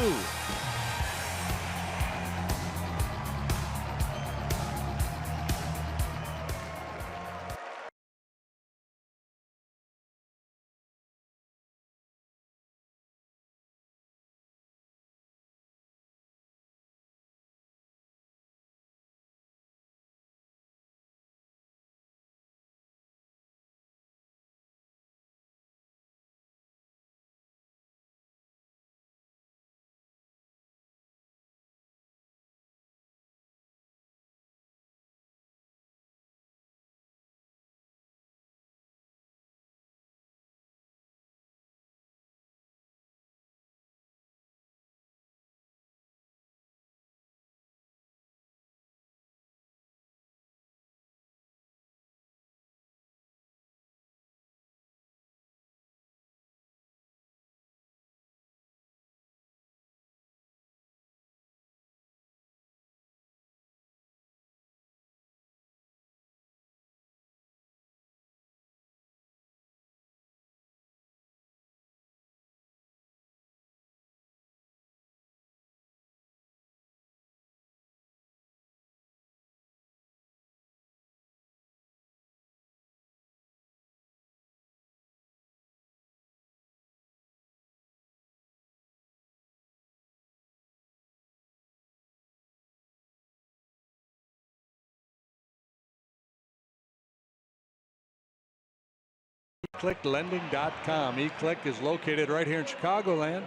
eclicklending.com. eClick is located right here in Chicagoland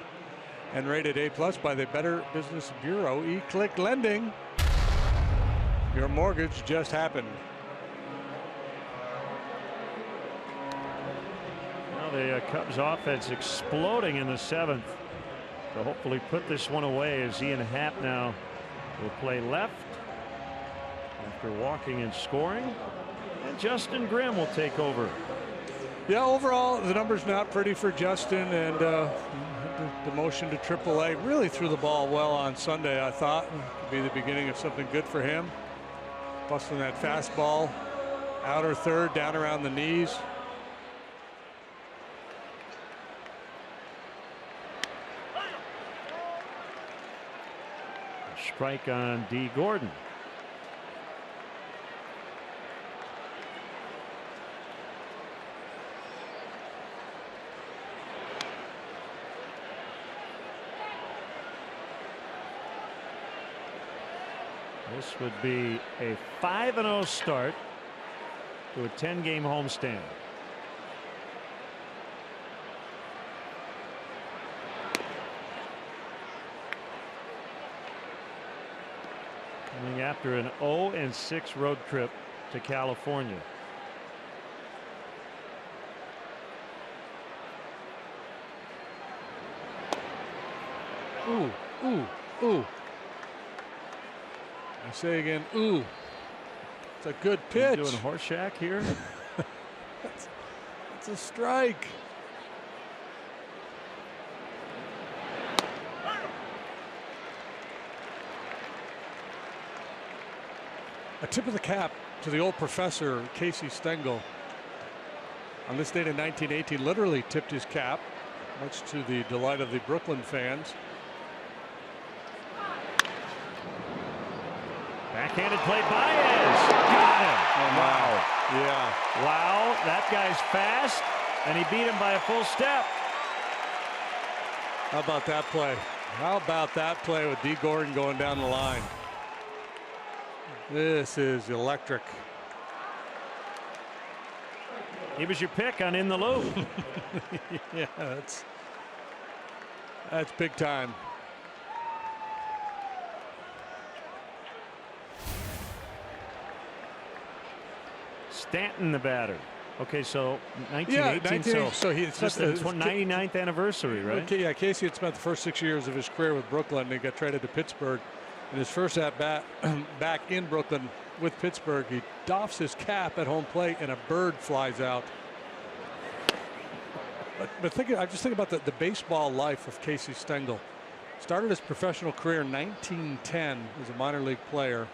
and rated A+ by the Better Business Bureau. eClick Lending. Your mortgage just happened. Well, the Cubs offense exploding in the 7th to hopefully put this one away, as Ian Happ now will play left after walking and scoring, and Justin Grimm will take over. Yeah, overall the numbers not pretty for Justin, and the motion to AAA really threw the ball well on Sunday. I thought it could be the beginning of something good for him. Busting that fastball outer third down around the knees. Strike on D. Gordon. This would be a 5-0 start to a 10-game homestand. Coming after an 0-6 road trip to California. Ooh, ooh, ooh. I say again, ooh. It's a good pitch. Doing Horseshack here. It's a strike. A tip of the cap to the old professor, Casey Stengel. On this date in 1918, literally tipped his cap, much to the delight of the Brooklyn fans. Backhanded play, Baez. Got him. Oh, wow. Yeah. Wow, that guy's fast, and he beat him by a full step. How about that play? How about that play with D. Gordon going down the line? This is electric. He was your pick on In the Loop. Yeah, that's big time. Stanton, the batter. Okay, so 1918. So it's just the 99th anniversary, right? Okay, yeah, Casey had spent the first 6 years of his career with Brooklyn, and he got traded to Pittsburgh. In his first at bat back in Brooklyn with Pittsburgh, he doffs his cap at home plate, and a bird flies out. But I just think about the baseball life of Casey Stengel. Started his professional career in 1910 as a minor league player.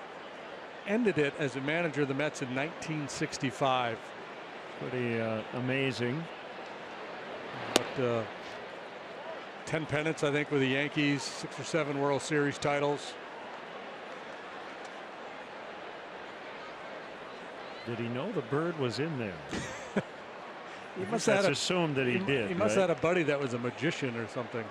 Ended it as a manager of the Mets in 1965. Pretty amazing. But 10 pennants, I think, with the Yankees, 6 or 7 World Series titles. Did he know the bird was in there? He must have assumed that he did. He must have had a buddy that was a magician or something.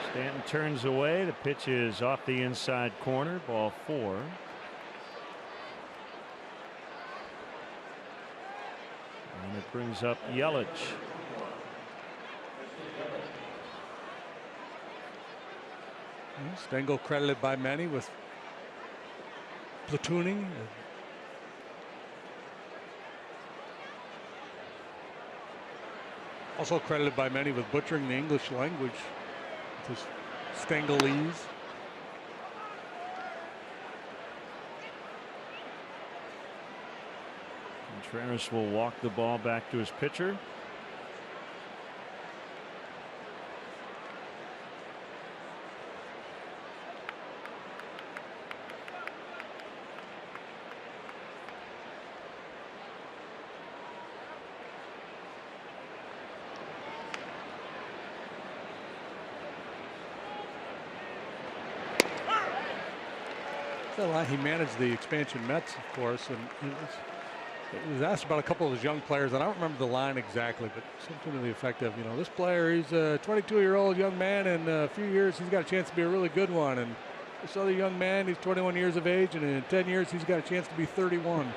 Stanton turns away. The pitch is off the inside corner. Ball 4. And it brings up Yelich. Stengel credited by many with platooning. Also credited by many with butchering the English language with his Stengelese. Contreras will walk the ball back to his pitcher. He managed the expansion Mets, of course, and he was asked about a couple of his young players, and I don't remember the line exactly, but something to the effect of, this player, he's a 22-year-old young man, and in a few years he's got a chance to be a really good one. And this other young man, he's 21 years of age, and in 10 years he's got a chance to be 31.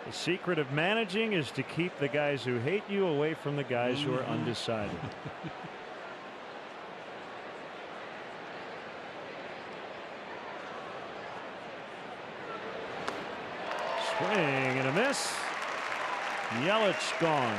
The secret of managing is to keep the guys who hate you away from the guys who are undecided. Swing and a miss. Yelich gone.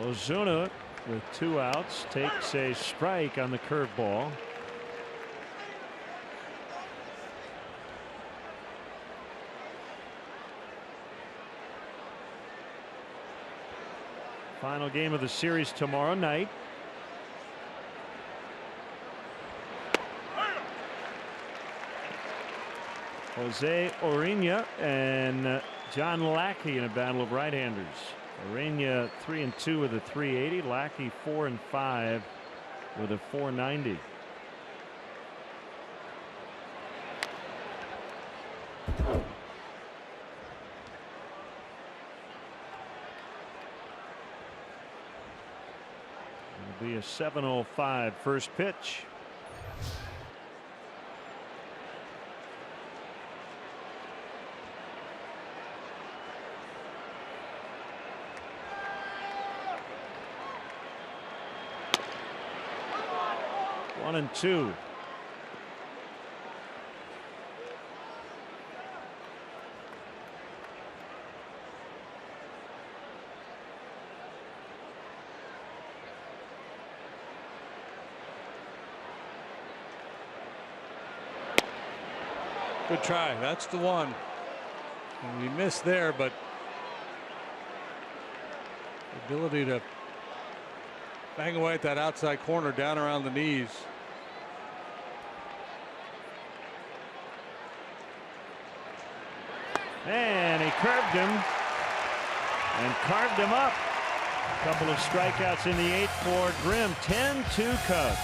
Ozuna with 2 outs takes a strike on the curveball. Final game of the series tomorrow night. Jose Urena and John Lackey in a battle of right-handers. Urena 3-2 with a 380. Lackey 4-5 with a 490. It'll be a 7:05 first pitch. One and two. Good try. That's the one. And we missed there, but the ability to bang away at that outside corner down around the knees. And he curved him and carved him up. A couple of strikeouts in the 8th for Grimm. 10-2 Cubs.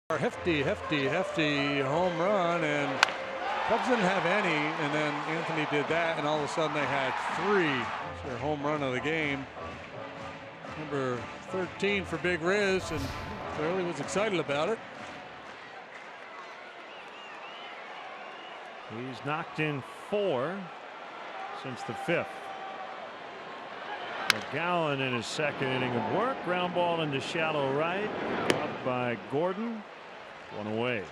Hefty home run, and Cubs didn't have any, and then Anthony did that, and all of a sudden they had 3. It's their home run of the game. Number 13 for Big Riz, and clearly was excited about it. He's knocked in 4 since the 5th. McGowan in his second inning of work. Ground ball into shallow right. Up by Gordon. 1 away.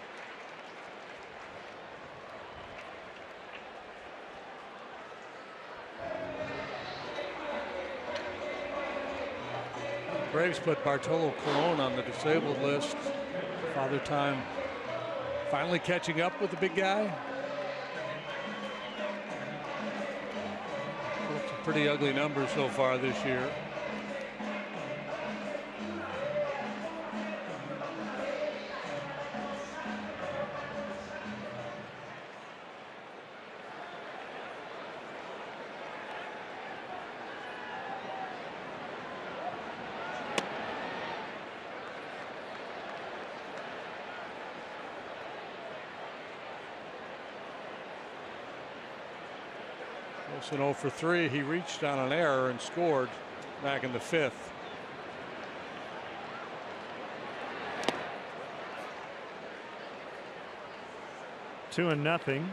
Braves put Bartolo Colon on the disabled list. Father Time finally catching up with the big guy. Some pretty ugly numbers so far this year. Wilson 0 for 3. He reached on an error and scored back in the 5th. Two and nothing.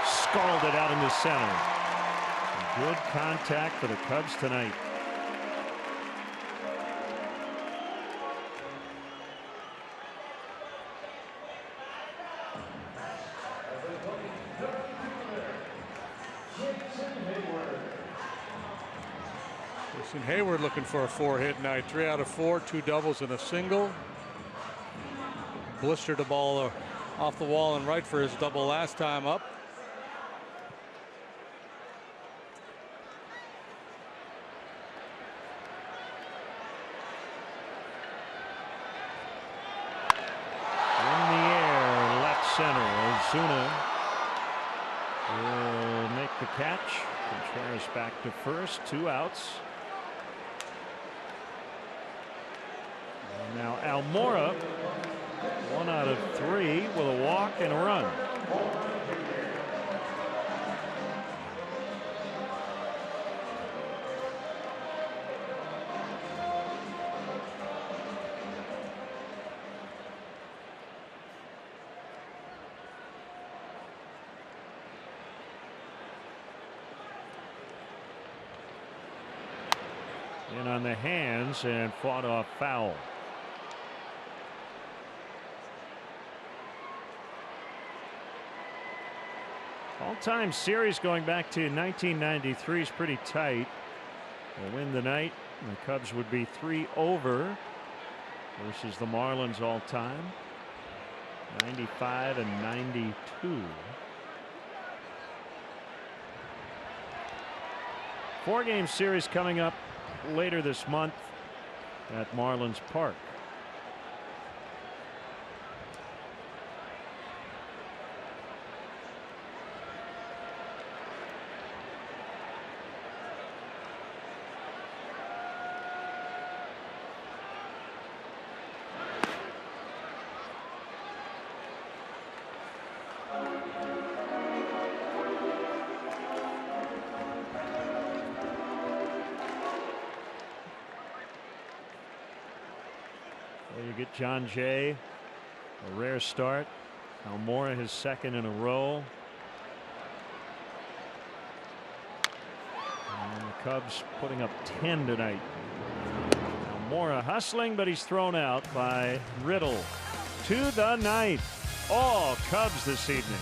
Scalded out into center. Good contact for the Cubs tonight. Jason Hayward looking for a 4-hit night. 3 out of 4, 2 doubles and a single. Blistered the ball off the wall and right for his double last time up. Center. Ozuna will make the catch. Contreras back to first. 2 outs. And now Almora, 1 out of 3 with a walk and a run. In on the hands and fought off foul. All-time series going back to 1993 is pretty tight. They'll win the night. The Cubs would be 3 over versus the Marlins all-time. 95 and 92. 4-game series coming up later this month at Marlins Park. Well, you get John Jay, a rare start. Almora his second in a row. And the Cubs putting up 10 tonight. Almora hustling, but he's thrown out by Riddle. To the ninth. All Cubs this evening.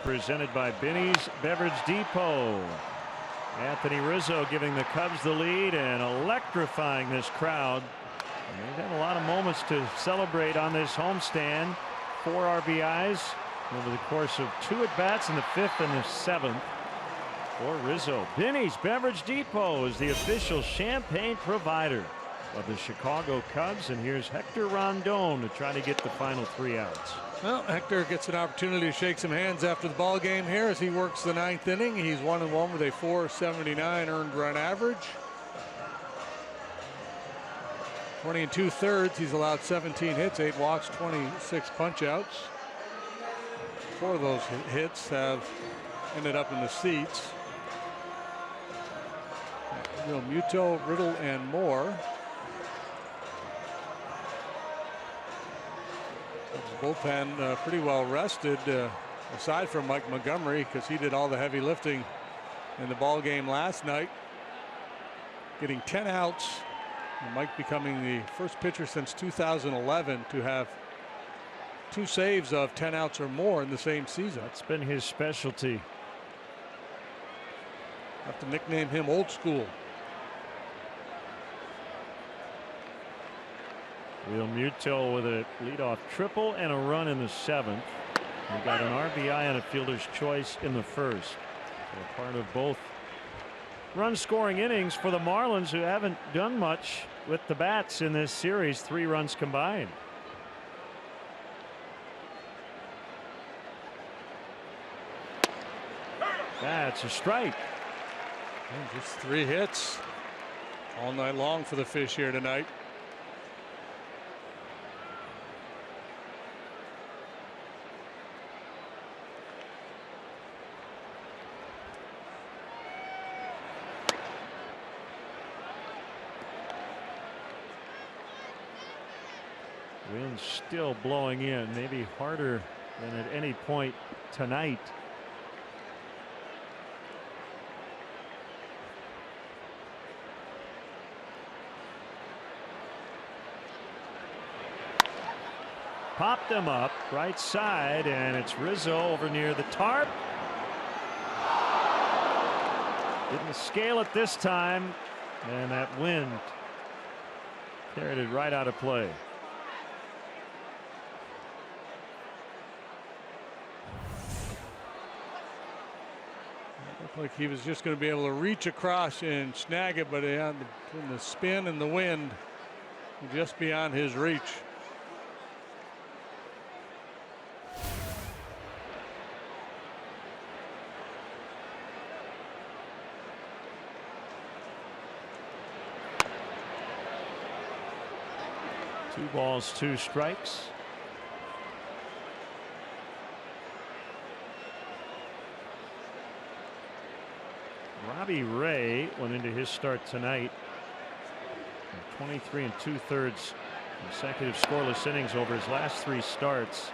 presented by Benny's Beverage Depot. Anthony Rizzo giving the Cubs the lead and electrifying this crowd. And they've had a lot of moments to celebrate on this homestand. 4 RBIs over the course of 2 at-bats in the 5th and the 7th for Rizzo. Benny's Beverage Depot is the official champagne provider of the Chicago Cubs, and here's Hector Rondon to try to get the final 3 outs. Well, Hector gets an opportunity to shake some hands after the ball game here as he works the 9th inning. He's 1-1 with a .479 earned run average. 20 2/3. He's allowed 17 hits, 8 walks, 26 punch-outs. 4 of those hits have ended up in the seats. Muto, Riddle, and Moore. Bullpen pretty well rested, aside from Mike Montgomery, because he did all the heavy lifting in the ball game last night, getting 10 outs. And Mike becoming the first pitcher since 2011 to have 2 saves of 10 outs or more in the same season. That's been his specialty. Have to nickname him Old School. Real Muto with a leadoff triple and a run in the 7th. We got an RBI and a fielder's choice in the 1st. So part of both run scoring innings for the Marlins, who haven't done much with the bats in this series. 3 runs combined. That's a strike. And just 3 hits all night long for the Fish here tonight. Wind still blowing in, maybe harder than at any point tonight. Popped them up right side, and it's Rizzo over near the tarp. Didn't scale it this time, and that wind carried it right out of play. Looked like he was just going to be able to reach across and snag it, but between the spin and the wind, just beyond his reach. Two balls, 2 strikes. Robbie Ray went into his start tonight. 23 2/3 consecutive scoreless innings over his last 3 starts.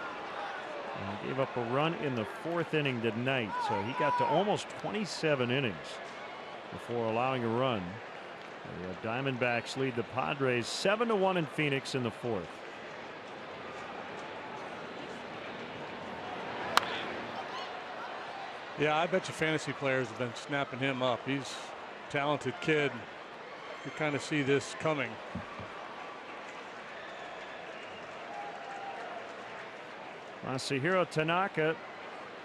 And he gave up a run in the 4th inning tonight, so he got to almost 27 innings before allowing a run. The Diamondbacks lead the Padres 7-1 in Phoenix in the 4th. Yeah, I bet you fantasy players have been snapping him up. He's a talented kid. You kind of see this coming. Masahiro Tanaka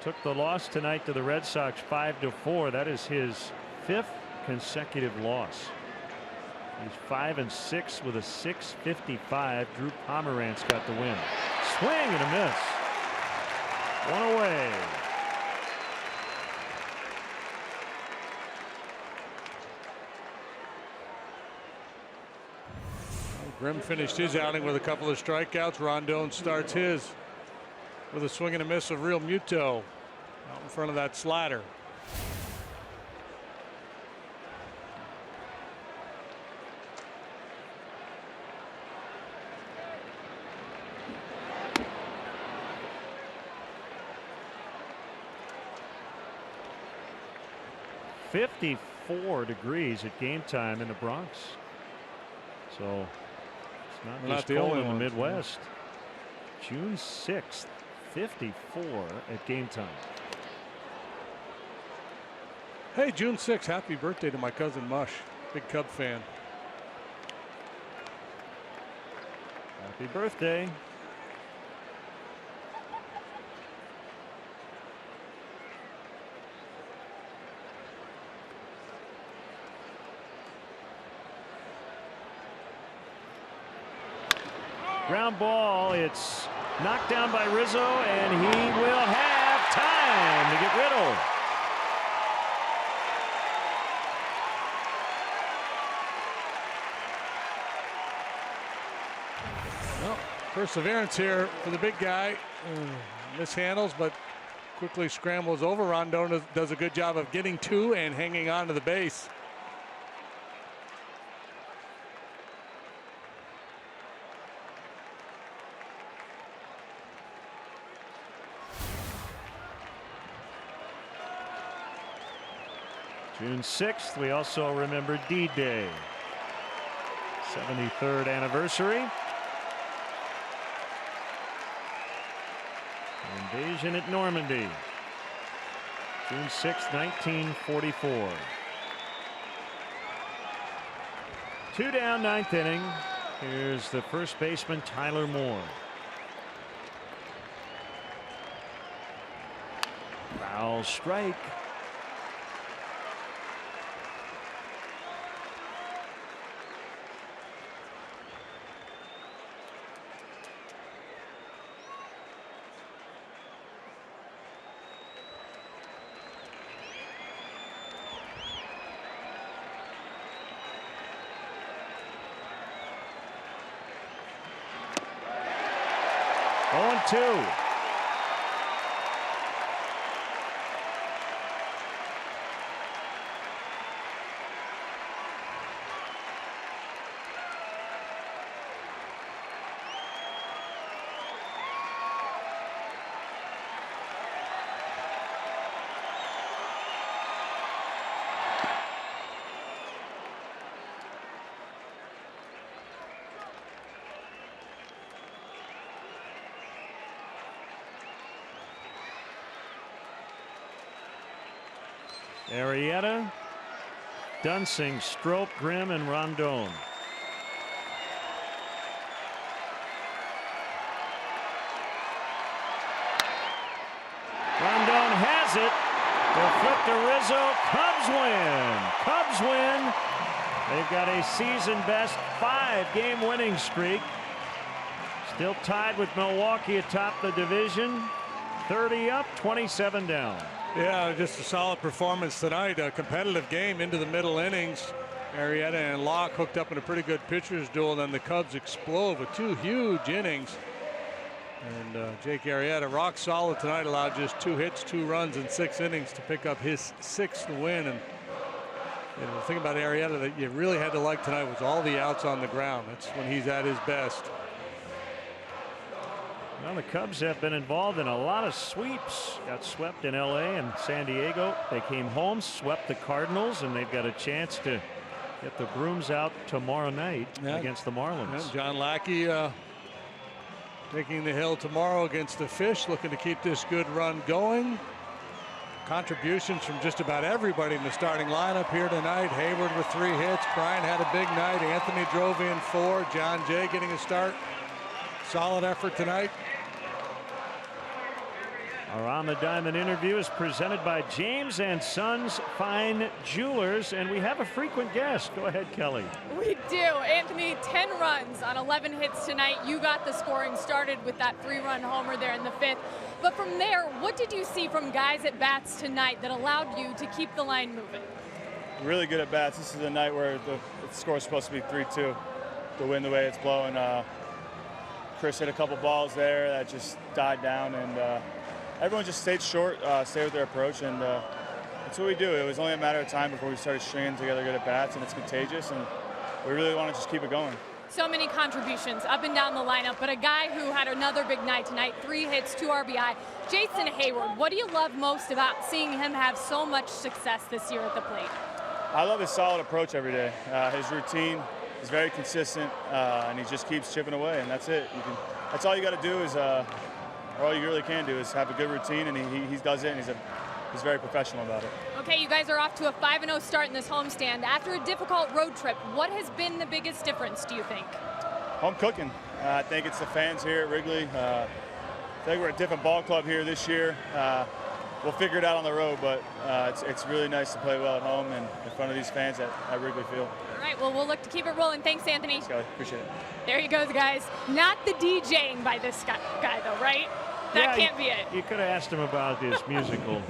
took the loss tonight to the Red Sox 5-4. That is his 5th consecutive loss. He's 5-6 with a .655. Drew Pomeranz got the win. Swing and a miss. 1 away. Grimm finished his outing with a couple of strikeouts. Rondon starts his with a swing and a miss of Real Muto out in front of that slider. .54 degrees at game time in the Bronx. So it's not the only one in the Midwest. June 6th, 54 at game time. Hey, June 6th, happy birthday to my cousin Mush. Big Cub fan. Happy birthday. Ground ball. It's knocked down by Rizzo, and he will have time to get Riddle. Well, perseverance here for the big guy. Mishandles, but quickly scrambles over. Rondon does a good job of getting to and hanging on to the base. June 6th, we also remember D-Day. 73rd anniversary. Invasion at Normandy. June 6th, 1944. 2 down, 9th inning. Here's the first baseman, Tyler Moore. Foul strike. On 2. Arrieta, Dunsing, Strop, Grimm, and Rondon. Rondon has it. They'll flip to Rizzo. Cubs win. Cubs win. They've got a season best 5-game winning streak. Still tied with Milwaukee atop the division. 30 up, 27 down. Yeah, just a solid performance tonight. A competitive game into the middle innings. Arrieta and Locke hooked up in a pretty good pitcher's duel. Then the Cubs explode with 2 huge innings. And Jake Arrieta, rock solid tonight, allowed just 2 hits, 2 runs in 6 innings to pick up his 6th win. And the thing about Arrieta that you really had to like tonight was all the outs on the ground. That's when he's at his best. Well, the Cubs have been involved in a lot of sweeps. Got swept in LA and San Diego. They came home, swept the Cardinals, and they've got a chance to get the brooms out tomorrow night against the Marlins. Yeah, John Lackey taking the hill tomorrow against the Fish, looking to keep this good run going. Contributions from just about everybody in the starting lineup here tonight. Hayward with 3 hits. Brian had a big night. Anthony drove in 4. John Jay getting a start. Solid effort tonight. Our On the Diamond interview is presented by James and Sons Fine Jewelers, and we have a frequent guest. Go ahead, Kelly. We do. Anthony, 10 runs on 11 hits tonight. You got the scoring started with that 3-run homer there in the 5th. But from there, what did you see from guys at bats tonight that allowed you to keep the line moving? Really good at bats. This is a night where the score is supposed to be 3-2. The wind, the way it's blowing. Chris hit a couple balls there that just died down, and everyone just stayed short, stayed with their approach, and that's what we do. It was only a matter of time before we started stringing together good at bats, and it's contagious, and we really want to just keep it going. So many contributions up and down the lineup, but a guy who had another big night tonight, 3 hits, 2 RBI. Jason Hayward, what do you love most about seeing him have so much success this year at the plate? I love his solid approach every day. His routine is very consistent, and he just keeps chipping away, and that's it. That's all you got to do is, or all you really can do is have a good routine, and he does it, and he's very professional about it. Okay, you guys are off to a 5-0 start in this homestand. After a difficult road trip, what has been the biggest difference, do you think? Home cooking. I think it's the fans here at Wrigley. I think we're a different ball club here this year. We'll figure it out on the road, but it's really nice to play well at home and in front of these fans at Wrigley Field. All right, well, we'll look to keep it rolling. Thanks, Anthony. Thanks, Kelly. Appreciate it. There you go, guys. Not the DJing by this guy though, right? That can't be it. You could have asked him about his musical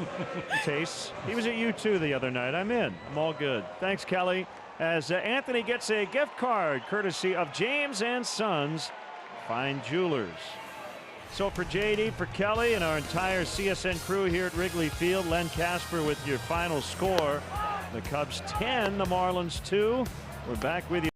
tastes. He was at U2 the other night. I'm in. I'm all good. Thanks, Kelly. As Anthony gets a gift card courtesy of James & Sons Fine Jewelers. So for JD, for Kelly, and our entire CSN crew here at Wrigley Field, Len Casper with your final score. The Cubs 10, the Marlins 2. We're back with you.